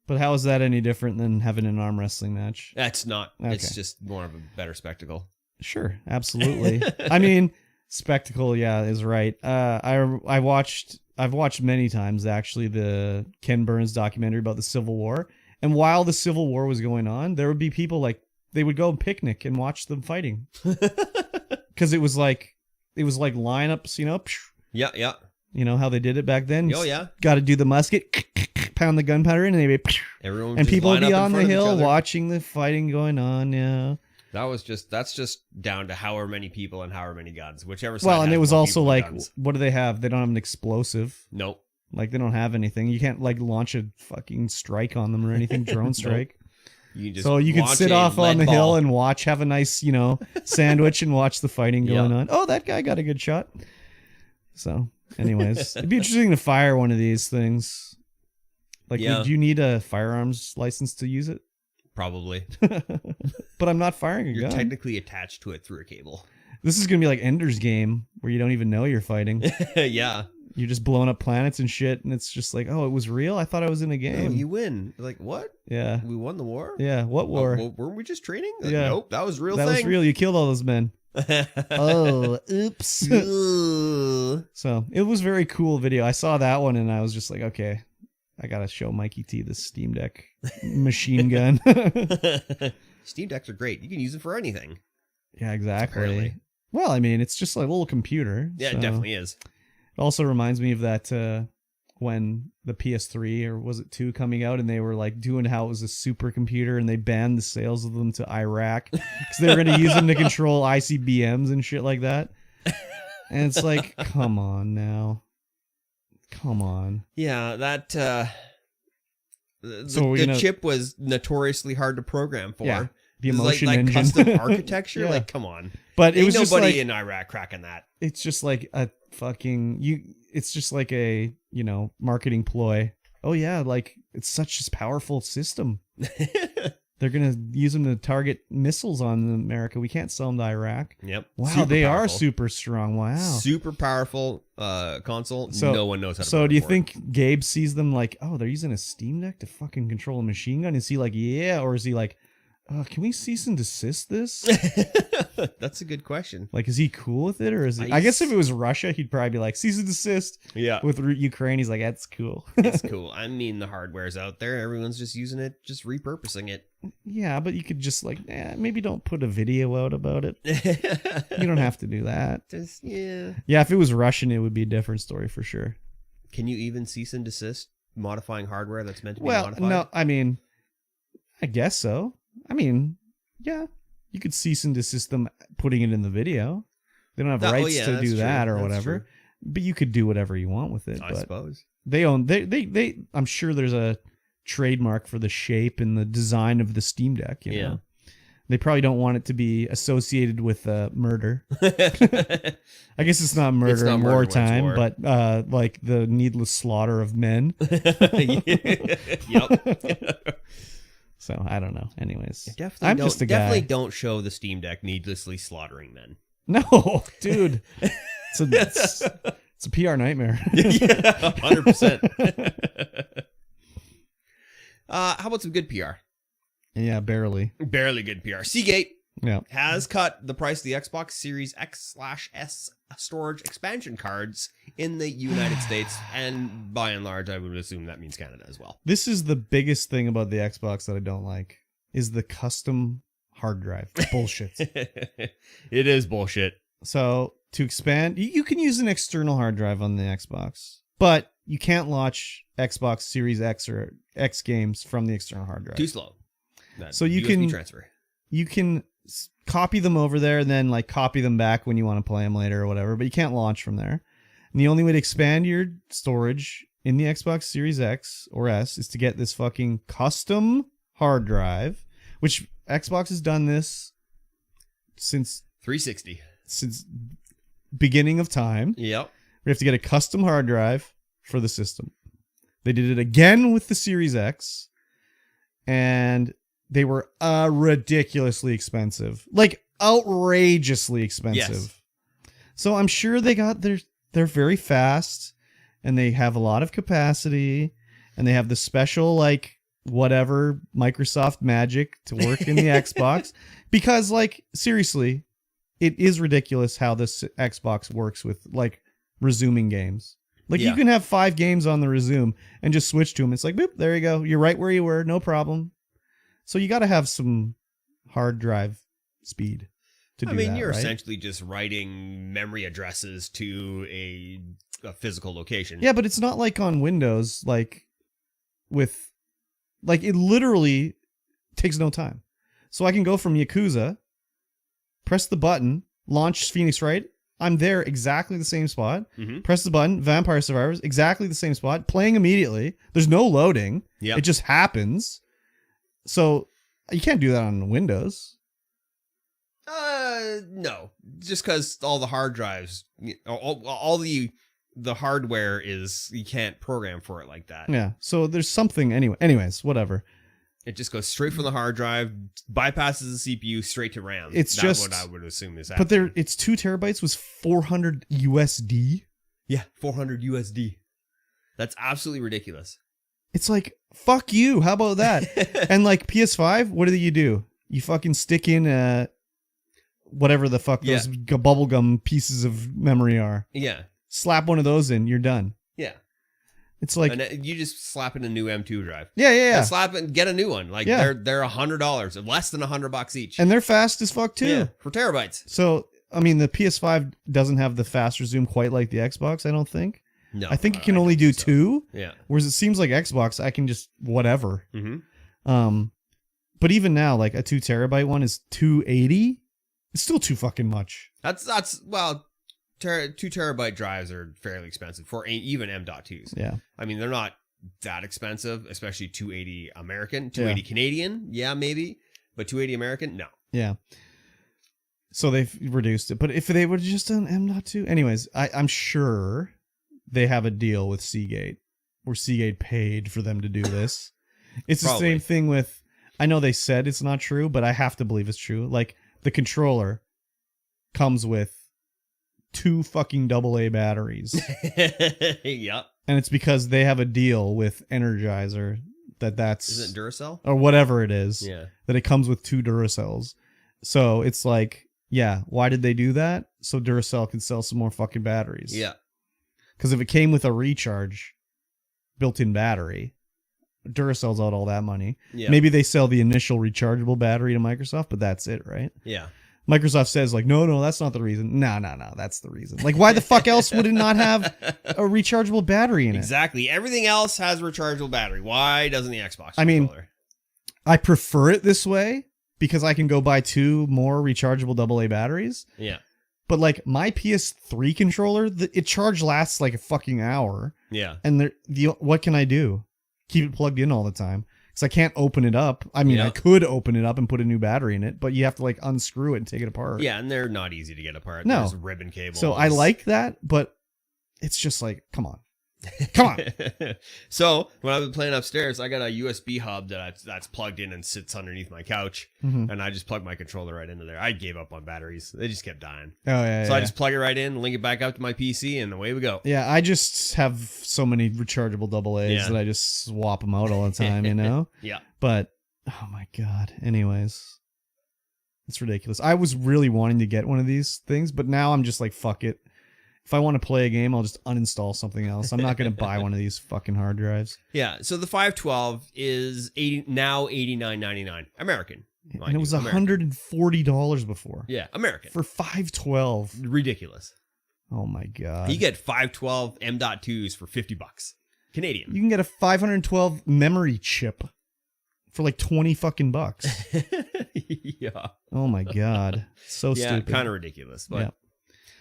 But how is that any different than having an arm wrestling match? That's not. Okay. It's just more of a better spectacle. Sure, absolutely. I mean, spectacle, yeah, is right. I've watched many times actually the Ken Burns documentary about the Civil War, and while the Civil War was going on, there would be people like they would go and picnic and watch them fighting because it was like lineups, you know. Yeah. You know how they did it back then. Oh yeah. Got to do the musket, pound the gunpowder in, and they everyone and people would be on the hill watching the fighting going on. Yeah. That's just down to however many people and however many guns, whichever side. Well, and it was also like, guns. what do they have? They don't have an explosive. Nope. Like they don't have anything. You can't like launch a fucking strike on them or anything. Drone strike. Nope. So you could sit off on the hill and watch, have a nice, you know, sandwich and watch the fighting going on. Oh, that guy got a good shot. So, anyways, it'd be interesting to fire one of these things. Like, would you need a firearms license to use it? Probably. But I'm not firing a gun. You're technically attached to it through a cable. This is going to be like Ender's Game, where you don't even know you're fighting. Yeah. You're just blowing up planets and shit, and it's just like, oh, it was real? I thought I was in a game. No, you win. Like, what? Yeah. We won the war? Yeah, what war? Well, weren't we just training? Like, yeah. Nope, that was a real thing. That was real. You killed all those men. Oh, oops. So, it was a very cool video. I saw that one, and I was just like, okay, I gotta show Mikey T the Steam Deck machine gun. Steam Decks are great. You can use them for anything. Yeah, exactly. Apparently. Well, I mean, it's just like a little computer. Yeah, so. It definitely is. It also reminds me of that when the PS3 or was it 2 coming out, and they were like doing how it was a supercomputer, and they banned the sales of them to Iraq because they were going to use them to control ICBMs and shit like that. And it's like, come on now. Come on. Yeah, that the chip was notoriously hard to program for. Yeah, the emotion like engine. custom architecture. Yeah. Like, come on. But it was nobody just like, in Iraq cracking that. It's just like a fucking it's just like a, you know, marketing ploy. Oh yeah, like it's such a powerful system. They're gonna use them to target missiles on America. We can't sell them to Iraq. Yep. Wow, super they powerful. are super strong. Wow. Super powerful console. So, no one knows how to So do you it. think Gabe sees them like, oh, they're using a Steam Deck to fucking control a machine gun? Is he like, yeah? Or is he like, can we cease and desist this? That's a good question. Like, is he cool with it? Or is it? I guess if it was Russia, he'd probably be like, cease and desist. Yeah. With Ukraine, he's like, that's cool. It's cool. I mean, the hardware's out there. Everyone's just using it, just repurposing it. Yeah, but you could just like, maybe don't put a video out about it. You don't have to do that. Just, yeah. Yeah, if it was Russian, it would be a different story for sure. Can you even cease and desist modifying hardware that's meant to be modified? No, I mean, I guess so. I mean, yeah, you could cease and desist them putting it in the video. They don't have rights to do that or whatever. True. But you could do whatever you want with it. I suppose. They own they I'm sure there's a trademark for the shape and the design of the Steam Deck, you know. They probably don't want it to be associated with murder. I guess it's not murder in wartime, but like the needless slaughter of men. Yep. So I don't know. Anyways, definitely don't show the Steam Deck needlessly slaughtering men. No, dude, it's a PR nightmare. Yeah, 100%. How about some good PR? Yeah, barely good PR. Seagate Yeah. has cut the price of the Xbox Series X/S storage expansion cards in the United States, and by and large, I would assume that means Canada as well. This is the biggest thing about the Xbox that I don't like, is the custom hard drive. Bullshit. It is bullshit. So to expand, you can use an external hard drive on the Xbox, but you can't launch Xbox Series X or X games from the external hard drive. Too slow. So you USB can transfer. You can copy them over there and then like copy them back when you want to play them later or whatever, but you can't launch from there. And the only way to expand your storage in the Xbox Series X or S is to get this fucking custom hard drive, which Xbox has done this since 360. Since beginning of time. Yep. We have to get a custom hard drive for the system. They did it again with the Series X, and they were ridiculously expensive, like outrageously expensive. Yes. So I'm sure they got they're very fast, and they have a lot of capacity, and they have the special like whatever Microsoft magic to work in the Xbox, because like seriously, it is ridiculous how this Xbox works with like resuming games. Like you can have 5 games on the resume and just switch to them. It's like, boop, there you go. You're right where you were. No problem. So you got to have some hard drive speed to do that. I mean, you're right? essentially just writing memory addresses to a physical location. Yeah, but it's not like on Windows, like with, like it literally takes no time. So I can go from Yakuza, press the button, launch Phoenix Wright. I'm there exactly the same spot. Mm-hmm. Press the button, Vampire Survivors, exactly the same spot, playing immediately. There's no loading. Yep. It just happens. So you can't do that on Windows. No. Just because all the hard drives, all the hardware is, you can't program for it like that. Yeah. So there's something anyway. Anyways, whatever. It just goes straight from the hard drive, bypasses the CPU, straight to RAM. It's That's just what I would assume is happening. But it's 2 terabytes was 400 USD. Yeah, 400 USD. That's absolutely ridiculous. It's like, fuck you. How about that? And like PS5, what do? You fucking stick in whatever the fuck those bubblegum pieces of memory are. Yeah. Slap one of those in, you're done. Yeah. It's like, and you just slap in a new M2 drive. Yeah. And slap it and get a new one. Like they're $100, less than $100 each. And they're fast as fuck too. Yeah, for terabytes. So I mean, the PS5 doesn't have the fast resume quite like the Xbox, I don't think. No, I think it can only do 2. Yeah. Whereas it seems like Xbox, I can just whatever. Mm-hmm. But even now, like a 2 terabyte one is $280. It's still too fucking much. That's 2 terabyte drives are fairly expensive for even M.2s. Yeah. I mean, they're not that expensive, especially 280 American, 280 Canadian. Yeah, maybe. But 280 American, no. Yeah. So they've reduced it. But if they would have just done M.2, anyways, I'm sure they have a deal with Seagate where Seagate paid for them to do this. It's the same thing with, I know they said it's not true, but I have to believe it's true. Like the controller comes with 2 fucking AA batteries. Yep. And it's because they have a deal with Energizer that's... Is it Duracell? Or whatever it is. Yeah. That it comes with 2 Duracells. So it's like, yeah, why did they do that? So Duracell can sell some more fucking batteries. Yeah. Because if it came with a recharge built-in battery, Duracell's out all that money. Yeah. Maybe they sell the initial rechargeable battery to Microsoft, but that's it, right? Yeah. Microsoft says like, no, that's not the reason. No, that's the reason. Like, why the fuck else would it not have a rechargeable battery in it? Exactly. Everything else has a rechargeable battery. Why doesn't the Xbox controller? I mean, I prefer it this way because I can go buy 2 more rechargeable AA batteries. Yeah. But like my PS3 controller, it charge lasts like a fucking hour. Yeah. And what can I do? Keep it plugged in all the time. Because I can't open it up. I mean, I could open it up and put a new battery in it, but you have to like unscrew it and take it apart. Yeah, and they're not easy to get apart. No. There's ribbon cables. So I like that, but it's just like, come on. Come on. So when I've been playing upstairs, I got a USB hub that's plugged in and sits underneath my couch, and I just plug my controller right into there. I gave up on batteries; they just kept dying. Oh yeah. So I just plug it right in, link it back up to my PC, and away we go. Yeah, I just have so many rechargeable AA's that I just swap them out all the time, you know. Yeah. But oh my god. Anyways, it's ridiculous. I was really wanting to get one of these things, but now I'm just like, fuck it. If I want to play a game, I'll just uninstall something else. I'm not going to buy one of these fucking hard drives. Yeah, so the 512 is now $89.99 American. And it was $140 before. Yeah, American. For 512. Ridiculous. Oh my god. You get 512 M.2s for $50. Canadian. You can get a 512 memory chip for like 20 fucking bucks. Yeah. Oh my God. So stupid. Kind of ridiculous, but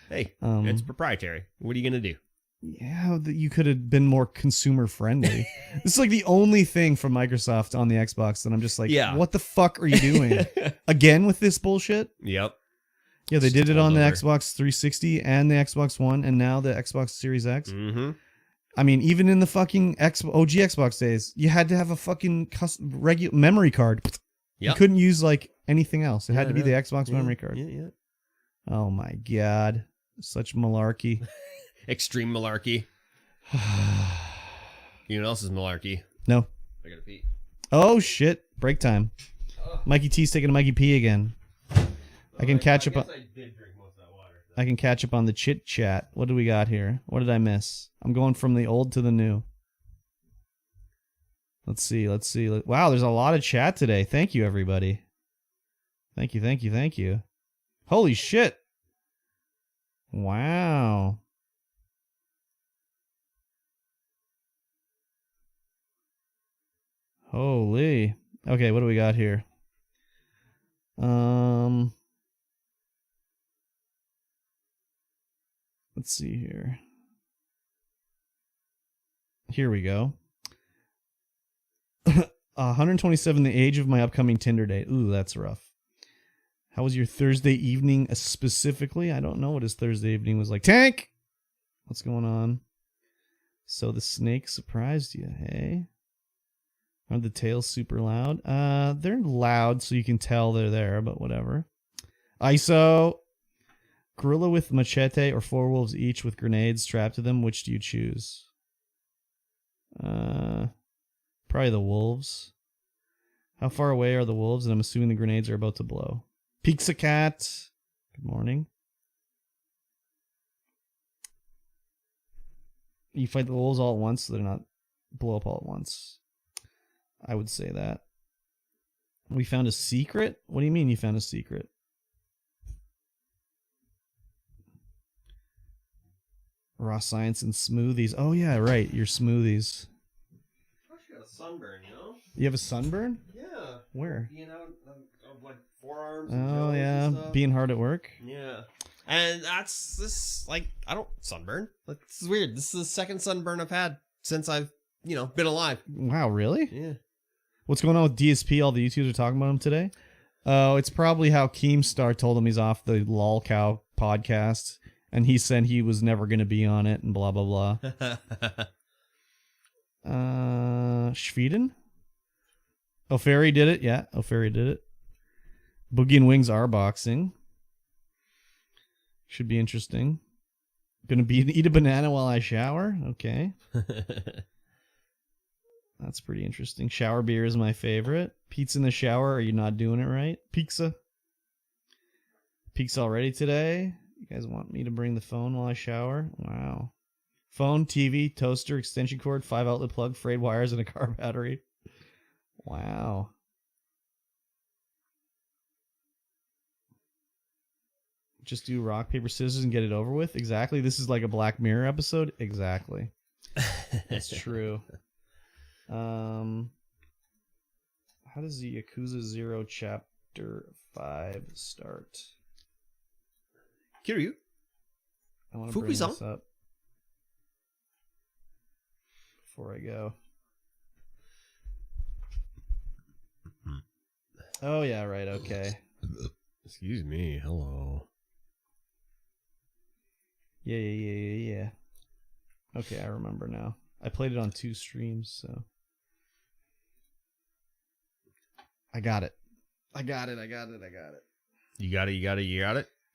hey, it's proprietary. What are you going to do? Yeah, you could have been more consumer friendly. This is like the only thing from Microsoft on the Xbox that I'm just like, what the fuck are you doing? Again with this bullshit? Yep. Yeah, they did it on the Xbox 360 and the Xbox One, and now the Xbox Series X. Mm-hmm. I mean, even in the fucking OG Xbox days, you had to have a fucking regular memory card. Yep. You couldn't use like anything else. It had to be the Xbox memory card. Yeah. Oh my God. Such malarkey. Extreme malarkey. You know what else is malarkey? No. I gotta pee. Oh shit. Break time. Mikey T's taking a Mikey P again. I can catch up on. I did drink most of that water. I can catch up on the chit chat. What do we got here? What did I miss? I'm going from the old to the new. Let's see. Wow, there's a lot of chat today. Thank you, everybody. Thank you. Holy shit. Wow. Holy. Okay, what do we got here? Let's see here. Here we go. 127, the age of my upcoming Tinder date. Ooh, that's rough. How was your Thursday evening specifically? I don't know what his Thursday evening was like. Tank! What's going on? So the snake surprised you, hey? Are the tails super loud? They're loud, so you can tell they're there, but whatever. ISO. Gorilla with machete or 4 wolves each with grenades strapped to them. Which do you choose? Probably the wolves. How far away are the wolves? And I'm assuming the grenades are about to blow. Pizza Cat. Good morning. You fight the wolves all at once, so they're not blow up all at once. I would say that. We found a secret? What do you mean you found a secret? Raw science and smoothies. Oh, yeah, right. Your smoothies. I got a sunburn, you know? You have a sunburn? Yeah. Where? Being out of like forearms. Oh, yeah. Being hard at work? Yeah. And that's this, like, I don't sunburn. Like, this is weird. This is the second sunburn I've had since I've, been alive. Wow, really? Yeah. What's going on with DSP? All the YouTubers are talking about him today. Oh, it's probably how Keemstar told him he's off the Lol Cow podcast, and he said he was never going to be on it, and blah, blah, blah. Schweden? O'Ferry did it. Yeah, O'Ferry did it. Boogie and Wings are boxing. Should be interesting. Gonna eat a banana while I shower? Okay. That's pretty interesting. Shower beer is my favorite. Pizza in the shower. Are you not doing it right? Pizza. Pizza already today. You guys want me to bring the phone while I shower? Wow. Phone, TV, toaster, extension cord, 5-outlet plug, frayed wires, and a car battery. Wow. Just do rock, paper, scissors and get it over with? Exactly. This is like a Black Mirror episode? Exactly. That's true. How does the Yakuza 0 Chapter 5 start? Kiryu. I want to bring this up before I go. Oh, yeah, right, okay. Excuse me, hello. Yeah. Okay, I remember now. I played it on 2 streams, so... I got it. I got it. You got it?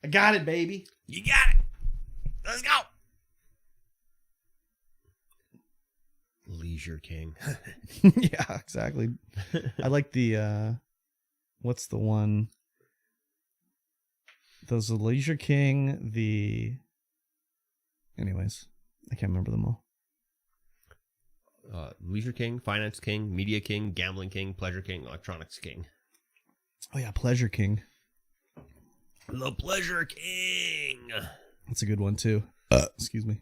I got it, baby. You got it. Let's go. Leisure King. Yeah, exactly. I like the, what's the one? There's the Leisure King, anyways, I can't remember them all. Leisure King, Finance King, Media King, Gambling King, Pleasure King, Electronics King. Oh yeah, Pleasure King. The Pleasure King. That's a good one too. Excuse me.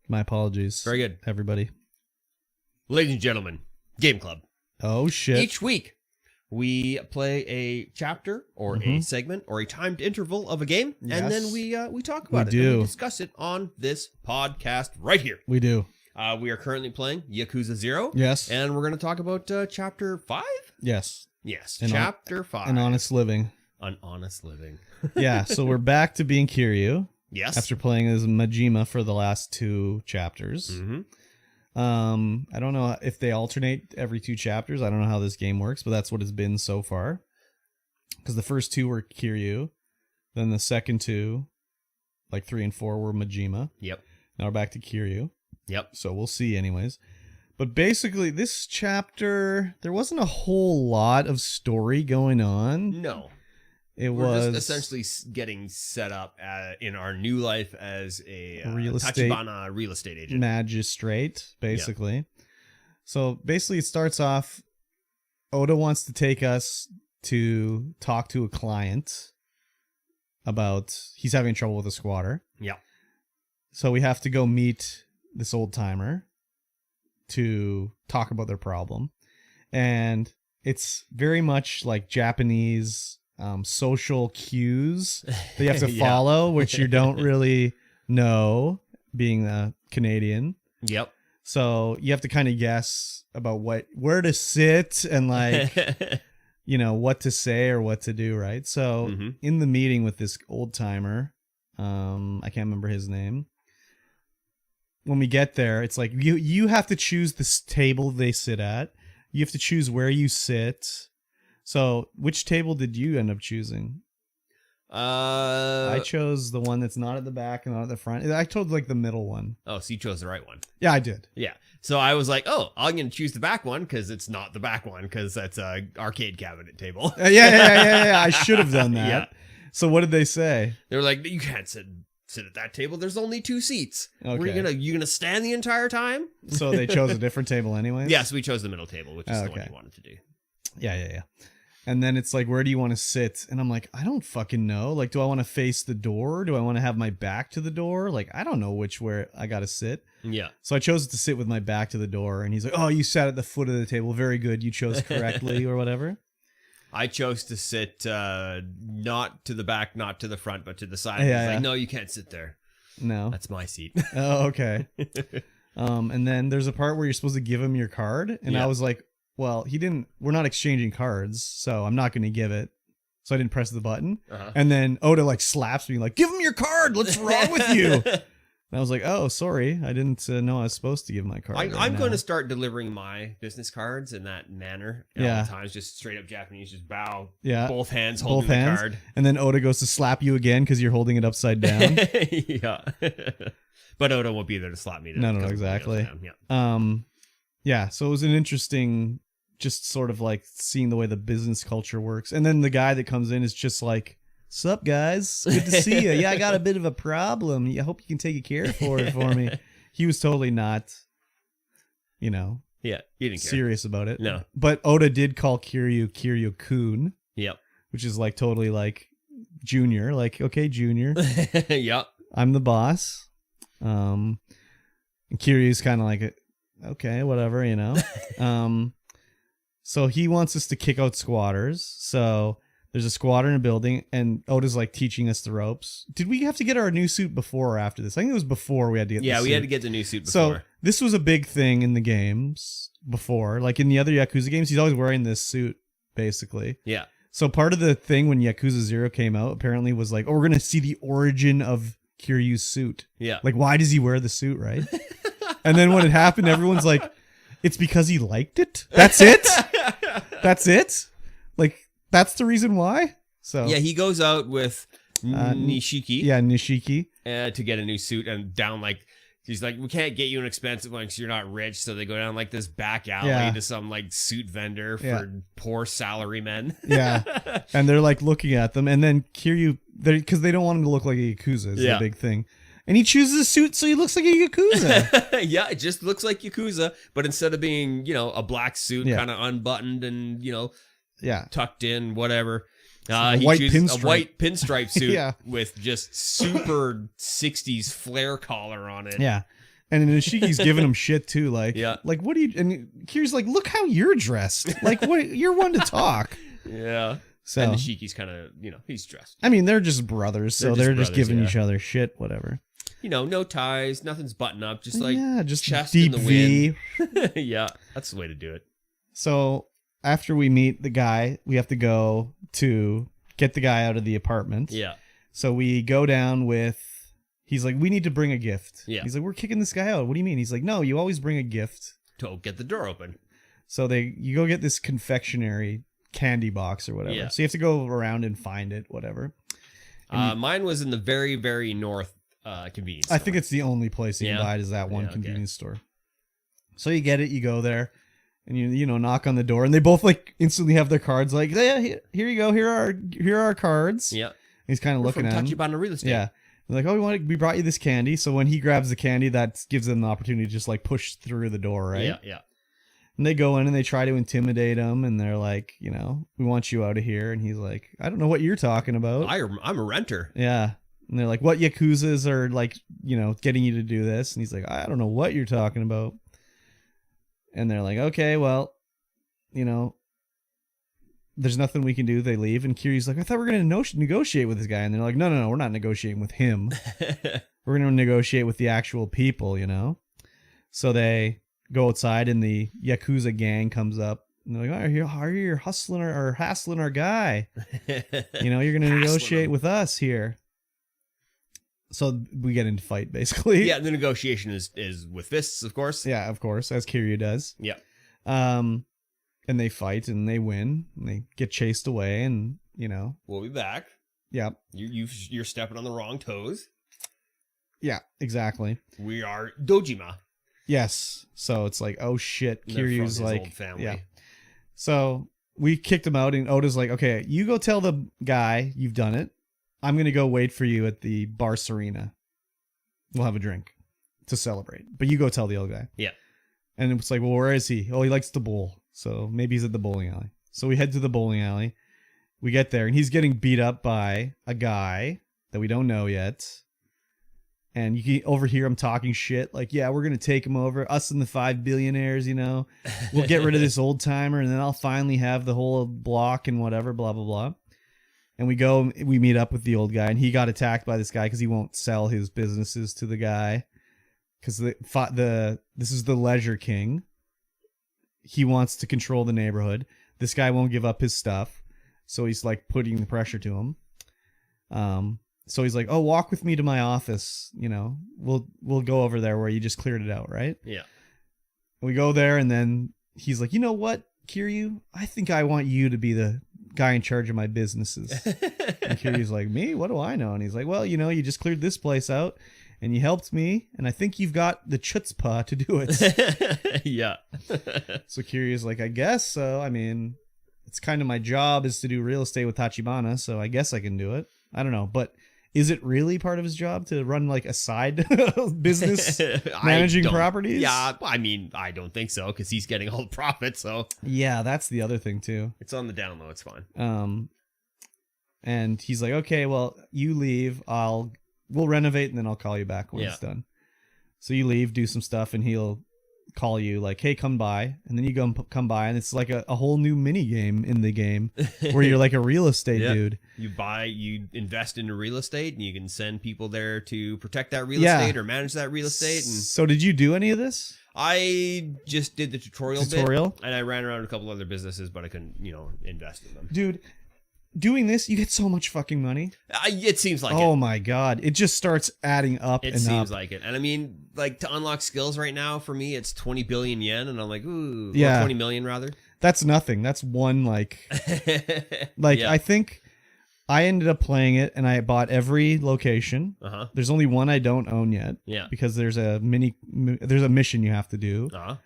My apologies. Very good. Everybody. Ladies and gentlemen, Game Club. Oh, shit. Each week, we play a chapter or a segment or a timed interval of a game, and then we talk about it. Do. And we discuss it on this podcast right here. We do. We are currently playing Yakuza 0. Yes. And we're going to talk about chapter 5? Yes. Yes, An chapter 5. An honest living. An honest living. Yeah, so we're back to being Kiryu. Yes. After playing as Majima for the last 2 chapters. Mm-hmm. I don't know if they alternate every 2 chapters. I don't know how this game works, but that's what it's been so far. Because the first 2 were Kiryu, then the second 2, like 3 and 4, were Majima. Yep. Now we're back to Kiryu. Yep. So we'll see anyways. But basically, this chapter, there wasn't a whole lot of story going on. No. We're just essentially getting set up in our new life as a Tachibana real estate agent. Magistrate, basically. Yeah. So basically it starts off, Oda wants to take us to talk to a client about, he's having trouble with a squatter. Yeah. So we have to go meet this old timer to talk about their problem. And it's very much like Japanese social cues that you have to follow, which you don't really know being a Canadian. Yep. So you have to kind of guess about where to sit and like, what to say or what to do, right? So in the meeting with this old timer, I can't remember his name. When we get there, it's like you have to choose this table they sit at. You have to choose where you sit. So, which table did you end up choosing? I chose the one that's not at the back and not at the front. I chose like the middle one. Oh, so you chose the right one. Yeah, I did. Yeah. So I was like, oh, I'm going to choose the back one because it's not the back one because that's a arcade cabinet table. Yeah. I should have done that. Yeah. So what did they say? They were like, you can't sit at that table. There's only 2 seats. Okay. You gonna stand the entire time? So they chose a different table anyways? Yes, we chose the middle table, which is the one you wanted to do. Yeah. And then it's like, where do you want to sit? And I'm like, I don't fucking know. Like, do I want to face the door? Do I want to have my back to the door? Like, I don't know where I got to sit. Yeah. So I chose to sit with my back to the door. And he's like, oh, you sat at the foot of the table. Very good. You chose correctly or whatever. I chose to sit not to the back, not to the front, but to the side. Yeah. Like, no, you can't sit there. No. That's my seat. Oh, okay. And then there's a part where you're supposed to give him your card. And I was like, well, we're not exchanging cards, so I'm not going to give it. So I didn't press the button. And then Oda like slaps me like, give him your card. What's wrong with you? And I was like, oh, sorry. I didn't know I was supposed to give my card. I'm going to start delivering my business cards in that manner. All the times, just straight up Japanese, just bow. Yeah. Both hands holding the card. And then Oda goes to slap you again because you're holding it upside down. Yeah. But Oda won't be there to slap me. No, exactly. Yeah. So it was an interesting, just sort of like seeing the way the business culture works. And then the guy that comes in is just like, sup guys, good to see you. Yeah, I got a bit of a problem. I hope you can take care for me. He was totally not, he didn't care. Serious about it. No. But Oda did call Kiryu-kun. Yep. Which is like totally like junior. Like, okay, junior. Yep. I'm the boss. And Kiryu's kind of like, okay, whatever, So he wants us to kick out squatters. So there's a squatter in a building, and Oda's like teaching us the ropes. Did we have to get our new suit before or after this? I think it was before we had to get the suit. Yeah, we had to get the new suit before. So this was a big thing in the games before. Like in the other Yakuza games, he's always wearing this suit, basically. Yeah. So part of the thing when Yakuza 0 came out, apparently was like, oh, we're going to see the origin of Kiryu's suit. Yeah. Like, why does he wear the suit, right? And then when it happened, everyone's like, it's because he liked it? That's it? That's it? Like, that's the reason why? So yeah, he goes out with Nishiki. Yeah, Nishiki. To get a new suit, and down like, he's like, we can't get you an expensive one because you're not rich. So they go down like this back alley to some like suit vendor for poor salarymen. Yeah. And they're like looking at them. And then Kiryu, because they don't want him to look like a Yakuza is the big thing. And he chooses a suit so he looks like a Yakuza. Yeah, it just looks like Yakuza, but instead of being, a black suit kind of unbuttoned and, tucked in, whatever. He chooses a white pinstripe suit with just super 60s flare collar on it. Yeah. And then Ishiki's giving him shit too, like, Yeah. like what do you? And Kiryu's like, look how you're dressed. Like, what? You're one to talk. Yeah. So And Ishiki's kind of, he's dressed. I mean, they're just brothers, so they're just giving yeah. each other shit, whatever. No ties, nothing's button up, just like just chest deep in the V. wind. Yeah, that's the way to do it. So after we meet the guy, we have to go to get the guy out of the apartment. Yeah. So we go down with. He's like, we need to bring a gift. Yeah. He's like, we're kicking this guy out. What do you mean? He's like, no, you always bring a gift. To get the door open. So you go get this confectionery candy box or whatever. Yeah. So you have to go around and find it, whatever. Mine was in the very, very north convenience store. I think it's the only place you can buy it is that one convenience store. So you get it, you go there, and you knock on the door, and they both like instantly have their cards. Like, yeah, here you go. Here are our cards. Yeah. He's kind of looking at them. Tachibana Real Estate. Yeah. They're like, we brought you this candy. So when he grabs the candy, that gives them the opportunity to just like push through the door, right? Yeah, yeah. And they go in and they try to intimidate him, and they're like, we want you out of here. And he's like, I don't know what you're talking about. I'm a renter. Yeah. And they're like, what Yakuzas are like, getting you to do this? And he's like, I don't know what you're talking about. And they're like, okay, well, there's nothing we can do. They leave. And Kiryu's like, I thought we were going to negotiate with this guy. And they're like, no, we're not negotiating with him. We're going to negotiate with the actual people, So they go outside and the Yakuza gang comes up. And they're like, you're hustling or hassling our guy. You're going to negotiate with us here. So we get into fight, basically. Yeah, the negotiation is with fists, of course. Yeah, of course, as Kiryu does. Yeah. And they fight and they win. And they get chased away, and we'll be back. Yeah. You're stepping on the wrong toes. Yeah, exactly. We are Dojima. Yes. So it's like, oh shit, Kiryu's like, old family. yeah. So we kicked him out, and Oda's like, okay, you go tell the guy you've done it. I'm gonna go wait for you at the bar Serena. We'll have a drink to celebrate, but you go tell the old guy. Yeah. And it's like, well, where is he? Oh, he likes to bowl. So maybe he's at the bowling alley. So we head to the bowling alley. We get there, and he's getting beat up by a guy that we don't know yet. And you can overhear him talking shit. Like, yeah, we're going to take him over. Us and the 5 billionaires, We'll get rid of this old timer, and then I'll finally have the whole block and whatever, blah, blah, blah. And we meet up with the old guy, and he got attacked by this guy because he won't sell his businesses to the guy. Because this is the Leisure King. He wants to control the neighborhood. This guy won't give up his stuff, so he's like putting the pressure to him. So he's like, "Oh, walk with me to my office. We'll go over there where you just cleared it out, right?" Yeah. We go there, and then he's like, "You know what, Kiryu? I think I want you to be the guy in charge of my businesses." And Kiryu's like, "Me? What do I know?" And he's like, "Well, you just cleared this place out, and you helped me, and I think you've got the chutzpah to do it." Yeah. So Kiryu's like, "I guess so. I mean, it's kind of my job is to do real estate with Tachibana, so I guess I can do it. I don't know, but is it really part of his job to run like a side business managing properties?" Yeah, I mean, I don't think so, because he's getting all the profits, so. Yeah, that's the other thing too. It's on the down low, it's fine. And he's like, "Okay, well, you leave. We'll renovate, and then I'll call you back when it's done." So you leave, do some stuff, and he'll call you like, "Hey, come by." And then you come by, and it's like a whole new mini game in the game where you're like a real estate dude. You invest into real estate, and you can send people there to protect that real estate or manage that real estate. And so did you do any of this? I just did the tutorial bit, and I ran around a couple other businesses, but I couldn't, invest in them. Dude, doing this, you get so much fucking money. It seems like it. Oh my god. It just starts adding up It seems like it. And I mean, like, to unlock skills right now, for me, it's 20 billion yen, and I'm like, ooh. Yeah. Or 20 million, rather. That's nothing. That's one, like... I think I ended up playing it, and I bought every location. Uh-huh. There's only one I don't own yet. Yeah. Because there's a mission you have to do. Uh-huh.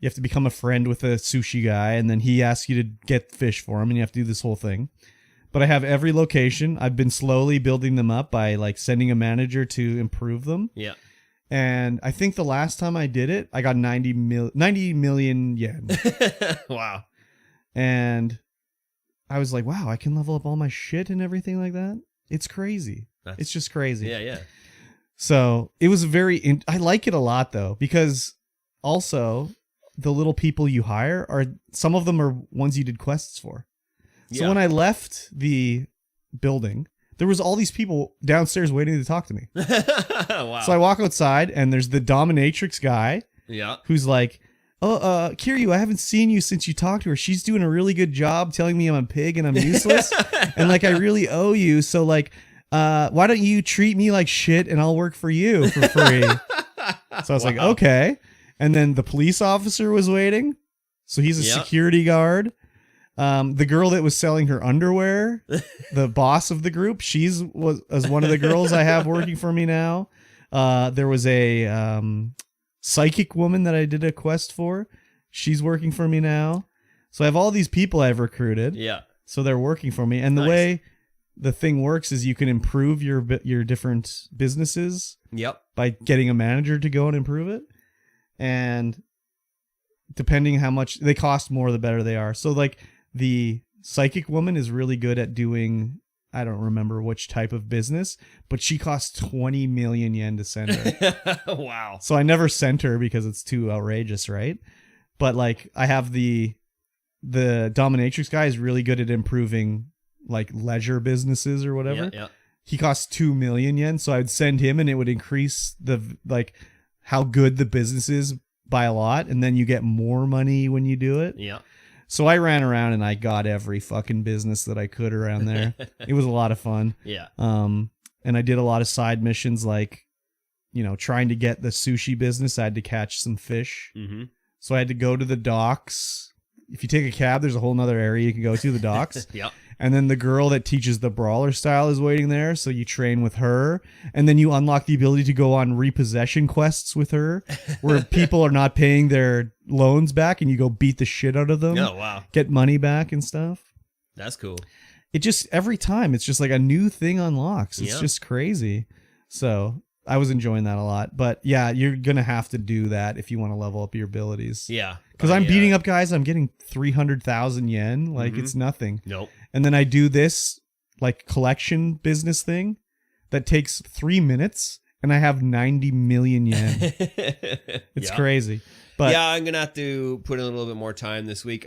You have to become a friend with a sushi guy, and then he asks you to get fish for him, and you have to do this whole thing. But I have every location. I've been slowly building them up by like sending a manager to improve them. Yeah. And I think the last time I did it, I got 90 million yen. Wow. And I was like, wow, I can level up all my shit and everything like that. It's crazy. It's just crazy. Yeah, yeah. So it was I like it a lot though, because also the little people you hire some of them are ones you did quests for. So when I left the building, there was all these people downstairs waiting to talk to me. Wow. So I walk outside and there's the dominatrix guy. Yeah. Who's like, oh, Kiryu, I haven't seen you since you talked to her. She's doing a really good job telling me I'm a pig and I'm useless. And like, I really owe you. So like, why don't you treat me like shit and I'll work for you for free? So I was like, okay. And then the police officer was waiting. So he's a security guard. The girl that was selling her underwear, the boss of the group, was one of the girls I have working for me now. There was a psychic woman that I did a quest for. She's working for me now. So I have all these people I've recruited. Yeah. So they're working for me. And the way the thing works is you can improve your different businesses. Yep. By getting a manager to go and improve it. And depending how much they cost more, the better they are. So like the psychic woman is really good at doing, I don't remember which type of business, but she costs 20 million yen to send her. Wow. So I never sent her because it's too outrageous, right? But like I have the dominatrix guy is really good at improving like leisure businesses or whatever. Yeah. He costs 2 million yen, so I'd send him and it would increase the like how good the business is by a lot, and then you get more money when you do it. Yeah. So I ran around and I got every fucking business that I could around there. It was a lot of fun. Yeah. And I did a lot of side missions like, trying to get the sushi business. I had to catch some fish. Mm-hmm. So I had to go to the docks. If you take a cab, there's a whole nother area you can go to, the docks. Yep. And then the girl that teaches the brawler style is waiting there. So you train with her. And then you unlock the ability to go on repossession quests with her where people are not paying their loans back and you go beat the shit out of them. Oh, wow. Get money back and stuff. That's cool. It just, every time, it's just like a new thing unlocks. It's just crazy. So I was enjoying that a lot. But yeah, you're going to have to do that if you want to level up your abilities. Yeah. Because I'm beating up guys, I'm getting 300,000 yen. Like, it's nothing. Nope. And then I do this like collection business thing that takes 3 minutes and I have 90 million yen. It's crazy. But yeah, I'm going to have to put in a little bit more time this week.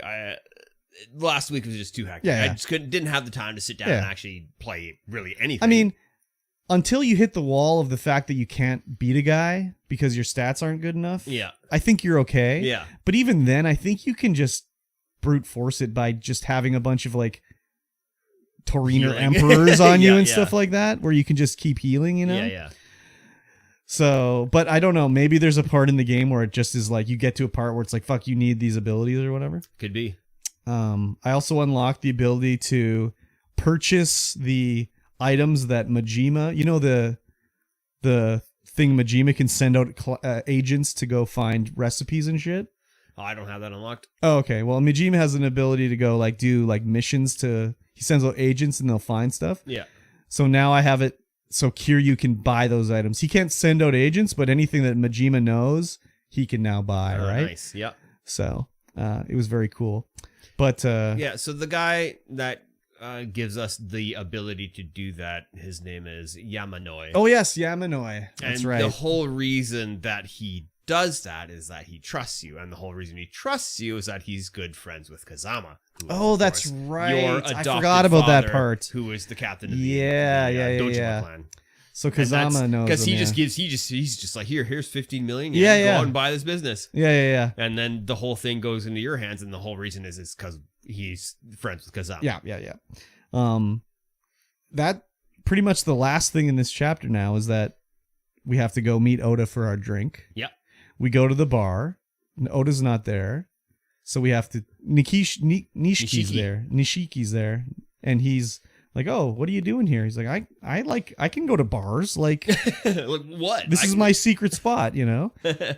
Last week was just too hectic. Yeah. I just didn't have the time to sit down and actually play really anything. I mean, until you hit the wall of the fact that you can't beat a guy because your stats aren't good enough. Yeah. I think you're okay. Yeah. But even then, I think you can just brute force it by just having a bunch of like Toriner emperors on you and stuff like that, where you can just keep healing, Yeah. So, but I don't know. Maybe there's a part in the game where it just is like you get to a part where it's like, fuck, you need these abilities or whatever. Could be. I also unlocked the ability to purchase the items that Majima, the thing Majima can send out agents to go find recipes and shit. Oh, I don't have that unlocked. Oh, okay. Well, Majima has an ability to go like do like missions he sends out agents and they'll find stuff. Yeah. So now I have it so Kiryu can buy those items. He can't send out agents, but anything that Majima knows, he can now buy, right? Nice. Yeah. So, it was very cool. But yeah, so the guy that gives us the ability to do that, his name is Yamanoi. Oh yes, Yamanoi. That's and right. The whole reason that he does that is that he trusts you, and the whole reason he trusts you is that he's good friends with Kazama. Who, oh, that's right. Your adopted I forgot about that father, part. Who is the captain of the Dojima clan. So Kazama knows because him, he's just like, here's 15 million. Yeah, go out and buy this business. Yeah. And then the whole thing goes into your hands, and the whole reason is because he's friends with Kazama. Yeah. That pretty much the last thing in this chapter now is that we have to go meet Oda for our drink. Yep. We go to the bar, and Oda's not there, so we have to. Nishiki's there, and he's like, "Oh, what are you doing here?" He's like, I can go to bars, like, like what? This is my secret spot,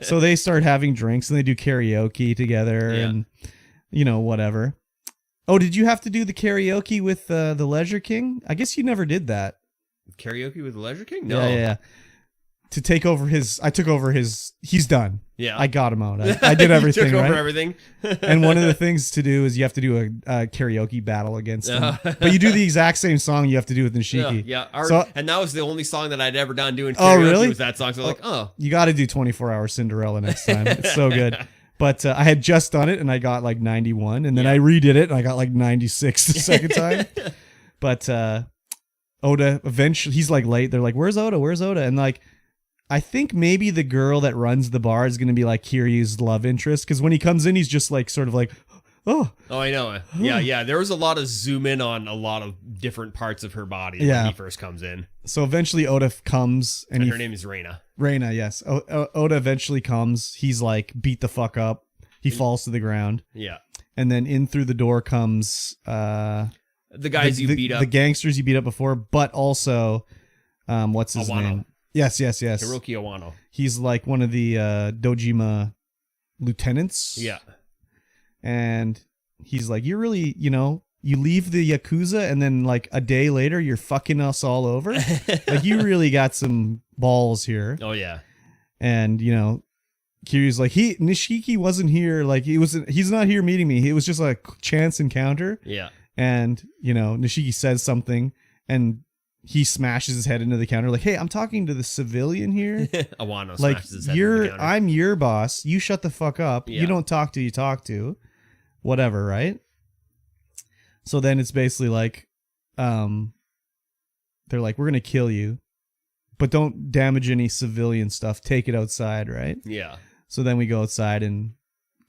So they start having drinks and they do karaoke together, and whatever. Oh, did you have to do the karaoke with the Leisure King? I guess you never did that. Karaoke with the Leisure King? No. Yeah. to take over his. I took over his. He's done. Yeah, I got him out. I did everything. You took over right? everything. And one of the things to do is you have to do a karaoke battle against him. But you do the exact same song you have to do with Nishiki. Yeah. And that was the only song that I'd ever done doing karaoke. Oh, really? Was that song? So like, you got to do 24-hour Cinderella next time. It's so good. But I had just done it and I got like 91, and then I redid it and I got like 96 the second time. But Oda eventually, he's like late. They're like, "Where's Oda? Where's Oda?" And like, I think maybe the girl that runs the bar is going to be like Kiryu's love interest, because when he comes in, he's just like sort of like, oh, I know. Yeah. There was a lot of zoom in on a lot of different parts of her body when he first comes in. So eventually Oda comes, and her name is Reina. Reina, yes. Oda eventually comes. He's like beat the fuck up. He falls to the ground. Yeah. And then in through the door comes the guys you beat up, the gangsters you beat up before, but also what's his name? Yes. Hiroki Awano. He's like one of the Dojima lieutenants. Yeah. And he's like, you're really, you leave the Yakuza and then like a day later, you're fucking us all over. Like, you really got some balls here. Oh, yeah. And, Kiryu's like, Nishiki wasn't here. Like, he's not here meeting me. It was just a chance encounter. Yeah. And, Nishiki says something and he smashes his head into the counter like, hey, I'm talking to the civilian here. Awano like, smashes his head into the counter. I'm your boss. You shut the fuck up. Yeah. You don't talk to you talk to. Whatever, right? So then it's basically like, they're like, we're going to kill you, but don't damage any civilian stuff. Take it outside, right? Yeah. So then we go outside and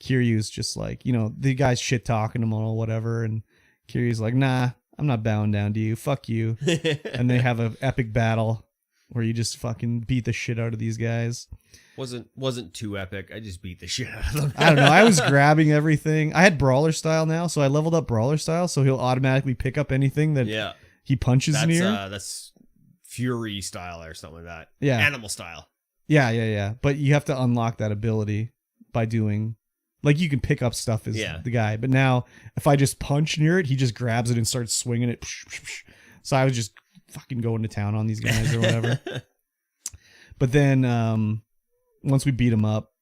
Kiryu's just like, the guy's shit talking him all whatever. And Kiryu's like, nah, I'm not bowing down to you. Fuck you. And they have an epic battle where you just fucking beat the shit out of these guys. Wasn't too epic. I just beat the shit out of them. I don't know. I was grabbing everything. I had brawler style now, so I leveled up brawler style, so he'll automatically pick up anything that he punches near. That's Fury style or something like that. Yeah. Animal style. Yeah. But you have to unlock that ability by doing... Like, you can pick up stuff as the guy, but now if I just punch near it, he just grabs it and starts swinging it. So I was just fucking going to town on these guys or whatever. But then once we beat him up,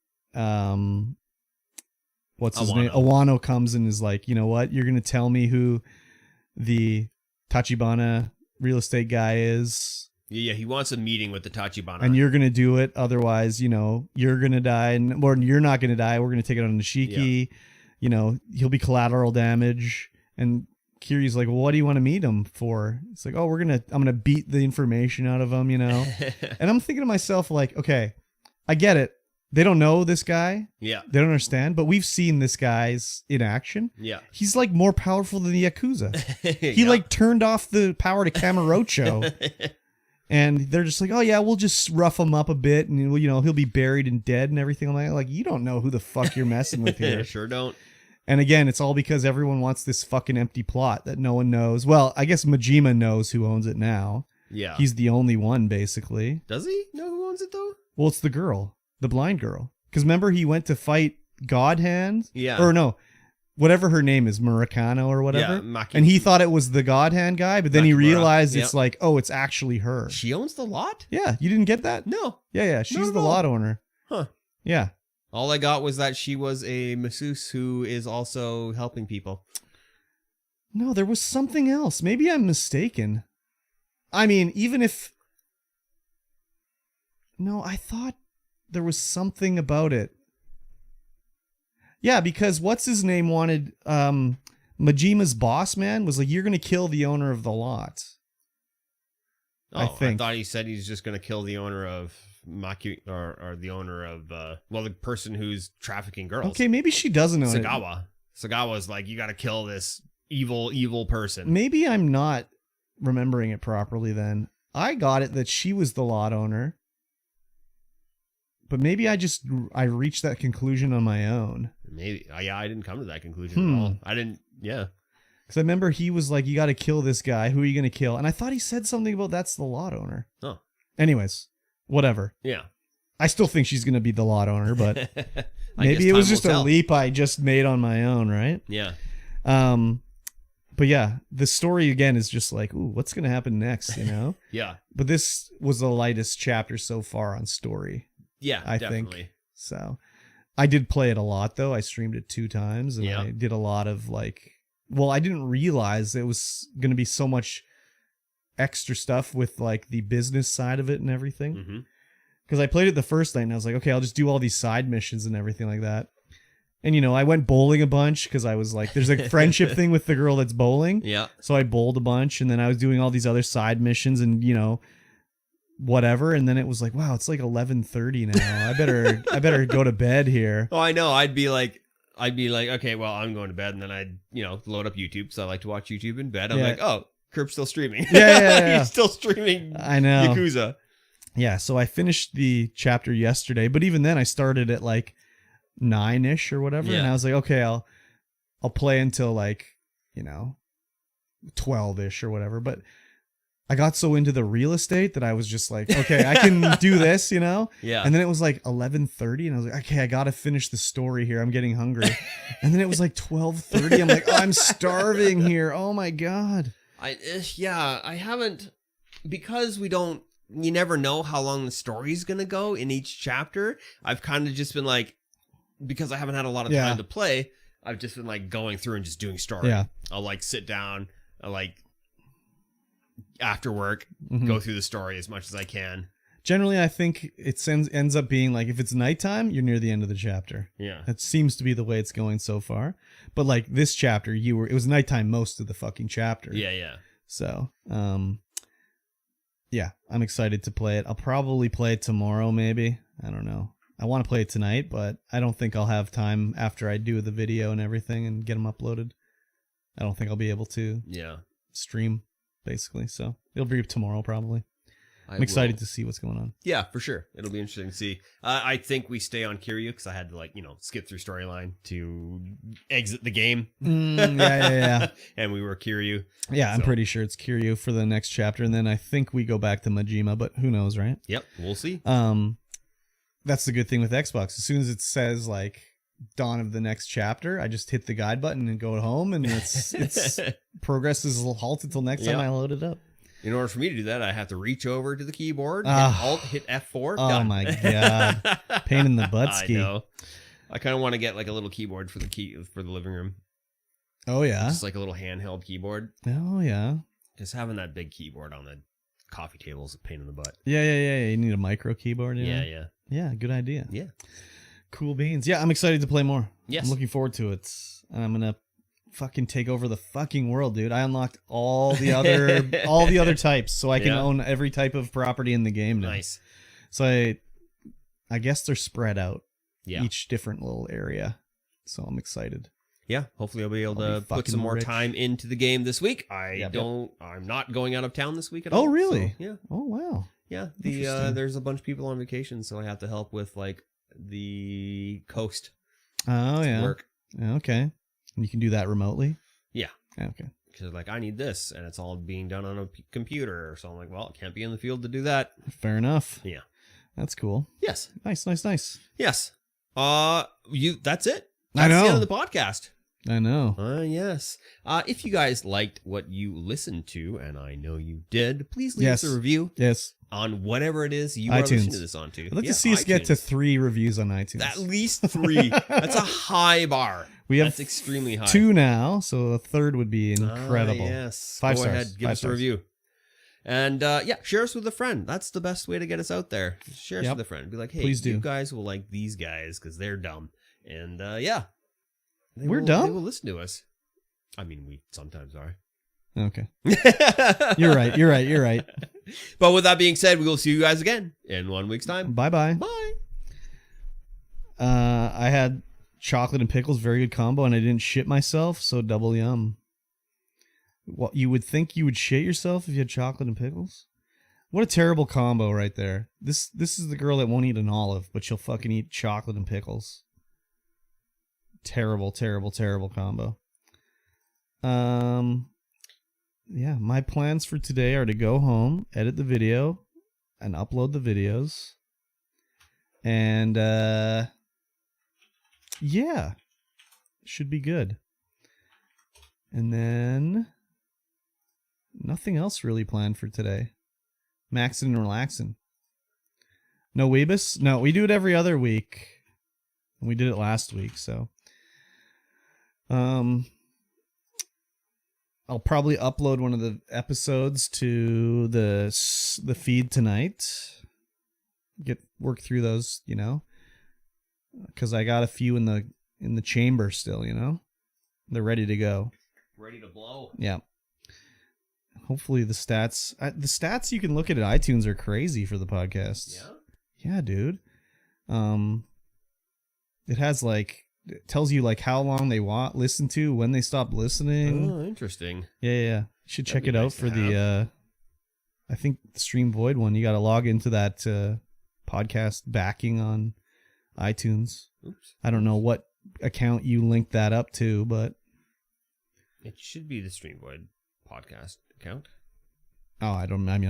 what's his name? Awano comes and is like, you know what? You're going to tell me who the Tachibana real estate guy is. Yeah, he wants a meeting with the Tachibana. And you're going to do it. Otherwise, you're going to die. Or you're not going to die. We're going to take it on Nishiki. Yeah. He'll be collateral damage. And Kiryu's like, well, what do you want to meet him for? It's like, oh, I'm going to beat the information out of him, And I'm thinking to myself, like, okay, I get it. They don't know this guy. Yeah. They don't understand. But we've seen this guy's in action. Yeah. He's like more powerful than the Yakuza. He like turned off the power to Kamurocho. And they're just like, oh, yeah, we'll just rough him up a bit. And, he'll be buried and dead and everything. I'm like, you don't know who the fuck you're messing with here. Sure don't. And again, it's all because everyone wants this fucking empty plot that no one knows. Well, I guess Majima knows who owns it now. Yeah. He's the only one, basically. Does he know who owns it, though? Well, it's the girl. The blind girl. Because remember, he went to fight God Hand? Yeah. Or no. Whatever her name is, Murakano or whatever. Yeah, and he thought it was the God Hand guy, but then he realized it's like, oh, it's actually her. She owns the lot? Yeah, you didn't get that? No. Yeah, she's the lot owner. Huh. Yeah. All I got was that she was a masseuse who is also helping people. No, there was something else. Maybe I'm mistaken. I mean, even if... No, I thought there was something about it. Yeah, because what's his name wanted Majima's boss man was like, you're gonna kill the owner of the lot. I thought he said he's just gonna kill the owner of Maki or the owner of the person who's trafficking girls. Okay, maybe she doesn't know. Sagawa's like, you gotta kill this evil person. Maybe I'm not remembering it properly then. I got it that she was the lot owner. But maybe I reached that conclusion on my own. Maybe. Yeah, I didn't come to that conclusion at all. I didn't, yeah. Because I remember he was like, you got to kill this guy. Who are you going to kill? And I thought he said something about that's the lot owner. Oh. Anyways, whatever. Yeah. I still think she's going to be the lot owner, but maybe it was just a leap I just made on my own, right? Yeah. But yeah, the story again is just like, ooh, what's gonna happen next, you know? Yeah. But this was the lightest chapter so far on story. Yeah, I definitely. think. So I did play it a lot though. I streamed it 2 times and I did a lot of like, well, I didn't realize it was gonna be so much extra stuff with like the business side of it and everything. Because I played it the first night and I was like, okay, I'll just do all these side missions and everything like that. And, you know, I went bowling a bunch because I was like, there's a friendship thing with the girl that's bowling. Yeah. So I bowled a bunch and then I was doing all these other side missions and, you know, whatever. And then it was like, wow, it's like 11:30 now. I better go to bed here. Oh, I know. I'd be like, okay, well, I'm going to bed. And then I'd, you know, load up YouTube. So I like to watch YouTube in bed. I'm like, oh, Kurb's still streaming. Yeah. He's still streaming I know. Yakuza. Yeah. So I finished the chapter yesterday, but even then I started at like 9-ish or whatever. Yeah. And I was like, okay, I'll play until like, you know, 12-ish or whatever. But I got so into the real estate that I was just like, okay, I can do this, you know? Yeah. And then it was like 11:30 and I was like, okay, I got to finish the story here. I'm getting hungry. And then it was like 12:30. I'm like, oh, I'm starving here. Oh my God. I haven't, because you never know how long the story's going to go in each chapter. I've kind of just been like, because I haven't had a lot of time to play, I've just been like going through and just doing story. Yeah. I'll like sit down, I'll like after work, go through the story as much as I can. Generally, I think it ends up being like, if it's nighttime, you're near the end of the chapter. Yeah. That seems to be the way it's going so far. But like this chapter, it was nighttime most of the fucking chapter. Yeah. So, yeah, I'm excited to play it. I'll probably play it tomorrow, maybe. I don't know. I want to play it tonight, but I don't think I'll have time after I do the video and everything and get them uploaded. I don't think I'll be able to stream, basically. So it'll be tomorrow, probably. I'm excited to see what's going on. Yeah, for sure. It'll be interesting to see. I think we stay on Kiryu because I had to, like, you know, skip through storyline to exit the game. Yeah. And we were Kiryu. Yeah, I'm pretty sure it's Kiryu for the next chapter, and then I think we go back to Majima, but who knows, right? Yep, we'll see. That's the good thing with Xbox. As soon as it says like dawn of the next chapter, I just hit the guide button and go home, and it's progress is halted till next time I load it up. In order for me to do that, I have to reach over to the keyboard, hit Alt, hit F4. Oh done. My God. Pain in the butt ski. I know. I kind of want to get like a little keyboard for the living room. Oh, yeah? Just like a little handheld keyboard. Oh, yeah. Just having that big keyboard on the coffee table is a pain in the butt. Yeah. You need a micro keyboard, you know? Yeah. Yeah, good idea. Yeah. Cool beans. Yeah, I'm excited to play more. Yes. I'm looking forward to it. I'm going to fucking take over the fucking world, dude. I unlocked all the other types, so I can own every type of property in the game now. Nice. So I guess they're spread out. Yeah. Each different little area. So I'm excited. Yeah, hopefully I'll be able to put some more time into the game this week. I'm not going out of town this week at all. Oh, really? So, yeah. Oh, wow. Yeah, there's a bunch of people on vacation, so I have to help with like the coast. Oh, yeah. Work. Okay. And you can do that remotely? Yeah. Okay. Because like, I need this, and it's all being done on a computer. So I'm like, well, I can't be in the field to do that. Fair enough. Yeah. That's cool. Yes. Nice. Yes. That's it. I know. That's the end of the podcast. I know. Yes. If you guys liked what you listened to, and I know you did, please leave us a review. Yes. On whatever it is you iTunes. are listening to this onto. I'd like to see us get to 3 reviews on iTunes. At least 3. That's a high bar. That's extremely high. 2 now, so a third would be incredible. Yes. 5 Go stars. ahead, give us a review. And share us with a friend. That's the best way to get us out there. Share us with a friend. Be like, hey, please do. You guys will like these guys because they're dumb. And we're dumb? They will listen to us. I mean, we sometimes are. Okay. You're right. But with that being said, we will see you guys again in 1 week's time. Bye-bye. Bye. I had chocolate and pickles, very good combo, and I didn't shit myself, so double yum. What, you would think you would shit yourself if you had chocolate and pickles? What a terrible combo right there. This is the girl that won't eat an olive, but she'll fucking eat chocolate and pickles. Terrible combo. Yeah, my plans for today are to go home, edit the video, and upload the videos. And yeah, should be good. And then nothing else really planned for today. Maxing and relaxing. No Weebus? No, we do it every other week. We did it last week, so. I'll probably upload one of the episodes to the feed tonight. Work through those, you know, because I got a few in the chamber still, you know. They're ready to go. Ready to blow. Yeah. Hopefully the stats you can look at iTunes are crazy for the podcast. Yeah. Yeah, dude. It has it tells you like how long they listen to, when they stop listening. Oh, interesting. Yeah. You should check it out nice for the I think the Streamvoid one. You got to log into that podcast backing on iTunes. Oops. I don't know what account you linked that up to, but it should be the Streamvoid Podcast account. Oh, I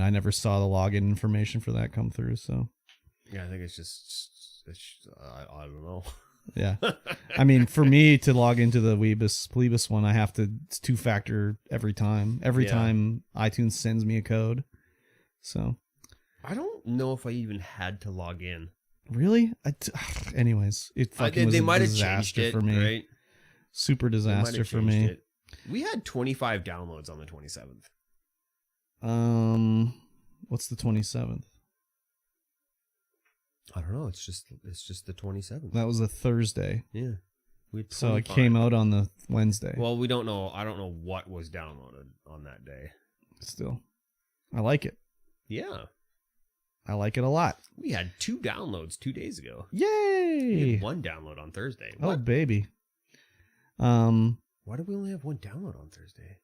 never saw the login information for that come through, so. Yeah, I think it's I don't know. Yeah. I mean, for me to log into the Weebus Plebus one, I have to, it's 2-factor every time. Every time iTunes sends me a code. So. I don't know if I even had to log in. Really? Anyways, it fucking was a disaster for me. Right? Super disaster for me. It. We had 25 downloads on the 27th. What's the 27th? I don't know. It's just the 27th. That was a Thursday. Yeah. So it came out on the Wednesday. Well, we don't know. I don't know what was downloaded on that day. Still, I like it. Yeah. I like it a lot. We had 2 downloads 2 days ago. Yay! We had 1 download on Thursday. What? Oh, baby. Why do we only have 1 download on Thursday?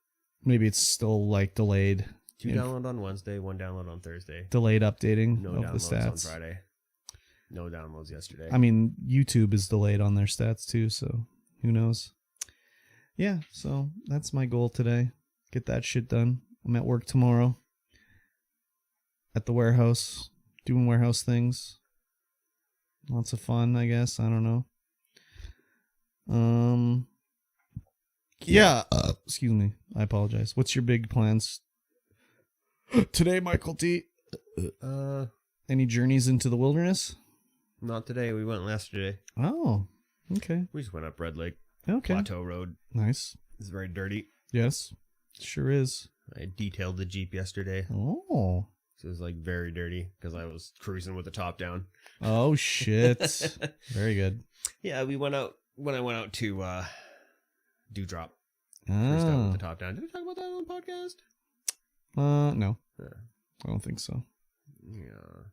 Maybe it's still delayed. 2 download on Wednesday, 1 download on Thursday. Delayed updating No of the downloads stats. on Friday. No downloads yesterday. I mean, YouTube is delayed on their stats too, so who knows? Yeah, so that's my goal today. Get that shit done. I'm at work tomorrow. At the warehouse. Doing warehouse things. Lots of fun, I guess. I don't know. Yeah. Excuse me. I apologize. What's your big plans today, Michael T? Any journeys into the wilderness? Not today. We went yesterday. Oh, okay. We just went up Red Lake Plateau Road. Nice. It's very dirty. Yes, sure is. I detailed the Jeep yesterday. Oh. So it was very dirty because I was cruising with the top down. Oh shit. Very good. Yeah, we went out when I went out to Dewdrop. First out with the top down. Did we talk about that on the podcast? No. I don't think so. Yeah.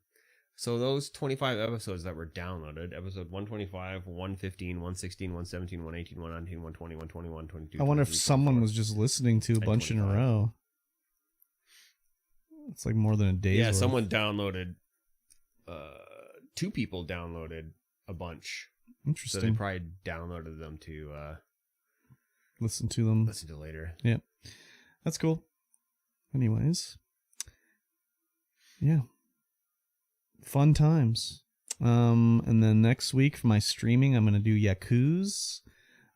So those 25 episodes that were downloaded, episode 125, 115, 116, 117, 118, 119, 120, 121, 122. I wonder if someone was just listening to a bunch in a row. It's like more than a day. Yeah, someone downloaded. 2 people downloaded a bunch. Interesting. So they probably downloaded them to listen to them. Listen to later. Yeah, that's cool. Anyways, yeah, fun times. And then next week for my streaming, I'm gonna do Yakuza.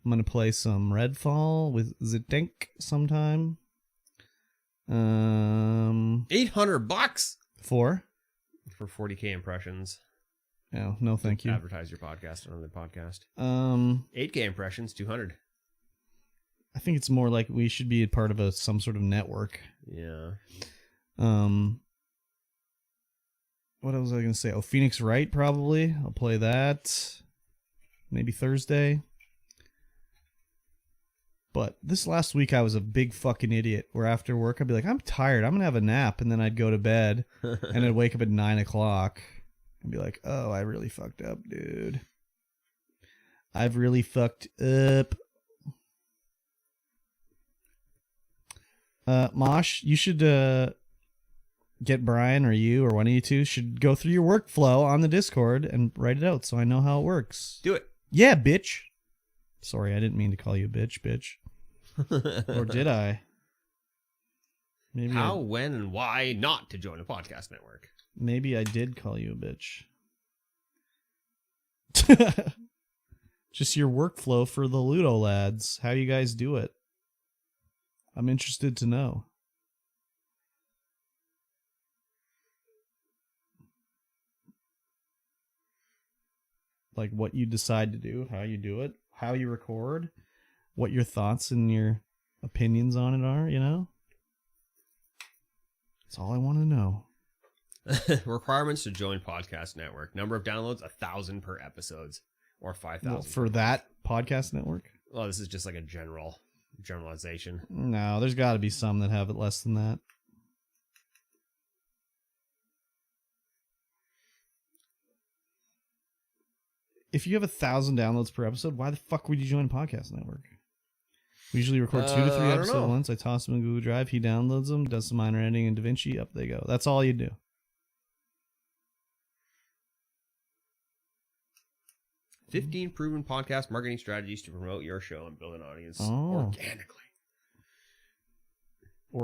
I'm gonna play some Redfall with Zitink sometime. $800 for 40K impressions. Oh, no, thank you. Advertise your podcast on another podcast. 8K impressions, 200. I think it's more like we should be a part of some sort of network. Yeah. What was I going to say? Oh, Phoenix Wright, probably. I'll play that. Maybe Thursday. But this last week, I was a big fucking idiot. Where after work, I'd be like, I'm tired. I'm going to have a nap. And then I'd go to bed. And I'd wake up at 9 o'clock. And be like, oh, I really fucked up, dude. I've really fucked up. Mosh, you should get Brian or you or one of you two should go through your workflow on the Discord and write it out so I know how it works. Do it. Yeah, bitch. Sorry, I didn't mean to call you a bitch. Or did I? Maybe how, when, and why not to join a podcast network? Maybe I did call you a bitch. Just your workflow for the Ludo lads. How do you guys do it? I'm interested to know. Like what you decide to do, how you do it, how you record, what your thoughts and your opinions on it are, you know? That's all I want to know. Requirements to join podcast network. Number of downloads, 1,000 per episodes, or 5,000. Well, for that podcast network? Well, this is just like a generalization. No, there's got to be some that have it less than that. If you have 1,000 downloads per episode, why the fuck would you join a podcast network? We usually record 2 to 3 episodes at once. I toss them in Google Drive. He downloads them, does some minor editing in DaVinci. Up they go. That's all you do. "15 proven podcast marketing strategies to promote your show and build an audience organically."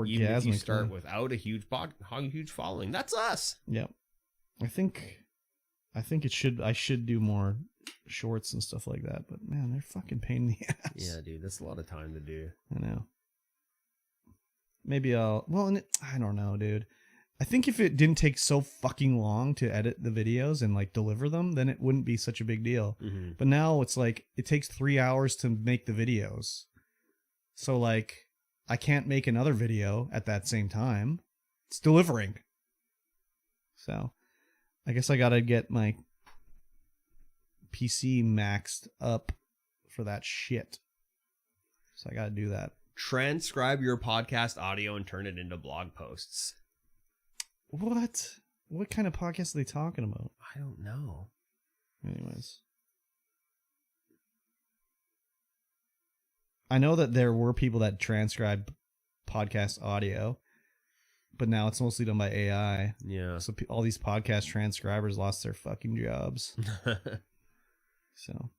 Even if you start without a huge following. That's us. Yep. I think I should do more shorts and stuff like that, but man, they're fucking pain in the ass. Yeah, dude, that's a lot of time to do. I know. Maybe I don't know, dude. I think if it didn't take so fucking long to edit the videos and like deliver them, then it wouldn't be such a big deal. Mm-hmm. But now it's like it takes 3 hours to make the videos. So like I can't make another video at that same time. It's delivering. So I guess I gotta get my PC maxed up for that shit. So I gotta do that. Transcribe your podcast audio and turn it into blog posts. What? What kind of podcast are they talking about? I don't know. Anyways. I know that there were people that transcribe podcast audio, but now it's mostly done by AI. Yeah. So all these podcast transcribers lost their fucking jobs. So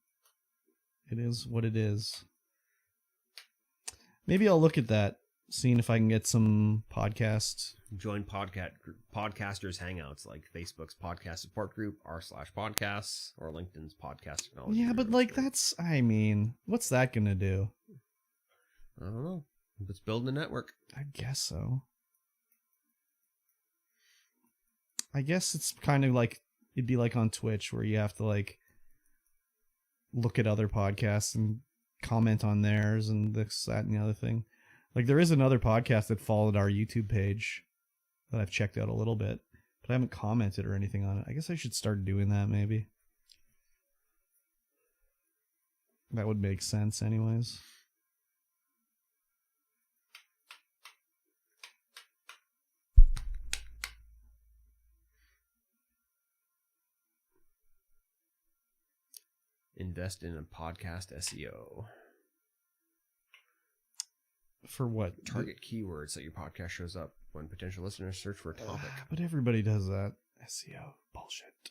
it is what it is. Maybe I'll look at that, seeing if I can get some podcasts. Join podcasters hangouts like Facebook's podcast support group, r/podcasts, or LinkedIn's podcast technology. Yeah, but like what's that gonna do? I don't know. It's building a network. I guess so. I guess it's kind of like, it'd be like on Twitch where you have to like look at other podcasts and comment on theirs and this, that, and the other thing. Like there is another podcast that followed our YouTube page that I've checked out a little bit, but I haven't commented or anything on it. I guess I should start doing that maybe. That would make sense anyways. Invest in a podcast SEO. For what? Target keywords so your podcast shows up when potential listeners search for a topic. But everybody does that. SEO. Bullshit.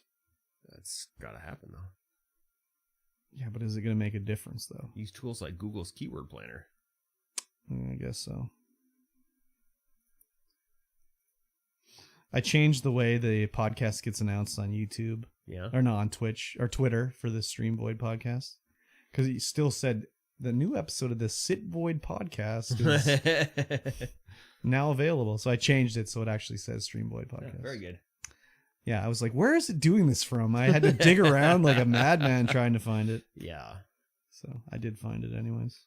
That's gotta happen, though. Yeah, but is it going to make a difference, though? Use tools like Google's Keyword Planner. I guess so. I changed the way the podcast gets announced on YouTube. Yeah. Or no, on Twitch or Twitter for the Streamvoid Podcast. Because it still said the new episode of the Streamvoid Podcast is now available. So I changed it so it actually says Streamvoid Podcast. Yeah, very good. Yeah, I was like, where is it doing this from? I had to dig around like a madman trying to find it. Yeah. So I did find it anyways.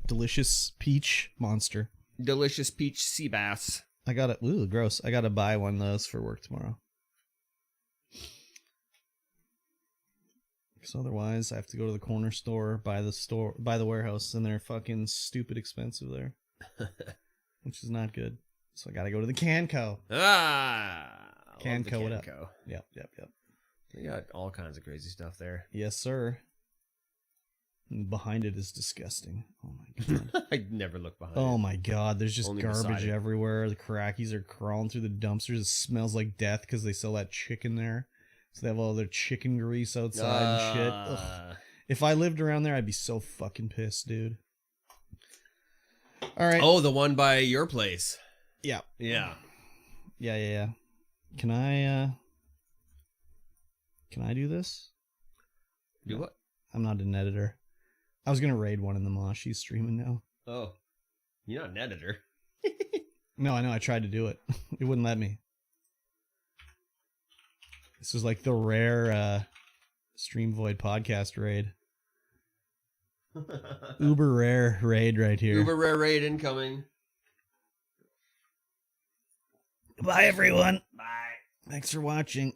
Delicious peach monster. Delicious peach sea bass. I got it. Ooh, gross. I got to buy one of those for work tomorrow. Because otherwise, I have to go to the corner store, buy the warehouse, and they're fucking stupid expensive there, which is not good. So I got to go to the Canco. Canco it up. Yep. They got all kinds of crazy stuff there. Yes, sir. And behind it is disgusting. Oh my god. I never look behind. Oh my god. There's just Only garbage everywhere. The crackies are crawling through the dumpsters. It smells like death because they sell that chicken there. So they have all their chicken grease outside and shit. Ugh. If I lived around there, I'd be so fucking pissed, dude. All right. Oh, the one by your place. Yeah. Yeah. Yeah. Can I do this? Do what? I'm not an editor. I was gonna raid one in the mosh. She's streaming now. Oh. You're not an editor. No, I know. I tried to do it. It wouldn't let me. This is like the rare Streamvoid Podcast raid. Uber rare raid right here. Uber rare raid incoming. Bye, everyone. Bye. Thanks for watching.